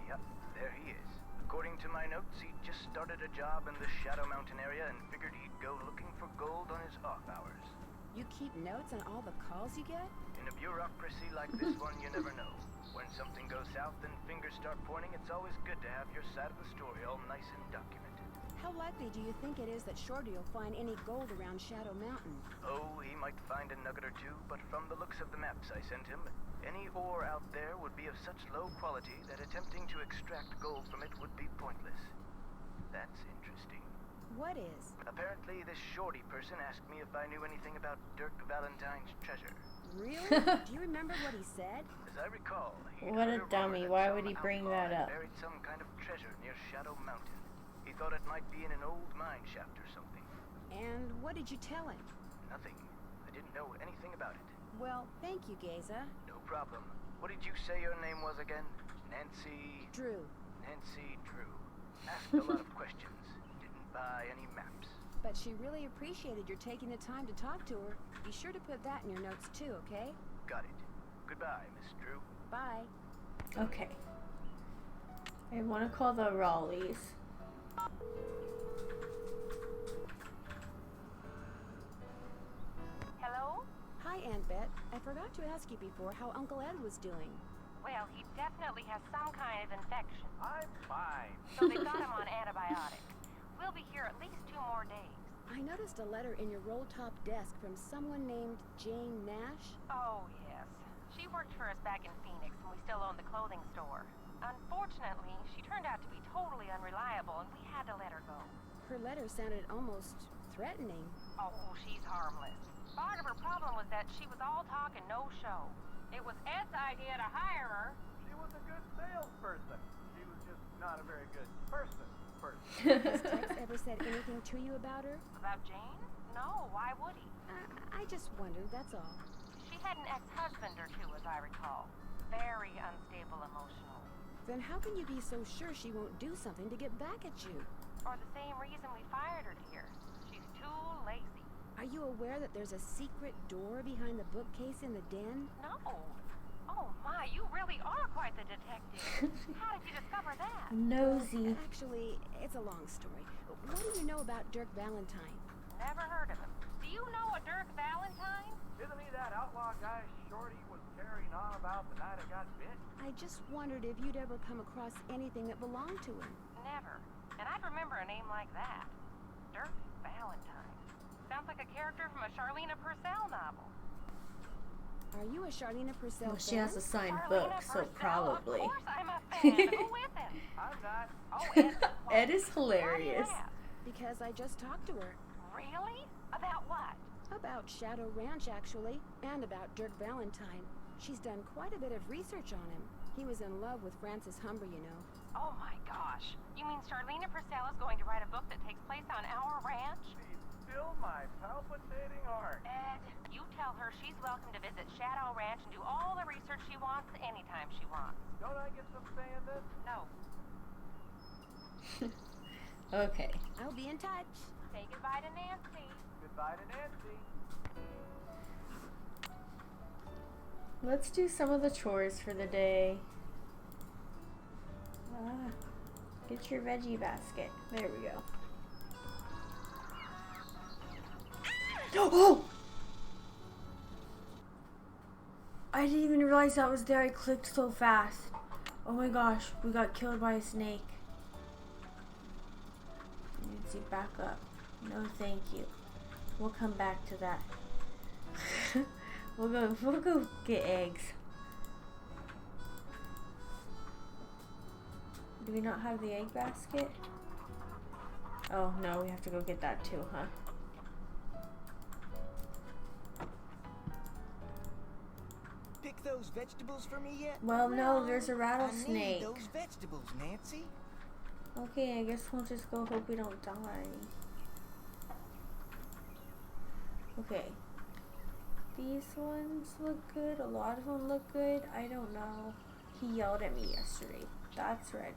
Yep, there he is. According to my notes, he just started a job in the Shadow Mountain area and figured he'd go looking for gold on his off hours. You keep notes on all the calls you get? In a bureaucracy like this one, you never know. When something goes south and fingers start pointing, it's always good to have your side of the story all nice and documented. How likely do you think it is that Shorty will find any gold around Shadow Mountain? Oh, he might find a nugget or two, but from the looks of the maps I sent him, any ore out there would be of such low quality that attempting to extract gold from it would be pointless. That's interesting. What is? Apparently, this Shorty person asked me if I knew anything about Dirk Valentine's treasure. Really? Do you remember what he said? As I recall, he what a dummy. Why would he bring that up? Buried some kind of treasure near Shadow Mountain. He thought it might be in an old mine shaft or something. And what did you tell him? Nothing. I didn't know anything about it. Well, thank you, Geza. No problem. What did you say your name was again? Nancy... Drew. Nancy Drew. Asked a lot of questions. Didn't buy any maps. But she really appreciated your taking the time to talk to her. Be sure to put that in your notes too, okay? Got it. Goodbye, Miss Drew. Bye. Okay. I want to call the Raleighs. Hello? Hi, Aunt Bet. I forgot to ask you before how Uncle Ed was doing. Well, he definitely has some kind of infection. I'm fine. So they got him on antibiotics. We'll be here at least 2 more days. I noticed a letter in your roll-top desk from someone named Jane Nash. Oh, yes. She worked for us back in Phoenix when we still owned the clothing store. Unfortunately, she turned out to be totally unreliable, and we had to let her go. Her letter sounded almost threatening. Oh, she's harmless. Part of her problem was that she was all talk and no show. It was Ed's idea to hire her. She was a good salesperson. She was just not a very good person. Has Tex ever said anything to you about her? About Jane? No, why would he? I just wondered, that's all. She had an ex-husband or two, as I recall. very unstable emotionally. Then how can you be so sure she won't do something to get back at you? For the same reason we fired her here. She's too lazy. Are you aware that there's a secret door behind the bookcase in the den? No. Oh my, you really are quite the detective. How did you discover that? Nosy. Actually, it's a long story. What do you know about Dirk Valentine? Never heard of him. Do you know a Dirk Valentine? Isn't he that outlaw guy Shorty was carrying on about the night I got bit? I just wondered if you'd ever come across anything that belonged to him. Never. And I'd remember a name like that. Dirk Valentine. Sounds like a character from a Charlene Purcell novel. Are you a Charlene Purcell Well, she fan? has a signed Charlene book, so Purcell, probably. Of course I'm a fan. Who is it? I'm not. Oh, Ed. Ed is Why do you hilarious. laugh? Because I just talked to her. Really? About what? About Shadow Ranch, actually, and about Dirk Valentine. She's done quite a bit of research on him. He was in love with Frances Humber, you know. Oh my gosh. You mean Charlene Purcell is going to write a book that takes place on our ranch? Still my palpitating heart. Ed, you tell her she's welcome to visit Shadow Ranch and do all the research she wants anytime she wants. Don't I get some say in this? No. Okay. I'll be in touch. Say goodbye to Nancy. Goodbye to Nancy. Let's do some of the chores for the day. Get your veggie basket. There we go. Oh! I didn't even realize that was there. I clicked so fast. Oh my gosh, we got killed by a snake. Nancy, back up. No, thank you. We'll come back to that. We'll go get eggs. Do we not have the egg basket? Oh no, we have to go get that too, huh? Pick those vegetables for me yet? Well, no, there's a I rattlesnake. need those vegetables, Nancy. Okay, I guess we'll just go hope we don't die. Okay. These ones look good. A lot of them look good. I don't know. He yelled at me yesterday. That's ready.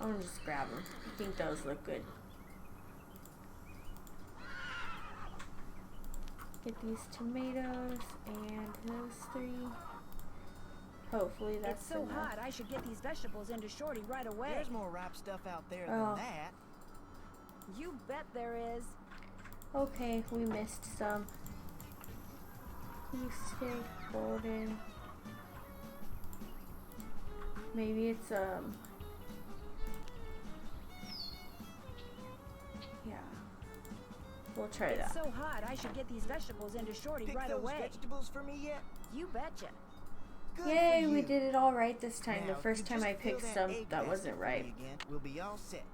I'm gonna just grab them. I think those look good. Get these tomatoes and those 3. Hopefully that's It's so enough. hot, I should get these vegetables into Shorty right away. There's more ripe stuff out there Oh. than that. You bet there is. Okay, we missed some. Beefsteak, golden. Maybe it's yeah. We'll try It's that. so hot, I should get these vegetables into Shorty Pick right those away. vegetables for me yet? You betcha. Good Yay, for we you. did it all right this time. Now, The if first you time just I picked fill some egg that basket wasn't for right. me again, we'll be all set.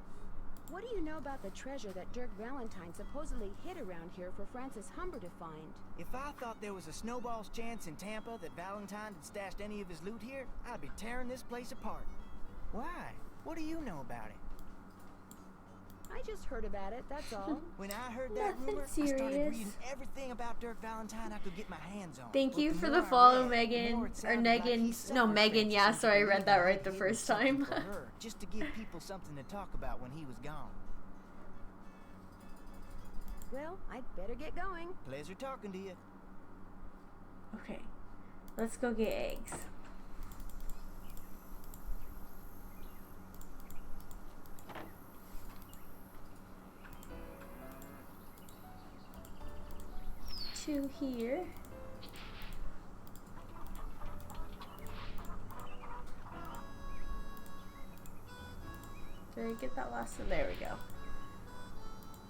What do you know about the treasure that Dirk Valentine supposedly hid around here for Frances Humber to find? If I thought there was a snowball's chance in Tampa that Valentine had stashed any of his loot here, I'd be tearing this place apart. Why? What do you know about it? I just heard about it, that's all. When I heard that Nothing rumor, I started serious. reading everything about Dirk Valentine I could get my hands on. Thank But you the for more the I follow, read, the Megan. more it Or sounded like Megan. he No, suckered Megan. Frances Yeah, into sorry, I read believing that he right the did first something time. for her, just to give people something to talk about when he was gone. Well, I'd better get going. Pleasure talking to you. Okay, let's go get eggs. Two here. Did I get that last one? There we go.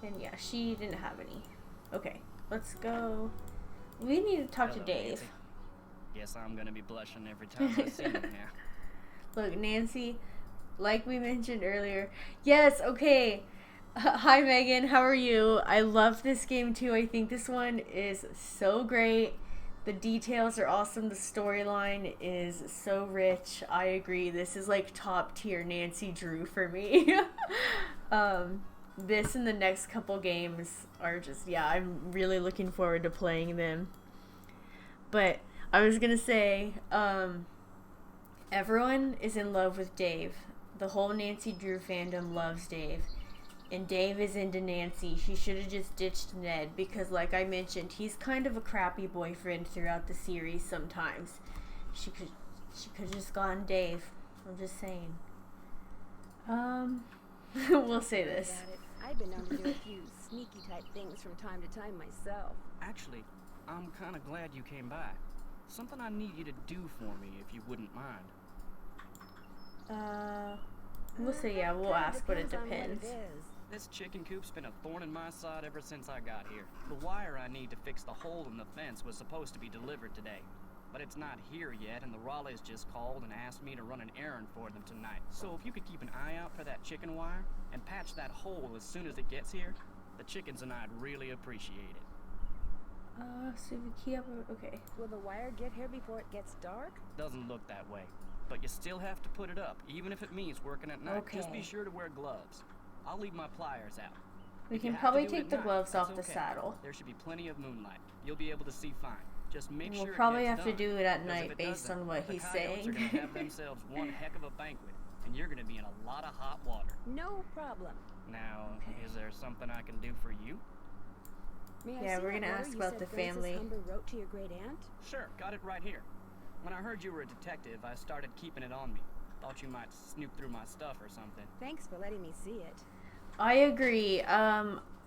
And yeah, she didn't have any. Okay, let's go. We need to talk to Hello, Dave. Nancy. Guess I'm gonna be blushing every time I see you now. Look, Nancy, like we mentioned earlier. Yes, okay. Hi, Megan. How are you? I love this game too. I think this one is so great. The details are awesome. The storyline is so rich. I agree. This is like top tier Nancy Drew for me. This and the next couple games are just, yeah, I'm really looking forward to playing them. But I was gonna say, everyone is in love with Dave. The whole Nancy Drew fandom loves Dave. And Dave is into Nancy. She should have just ditched Ned because, like I mentioned, he's kind of a crappy boyfriend throughout the series sometimes. She could just gone Dave. I'm just saying. We'll say this. I've been known to do a few sneaky type things from time to time myself. Actually, I'm kind of glad you came by. Something I need you to do for me, if you wouldn't mind. We'll say, yeah, we'll ask, but it depends. This chicken coop's been a thorn in my side ever since I got here. The wire I need to fix the hole in the fence was supposed to be delivered today. But it's not here yet, and the Raleighs just called and asked me to run an errand for them tonight. So if you could keep an eye out for that chicken wire, and patch that hole as soon as it gets here, the chickens and I'd really appreciate it. So we keep up, okay. Will the wire get here before it gets dark? Doesn't look that way. But you still have to put it up, even if it means working at night. Okay. Just be sure to wear gloves. I'll leave my pliers out. We If can you have to probably do it take at the night, gloves that's off the okay. saddle. There should be plenty of moonlight. You'll be able to see fine. Just make We'll sure probably it have gets to done, do it at because if night it based doesn't, on what the he's coyotes saying. are gonna have themselves one heck of a banquet, and you're gonna be in a lot of hot water. No problem. Now, is there something I can do for you? May I Yeah, see we're that gonna letter ask you about said the Francis family. Humber wrote to your great aunt? Sure, got it right here. When I heard you were a detective, I started keeping it on me. Thought you might snoop through my stuff or something. Thanks for letting me see it. I agree.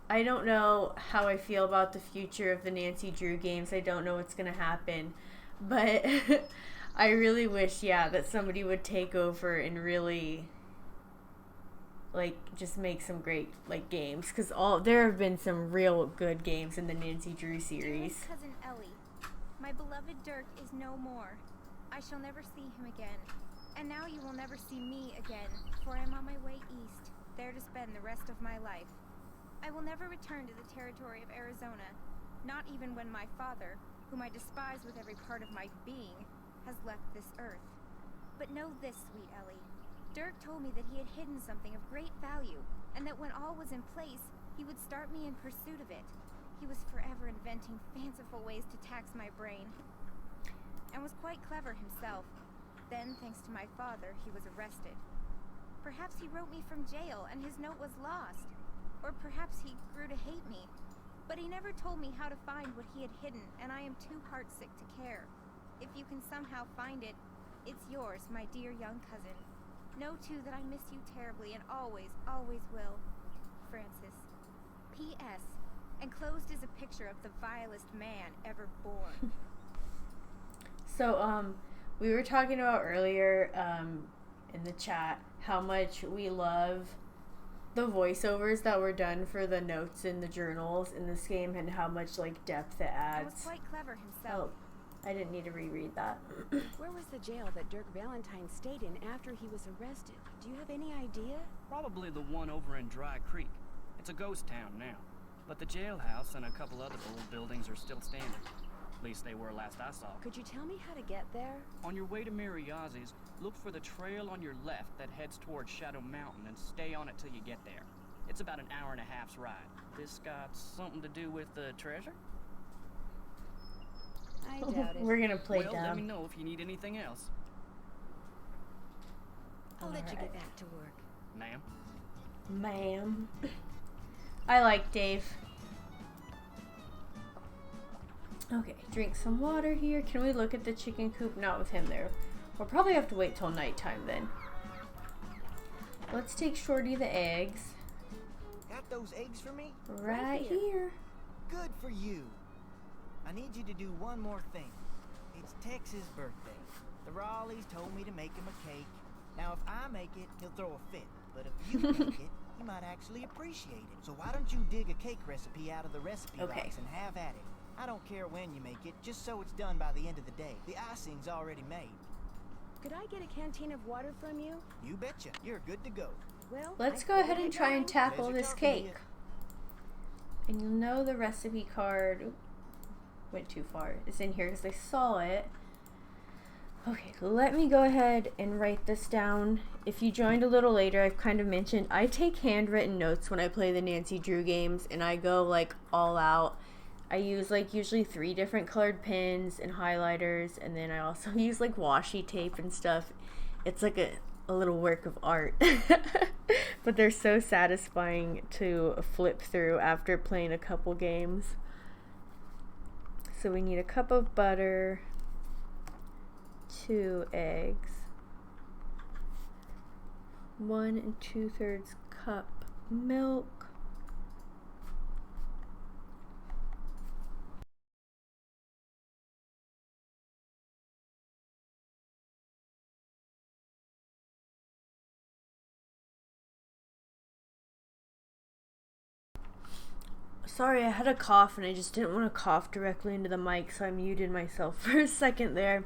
I don't know how I feel about the future of the Nancy Drew games. I don't know what's gonna happen. But I really wish, yeah, that somebody would take over and really, like, just make some great, like, games. Because there have been some real good games in the Nancy Drew series. Dearest cousin Ellie, my beloved Dirk is no more. I shall never see him again. And now you will never see me again, for I am on my way east, there to spend the rest of my life. I will never return to the territory of Arizona, not even when my father, whom I despise with every part of my being, has left this earth. But know this, sweet Ellie. Dirk told me that he had hidden something of great value, and that when all was in place, he would start me in pursuit of it. He was forever inventing fanciful ways to tax my brain, and was quite clever himself. Then, thanks to my father, he was arrested. Perhaps he wrote me from jail, and his note was lost. Or perhaps he grew to hate me. But he never told me how to find what he had hidden, and I am too heartsick to care. If you can somehow find it, it's yours, my dear young cousin. Know, too, that I miss you terribly, and always, always will. Francis. P.S. Enclosed is a picture of the vilest man ever born. So, we were talking about earlier, in the chat, how much we love the voiceovers that were done for the notes in the journals in this game and how much, like, depth it adds. He was quite clever himself. Oh, I didn't need to reread that. Where was the jail that Dirk Valentine stayed in after he was arrested? Do you have any idea? Probably the one over in Dry Creek. It's a ghost town now. But the jailhouse and a couple other old buildings are still standing. At least they were last I saw. Could you tell me how to get there? On your way to Mariazzi's, look for the trail on your left that heads towards Shadow Mountain and stay on it till you get there. It's about an hour and a half's ride. This got something to do with the treasure? I doubt it. We're gonna play well, down. let me know if you need anything else. I'll let you get back to work. Ma'am? Ma'am. I like Dave. Okay, drink some water here. Can we look at the chicken coop? Not with him there. We'll probably have to wait till nighttime then. Let's take Shorty the eggs. Got those eggs for me? Right here. Good for you. I need you to do one more thing. It's Tex's birthday. The Raleighs told me to make him a cake. Now, if I make it, he'll throw a fit. But if you make it, he might actually appreciate it. So why don't you dig a cake recipe out of the recipe box and have at it? I don't care when you make it, just so it's done by the end of the day. The icing's already made. Could I get a canteen of water from you? You betcha. You're good to go. Well, let's go ahead and try and tackle this cake. And you'll know the recipe card went too far. It's in here because I saw it. Okay, let me go ahead and write this down. If you joined a little later, I've kind of mentioned I take handwritten notes when I play the Nancy Drew games, and I go like all out. I use like usually 3 different colored pens and highlighters, and then I also use like washi tape and stuff. It's like a little work of art. But they're so satisfying to flip through after playing a couple games. So we need a cup of butter, 2 eggs, 1 2/3 cup milk, sorry, I had a cough and I just didn't want to cough directly into the mic, so I muted myself for a second there.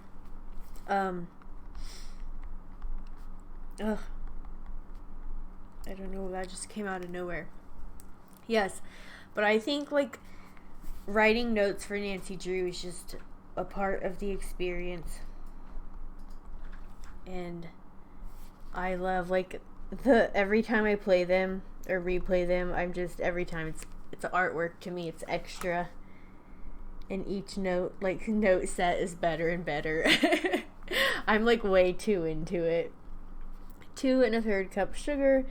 Ugh. I don't know, that just came out of nowhere. Yes, but I think like writing notes for Nancy Drew is just a part of the experience. And I love like every time I play them or replay them, every time it's artwork to me. It's extra, and each note set is better and better. I'm like way too into it. 2 1/3 cup sugar,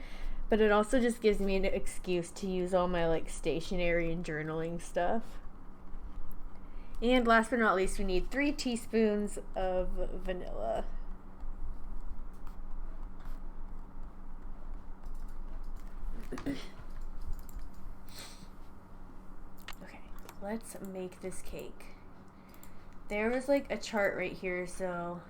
but it also just gives me an excuse to use all my like stationery and journaling stuff. And last but not least, we need 3 teaspoons of vanilla. Okay, let's make this cake. There was like a chart right here, so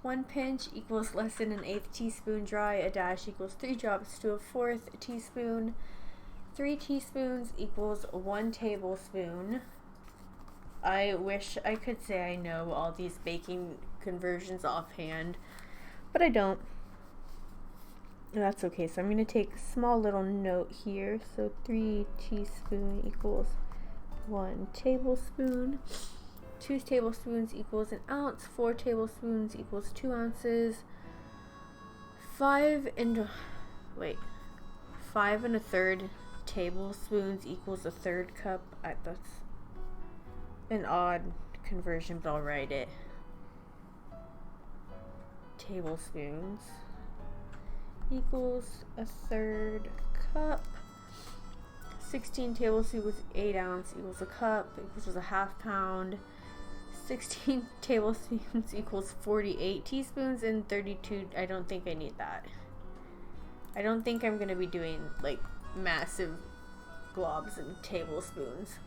1 pinch equals less than an 1/8 teaspoon dry, a dash equals 3 drops to a 1/4 teaspoon, 3 teaspoons equals 1 tablespoon. I wish I could say I know all these baking conversions offhand, but I don't. That's okay. So I'm going to take a small little note here. So 3 teaspoon equals 1 tablespoon. 2 tablespoons equals 1 ounce. 4 tablespoons equals 2 ounces. 5 1/3 tablespoons equals 1/3 cup. That's an odd conversion, but I'll write it. Tablespoons equals 1/3 cup. 16 tablespoons, 8 ounce equals a cup, equals a 1/2 pound. 16 tablespoons equals 48 teaspoons, and 32, I don't think I need that. I don't think I'm going to be doing like massive globs and tablespoons.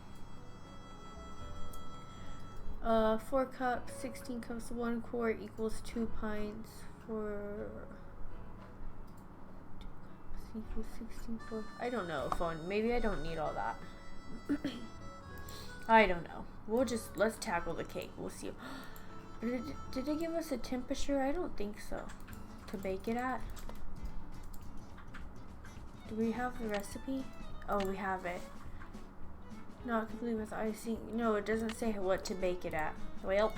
4 cups, 16 cups, 1 quart equals 2 pints. 4 equals 16. I don't know, phone. Maybe I don't need all that. I don't know. Let's tackle the cake. We'll see. Did they give us a temperature? I don't think so. To bake it at? Do we have the recipe? Oh, we have it. Not complete with icing. No, it doesn't say what to bake it at. Well.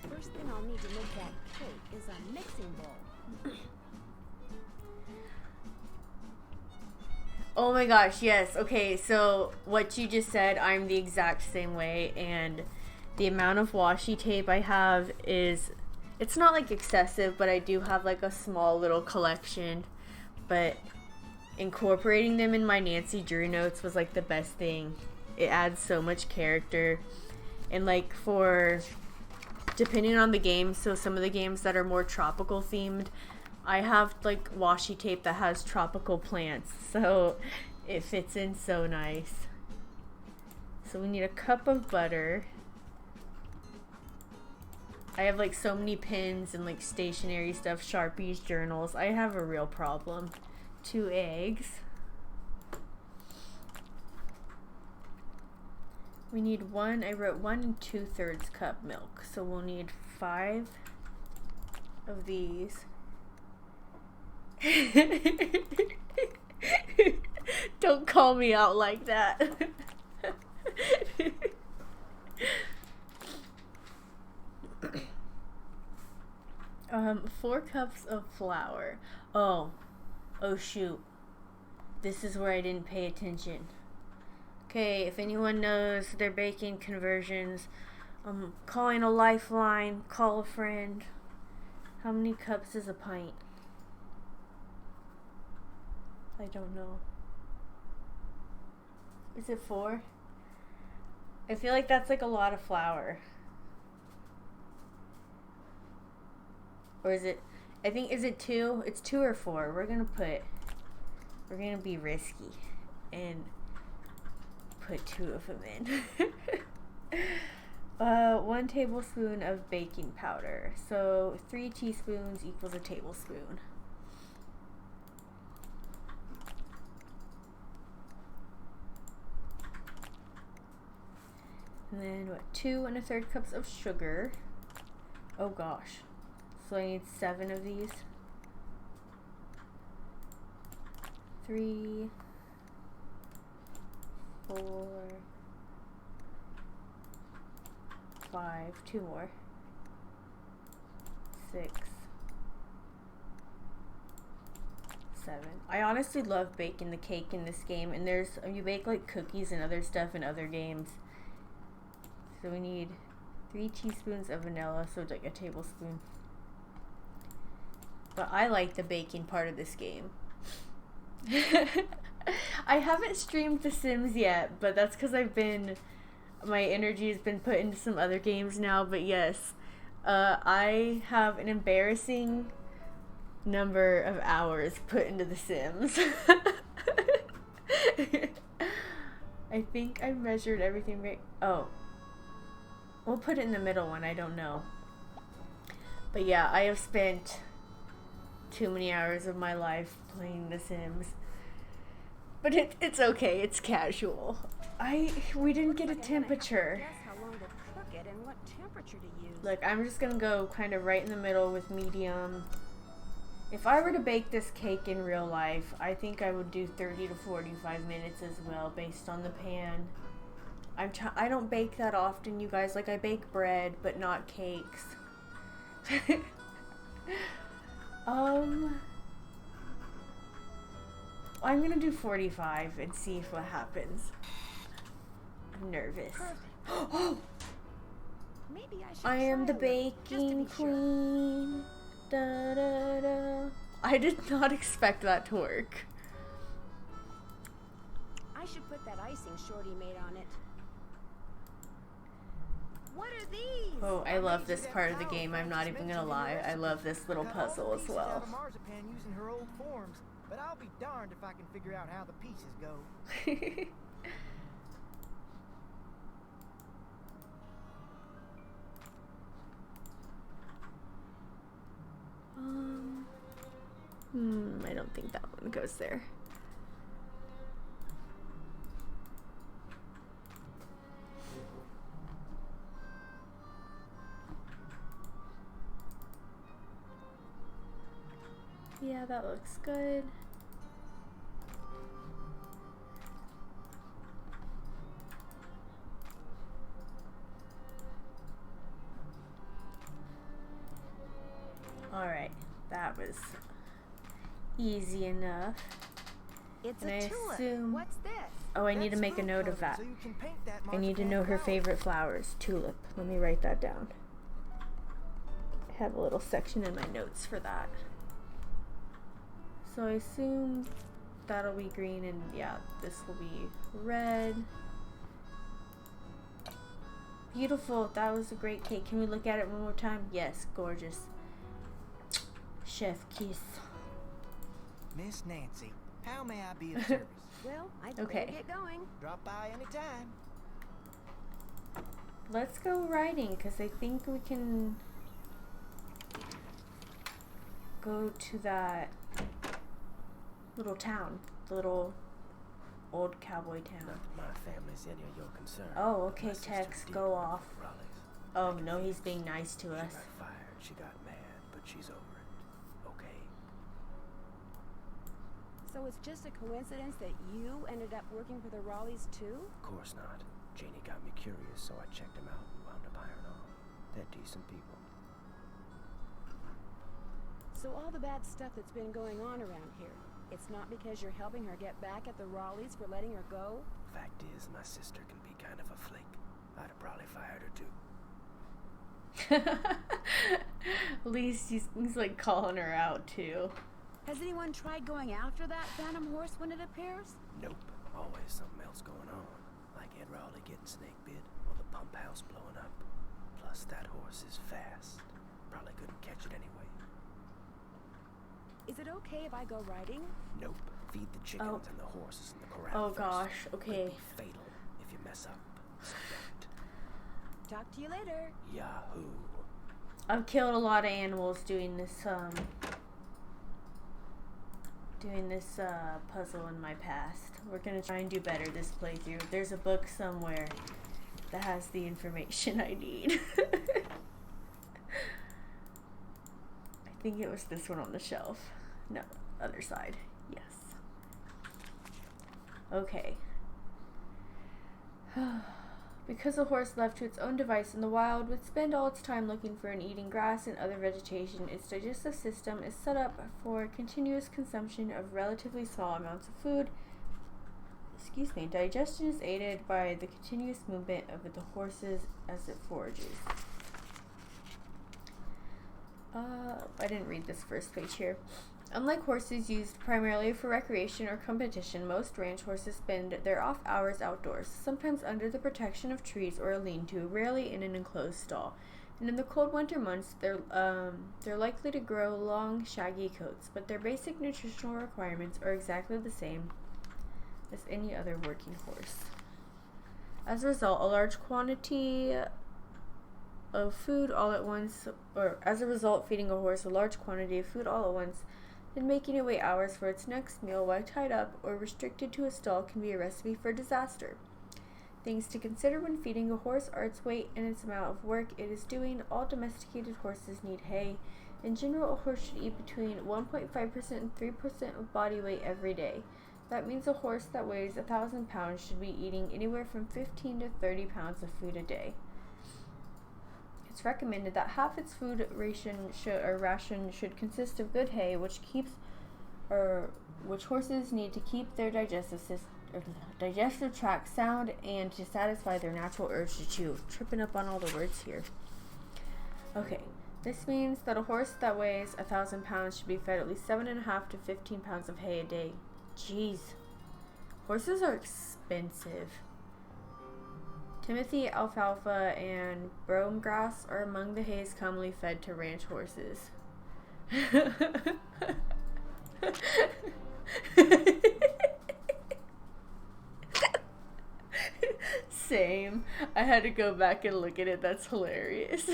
First thing I'll need to make that cake is a mixing bowl. Oh my gosh, yes. Okay, so what you just said, I'm the exact same way, and the amount of washi tape I have it's not like excessive, but I do have like a small little collection, but incorporating them in my Nancy Drew notes was like the best thing. It adds so much character, and like depending on the game, so some of the games that are more tropical themed, I have like washi tape that has tropical plants, so it fits in so nice. So we need a cup of butter. I have like so many pins and like stationery stuff, Sharpies, journals. I have a real problem. 2 eggs. We need I wrote 1 2/3 cup milk, so we'll need 5 of these. Don't call me out like that. 4 cups of flour. Oh shoot. This is where I didn't pay attention. Okay, if anyone knows their baking conversions, I'm calling a lifeline, call a friend. How many cups is a pint? I don't know. Is it 4? I feel like that's like a lot of flour. Or is it, I think, is it 2? It's 2 or 4. We're gonna be risky and put 2 of them in. 1 tablespoon of baking powder. So 3 teaspoons equals a tablespoon. And then what, 2 1/3 cups of sugar. Oh gosh. So I need 7 of these. 3, 4, 5, 2 more. 6, 7. I honestly love baking the cake in this game, and you bake like cookies and other stuff in other games. So we need 3 teaspoons of vanilla, so it's like a tablespoon. But I like the baking part of this game. I haven't streamed The Sims yet, but that's because my energy has been put into some other games now. But yes, I have an embarrassing number of hours put into The Sims. I think I measured everything right. Oh. We'll put it in the middle one, I don't know. But yeah, I have spent too many hours of my life playing The Sims. But it's okay, it's casual. We didn't get a temperature. Guess how long to cook it and what temperature to use. Look, I'm just gonna go kind of right in the middle with medium. If I were to bake this cake in real life, I think I would do 30 to 45 minutes as well, based on the pan. I don't bake that often, you guys. Like, I bake bread, but not cakes. I'm gonna do 45 and see what happens. I'm nervous. Oh! Maybe I am the baking queen. Da, da, da. I did not expect that to work. I should put that icing Shorty made on it. What are these? Oh, I love this part of the game. I'm not even gonna lie. I love this little puzzle as well. Marzipan using her old forms, but I'll be darned if I can figure out how the pieces go. I don't think that one goes there. Yeah, that looks good. Alright, that was easy enough. It's and a I tulip. assume... What's this? Oh, I need to make a note of that. I need to know her favorite flowers. Tulip. Let me write that down. I have a little section in my notes for that. So I assume that'll be green, and yeah, this will be red. Beautiful. That was a great cake. Can we look at it one more time? Yes, gorgeous. Chef kiss. Miss Nancy, how may I be of service? Well, I'd Okay. better get going. Drop by anytime. Let's go riding, because I think we can go to that little town, the little old cowboy town. My family's any of your concern. Oh, okay, My sister Tex, did go work off. for Raleigh's. Oh no, he's being nice to us. She got fired, she got mad, but she's over it. Okay. So it's just a coincidence that you ended up working for the Raleighs too? Of course not. Janie got me curious, so I checked them out and wound up hiring on. They're decent people. So all the bad stuff that's been going on around here, it's not because you're helping her get back at the Raleighs for letting her go? Fact is, my sister can be kind of a flake. I'd have probably fired her too. At least he's like calling her out too. Has anyone tried going after that phantom horse when it appears? Nope. Always something else going on. Like Ed Raleigh getting snake bit or the pump house blowing up. Plus, that horse is fast. Probably couldn't catch it anyway. Is it okay if I go riding? Nope. Feed the chickens and the horses in the corral. Oh first. gosh, okay. Could be fatal if you mess up. So don't. Talk to you later. Yahoo. I've killed a lot of animals doing this puzzle in my past. We're gonna try and do better this playthrough. There's a book somewhere that has the information I need. I think it was this one on the shelf. No, other side. Yes. Okay. Because a horse left to its own device in the wild would spend all its time looking for and eating grass and other vegetation, its digestive system is set up for continuous consumption of relatively small amounts of food. Excuse me. Digestion is aided by the continuous movement of the horses as it forages. I didn't read this first page here. Unlike horses used primarily for recreation or competition, most ranch horses spend their off hours outdoors, sometimes under the protection of trees or a lean-to, rarely in an enclosed stall. And in the cold winter months, they're likely to grow long, shaggy coats, but their basic nutritional requirements are exactly the same as any other working horse. As a result, a large quantity of food all at once, feeding a horse a large quantity of food all at once and making it wait hours for its next meal while tied up or restricted to a stall can be a recipe for disaster. Things to consider when feeding a horse are its weight and its amount of work it is doing. All domesticated horses need hay. In general, a horse should eat between 1.5% and 3% of body weight every day. That means a horse that weighs 1,000 pounds should be eating anywhere from 15 to 30 pounds of food a day. It's recommended that half its food ration should consist of good hay, which horses need to keep their digestive tract sound and to satisfy their natural urge to chew. Tripping up on all the words here. Okay, this means that a horse that weighs 1,000 pounds should be fed at least 7.5 to 15 pounds of hay a day. Jeez, horses are expensive. Timothy, alfalfa, and brome grass are among the hays commonly fed to ranch horses. Same. I had to go back and look at it. That's hilarious.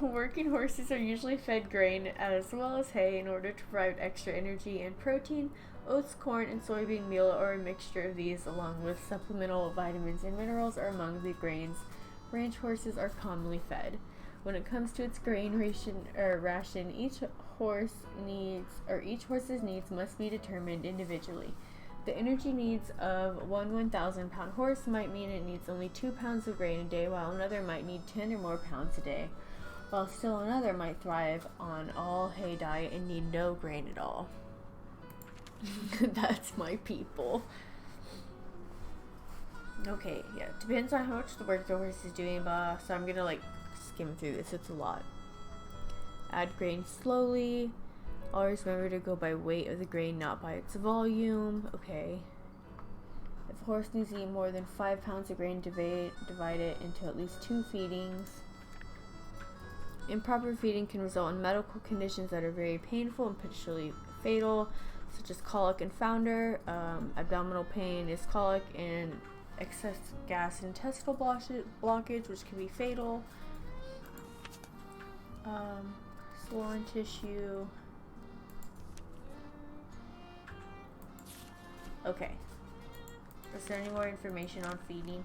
Working horses are usually fed grain as well as hay in order to provide extra energy and protein. Oats, corn, and soybean meal or a mixture of these along with supplemental vitamins and minerals are among the grains ranch horses are commonly fed. When it comes to its grain ration, each horse's needs must be determined individually. The energy needs of one 1,000 pound horse might mean it needs only 2 pounds of grain a day, while another might need 10 or more pounds a day, while still another might thrive on all hay diet and need no grain at all. That's my people. Okay, yeah, depends on how much the work the horse is doing, so I'm gonna skim through this. It's a lot. Add grain slowly. Always remember to go by weight of the grain, not by its volume. Okay. If a horse needs to eat more than 5 pounds of grain, divide it into at least 2 feedings. Improper feeding can result in medical conditions that are very painful and potentially fatal, such as colic and founder. Abdominal pain is colic, and excess gas and intestinal blockage, which can be fatal. Swollen tissue. Okay. Is there any more information on feeding?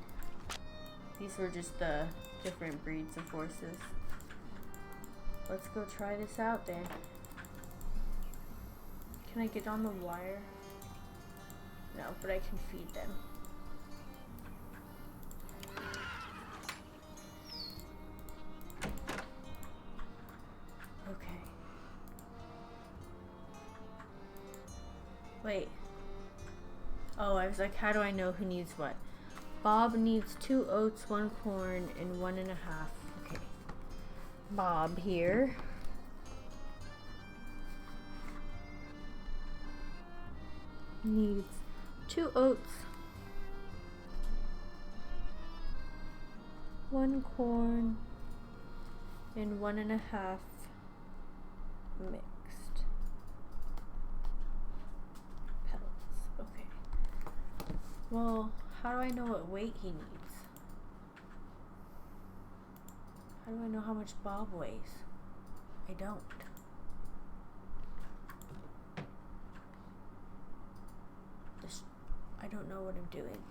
These were just the different breeds of horses. Let's go try this out then. Can I get on the wire? No, but I can feed them. Okay. Oh, I was like, how do I know who needs what? Bob needs 2 oats, 1 corn, and 1.5. Okay. Bob here. Needs 2 oats, 1 corn, and 1.5 mixed pellets. Okay. Well, how do I know what weight he needs? How do I know how much Bob weighs? I don't. I don't know what I'm doing.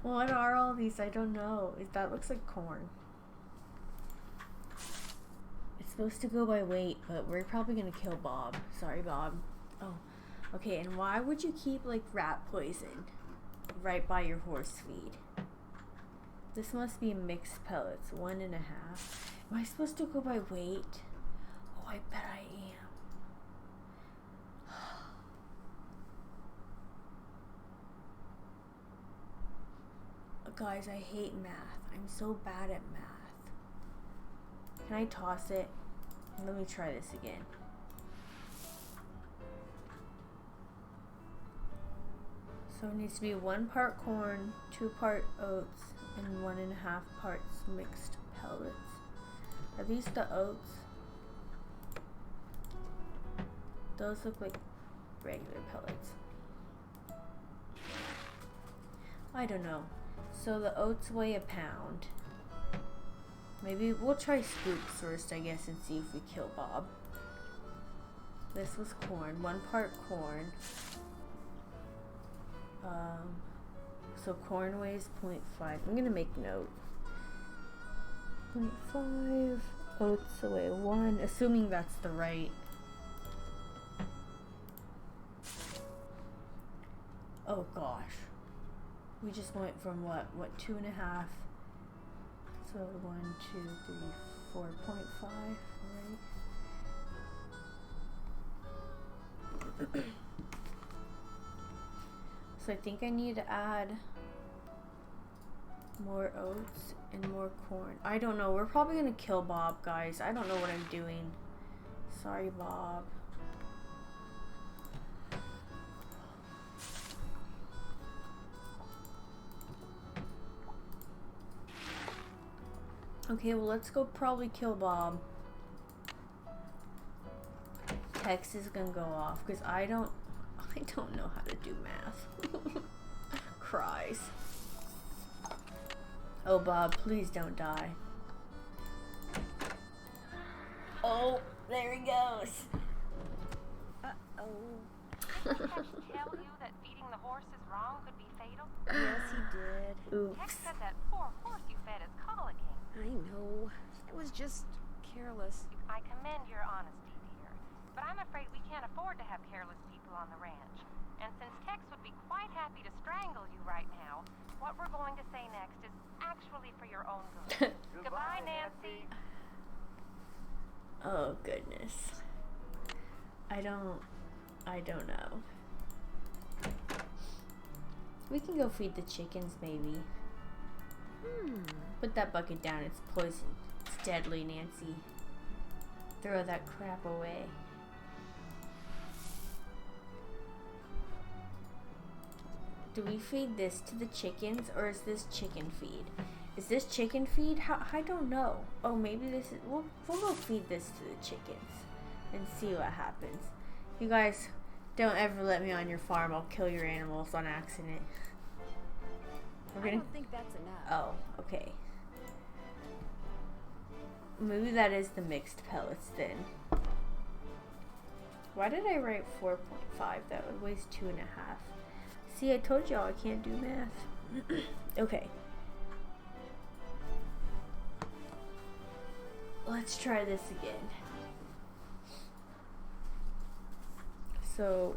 What are all these? I don't know. That looks like corn. It's supposed to go by weight, but we're probably gonna kill Bob. Sorry, Bob. Oh, okay. And why would you keep like rat poison right by your horse feed? This must be mixed pellets. 1.5. Am I supposed to go by weight? Oh, I bet I am. Guys, I hate math. I'm so bad at math. Can I toss it? Let me try this again. So it needs to be 1 part corn, 2 part oats, and 1.5 parts mixed pellets. Are these the oats? Those look like regular pellets. I don't know. So the oats weigh a pound. Maybe we'll try scoops first, I guess, and see if we kill Bob. This was corn. 1 part corn. So corn weighs 0.5. I'm gonna make note. 0.5. Oats weigh 1. Assuming that's the right. Oh gosh. We just went from what 2.5. So 1, 2, 3, 4.5, right? So I think I need to add more oats and more corn. I don't know. We're probably gonna kill Bob, guys. I don't know what I'm doing. Sorry, Bob. Okay, well, let's go probably kill Bob. Text is gonna go off because I don't know how to do math. Cries. Oh, Bob, please don't die. Oh, there he goes. Uh-oh. Did Tex tell you that feeding the horses wrong could be fatal? Yes, he did. Oops. Tex said that poor horse you fed is colicky. I know. It was just careless. I commend your honesty, dear. But I'm afraid we can't afford to have careless people on the ranch. And since Tex would be quite happy to strangle you right now, what we're going to say next is actually for your own good. Goodbye, Nancy. Oh, goodness. I don't know. We can go feed the chickens, maybe. Put that bucket down. It's poison. It's deadly, Nancy. Throw that crap away. Do we feed this to the chickens, or is this chicken feed? Is this chicken feed? I don't know. Oh, maybe this is... We'll go feed this to the chickens and see what happens. You guys, don't ever let me on your farm. I'll kill your animals on accident. I don't think that's enough. Oh, okay. Maybe that is the mixed pellets then. Why did I write 4.5? That weighs 2.5. See, I told y'all I can't do math. Okay. Let's try this again. So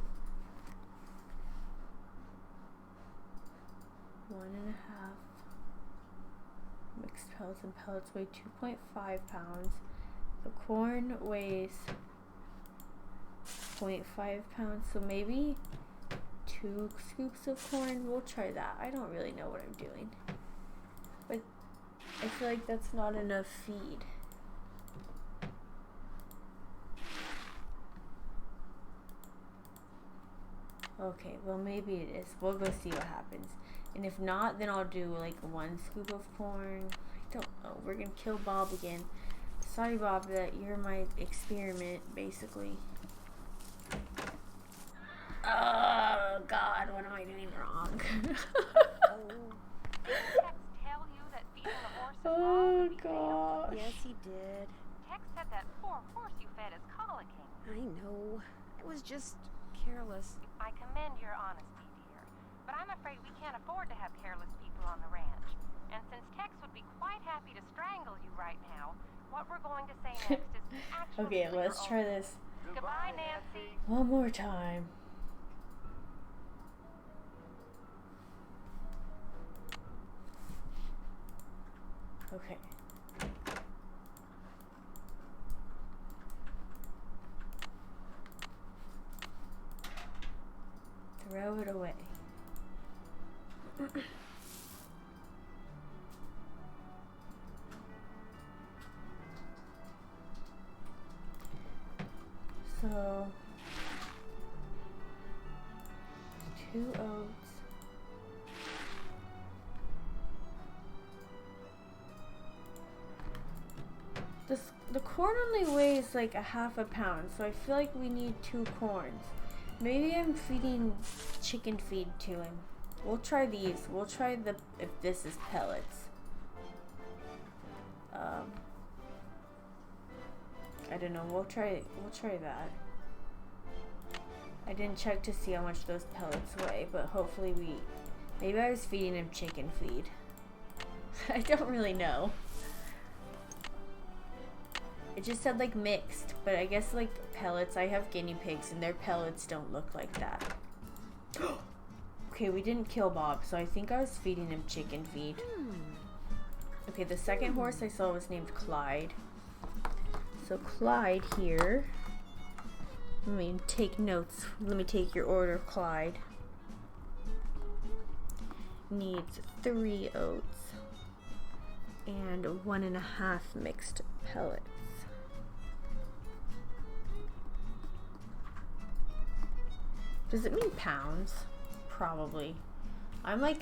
1.5 mixed pellets, and pellets weigh 2.5 pounds. The corn weighs 0.5 pounds, so maybe 2 scoops of corn. We'll try that. I don't really know what I'm doing, but I feel like that's not enough feed. Okay, well maybe it is. We'll go see what happens. And if not, then I'll do like 1 scoop of corn. I don't know. We're gonna kill Bob again. Sorry, Bob, that you're my experiment, basically. Oh, God, what am I doing wrong? Tell you that feeding the horse is Oh, gosh. Yes, he did. Tex said that poor horse you fed is colicking. I know. I was just careless. I commend your honesty, dear. But I'm afraid we can't afford to have careless people on the ranch. And since Tex would be quite happy to strangle you right now, what we're going to say next is actually Okay, let's try this. Goodbye, Nancy. One more time. Okay. Throw it away. So, 2 oats. The corn only weighs like 1/2 pound, so I feel like we need 2 corns. Maybe I'm feeding chicken feed to him. We'll try these. We'll try if this is pellets. I don't know. We'll try that. I didn't check to see how much those pellets weigh, but hopefully maybe I was feeding him chicken feed. I don't really know. It just said like mixed, but I guess like pellets. I have guinea pigs and their pellets don't look like that. Okay, we didn't kill Bob, so I think I was feeding him chicken feed. Okay, the second horse I saw was named Clyde. So Clyde here. Let me take notes. Let me take your order, Clyde. Needs 3 oats and 1.5 mixed pellets. Does it mean pounds? Probably. I'm like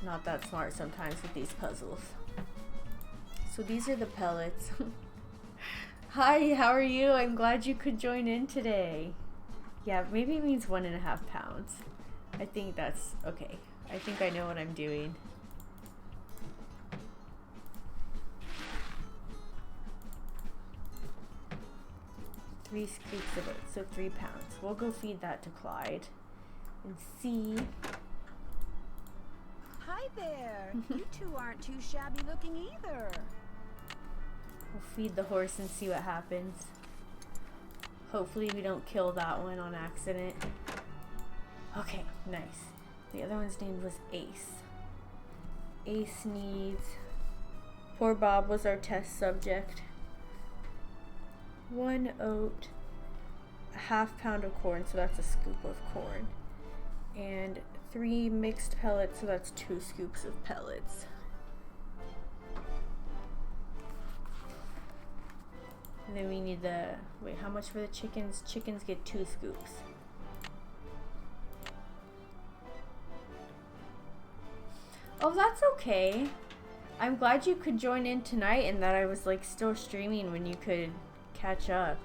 not that smart sometimes with these puzzles. So these are the pellets. Hi, how are you? I'm glad you could join in today. Yeah, maybe it means 1.5 pounds. I think that's okay. I think I know what I'm doing. Three scoops of it, so 3 pounds. We'll go feed that to Clyde and see. Hi there. You two aren't too shabby looking either. We'll feed the horse and see what happens. Hopefully we don't kill that one on accident. Okay, nice. The other one's name was Ace. Ace needs... Poor Bob was our test subject. 1 oat, 1/2 pound of corn, so that's a scoop of corn. And 3 mixed pellets, so that's 2 scoops of pellets. And then we need wait, how much for the chickens? Chickens get 2 scoops. Oh, that's okay. I'm glad you could join in tonight and that I was like still streaming when you could catch up.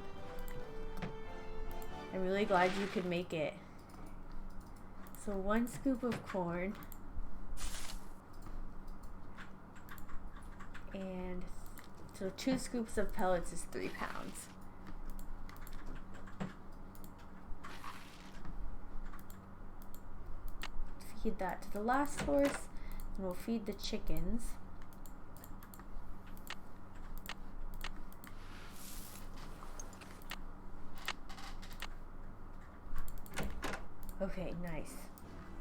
I'm really glad you could make it. So 1 scoop of corn. And so 2 scoops of pellets is 3 pounds. Feed that to the last horse, and we'll feed the chickens. Okay, nice.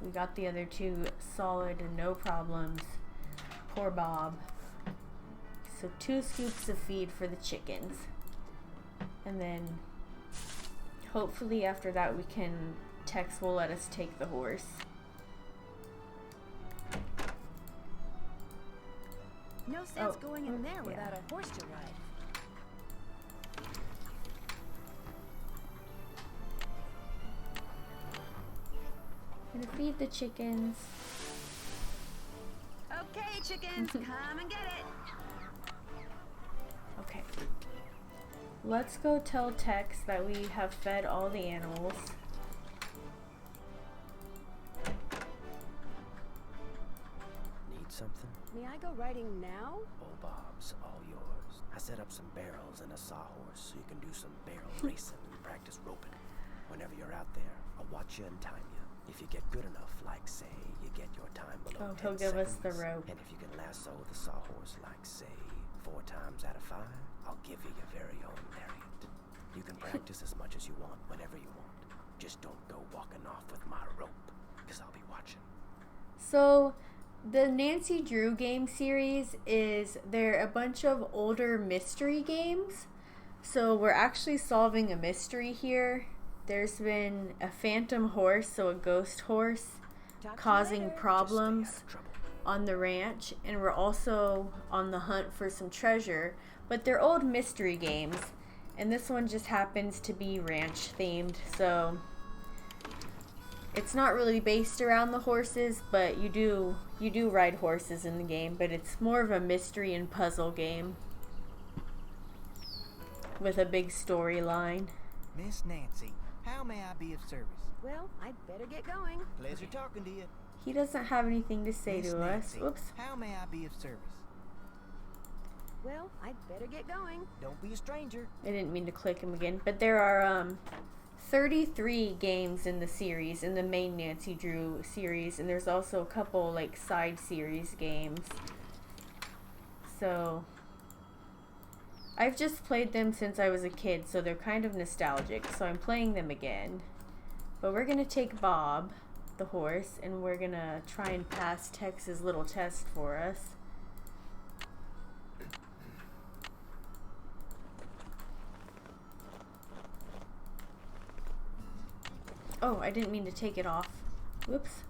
We got the other 2 solid and no problems. Poor Bob. So 2 scoops of feed for the chickens. And then hopefully after that Tex will let us take the horse. No sense going in there without a horse to ride. I'm gonna feed the chickens. Okay, chickens, come and get it. Okay. Let's go tell Tex that we have fed all the animals. Need something? May I go riding now? Old Bob's all yours. I set up some barrels and a sawhorse so you can do some barrel racing and practice roping. Whenever you're out there, I'll watch you and time you. If you get good enough, like say, you get your time below 10 he'll give us the seconds, rope. and if you can lasso the sawhorse, like say, 4 times out of 5, I'll give you your very own lariat. You can practice as much as you want, whenever you want. Just don't go walking off with my rope, because I'll be watching. So, the Nancy Drew game series they're a bunch of older mystery games. So we're actually solving a mystery here. There's been a phantom horse, so a ghost horse, causing problems on the ranch, and we're also on the hunt for some treasure. But they're old mystery games, and this one just happens to be ranch themed, so it's not really based around the horses, but you do ride horses in the game, but it's more of a mystery and puzzle game with a big storyline. Miss Nancy, how may I be of service? Well, I'd better get going. Pleasure talking to you. He doesn't have anything to say Miss to Nancy, us. Oops. how may I be of service? Well, I'd better get going. Don't be a stranger. I didn't mean to click him again, but there are 33 games in the series, in the main Nancy Drew series, and there's also a couple like side series games. So I've just played them since I was a kid, so they're kind of nostalgic, so I'm playing them again. But we're gonna take Bob, the horse, and we're gonna try and pass Tex's little test for us. Oh, I didn't mean to take it off. Whoops.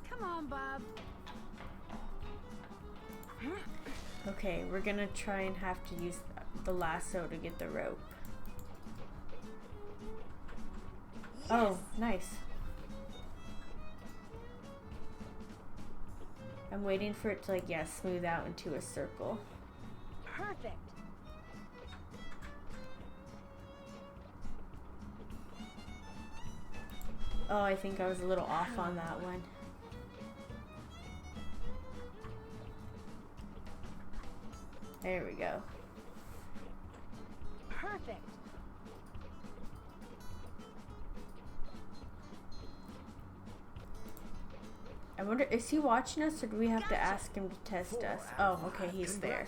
Come on, Bob. Okay, we're gonna try and have to use the lasso to get the rope. Yes. Oh, nice. I'm waiting for it to smooth out into a circle. Perfect. Oh, I think I was a little off on that one. There we go. Perfect. I wonder, is he watching us or do we have to ask him to test us? Oh, okay, he's there.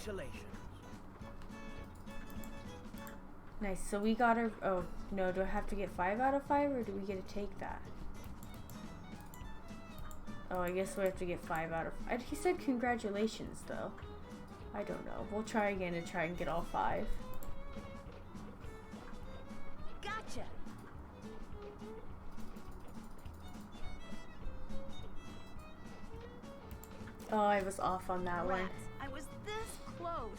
Nice, so we got a, oh, no, do I have to get 5 out of 5 or do we get to take that? Oh, I guess we have to get 5 out of 5. He said congratulations, though. I don't know. We'll try again and try and get all 5. Gotcha. Oh, I was off on that one. I was this close.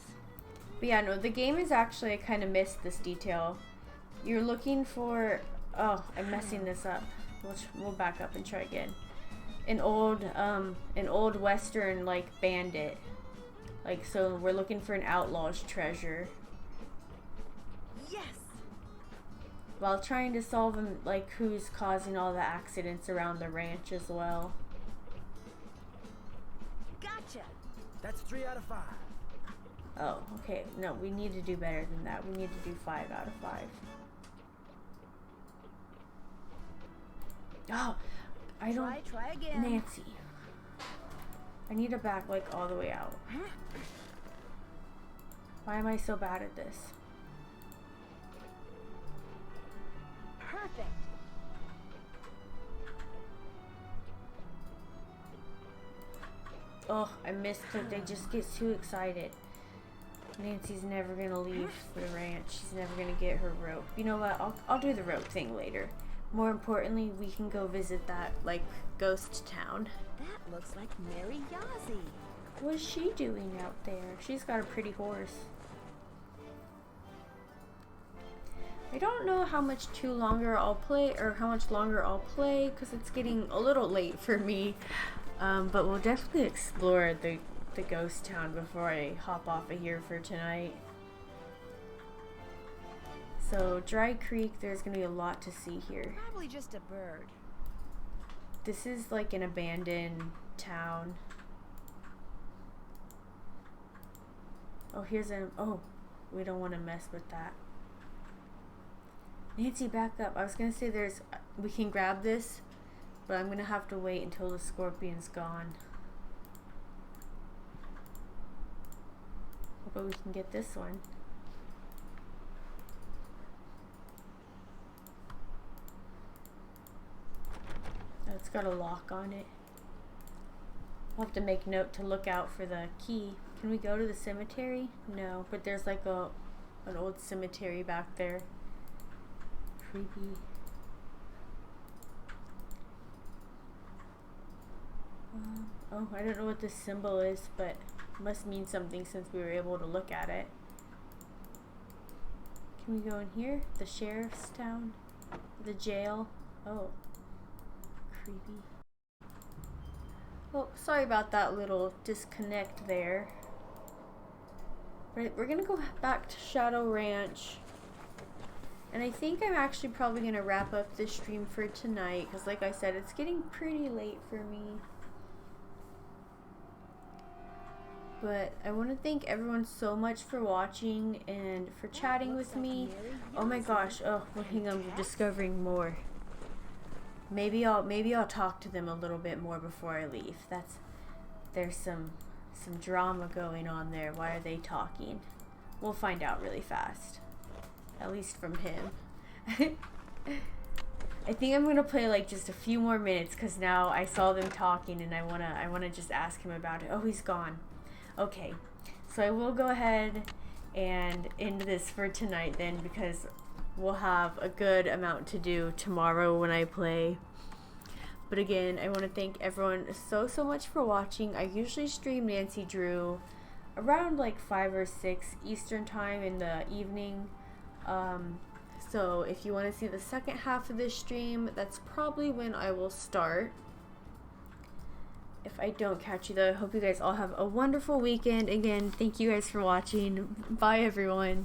But yeah, no, the game is actually, I kind of missed this detail. You're looking for, oh, I'm messing this up. We'll back up and try again. An old Western, bandit. So we're looking for an outlaw's treasure. Yes! While trying to solve them, who's causing all the accidents around the ranch as well. Gotcha! That's 3 out of 5. Oh, okay. No, we need to do better than that. We need to do 5 out of 5. Oh, I don't... Try again. Nancy. I need to back, all the way out. Why am I so bad at this? Perfect. Oh, I missed it. They just get too excited. Nancy's never gonna leave the ranch. She's never gonna get her rope. You know what? I'll do the rope thing later. More importantly, we can go visit that, like, ghost town. That looks like Mary Yazzie. What's she doing out there? She's got a pretty horse. I don't know how much longer I'll play, because it's getting a little late for me. But we'll definitely explore the ghost town before I hop off of here for tonight. So, Dry Creek, there's gonna be a lot to see here. Probably just a bird. This is like an abandoned town. Oh, here's oh, we don't want to mess with that. Nancy, back up. I was gonna say we can grab this, but I'm gonna have to wait until the scorpion's gone. But we can get this one. Oh, it's got a lock on it. I'll have to make note to look out for the key. Can we go to the cemetery? No, but there's like an old cemetery back there. Creepy. Oh, I don't know what this symbol is, but it must mean something since we were able to look at it. Can we go in here? The sheriff's town? The jail? Oh. Creepy. Well, sorry about that little disconnect there. But we're gonna go back to Shadow Ranch. And I think I'm actually probably gonna wrap up this stream for tonight, because like I said, it's getting pretty late for me. But I want to thank everyone so much for watching and for chatting with me. Oh my gosh, oh, well, hang on, we're discovering more. Maybe I'll talk to them a little bit more before I leave. There's some drama going on there. Why are they talking? We'll find out really fast. At least from him. I think I'm gonna play like just a few more minutes because now I saw them talking and I wanna just ask him about it. Oh, he's gone. Okay, so I will go ahead and end this for tonight then, because we'll have a good amount to do tomorrow when I play. But again, I want to thank everyone so much for watching. I usually stream Nancy Drew around like 5 or 6 Eastern time in the evening. So if you want to see the second half of this stream, that's probably when I will start. If I don't catch you though, I hope you guys all have a wonderful weekend. Again, thank you guys for watching. Bye everyone.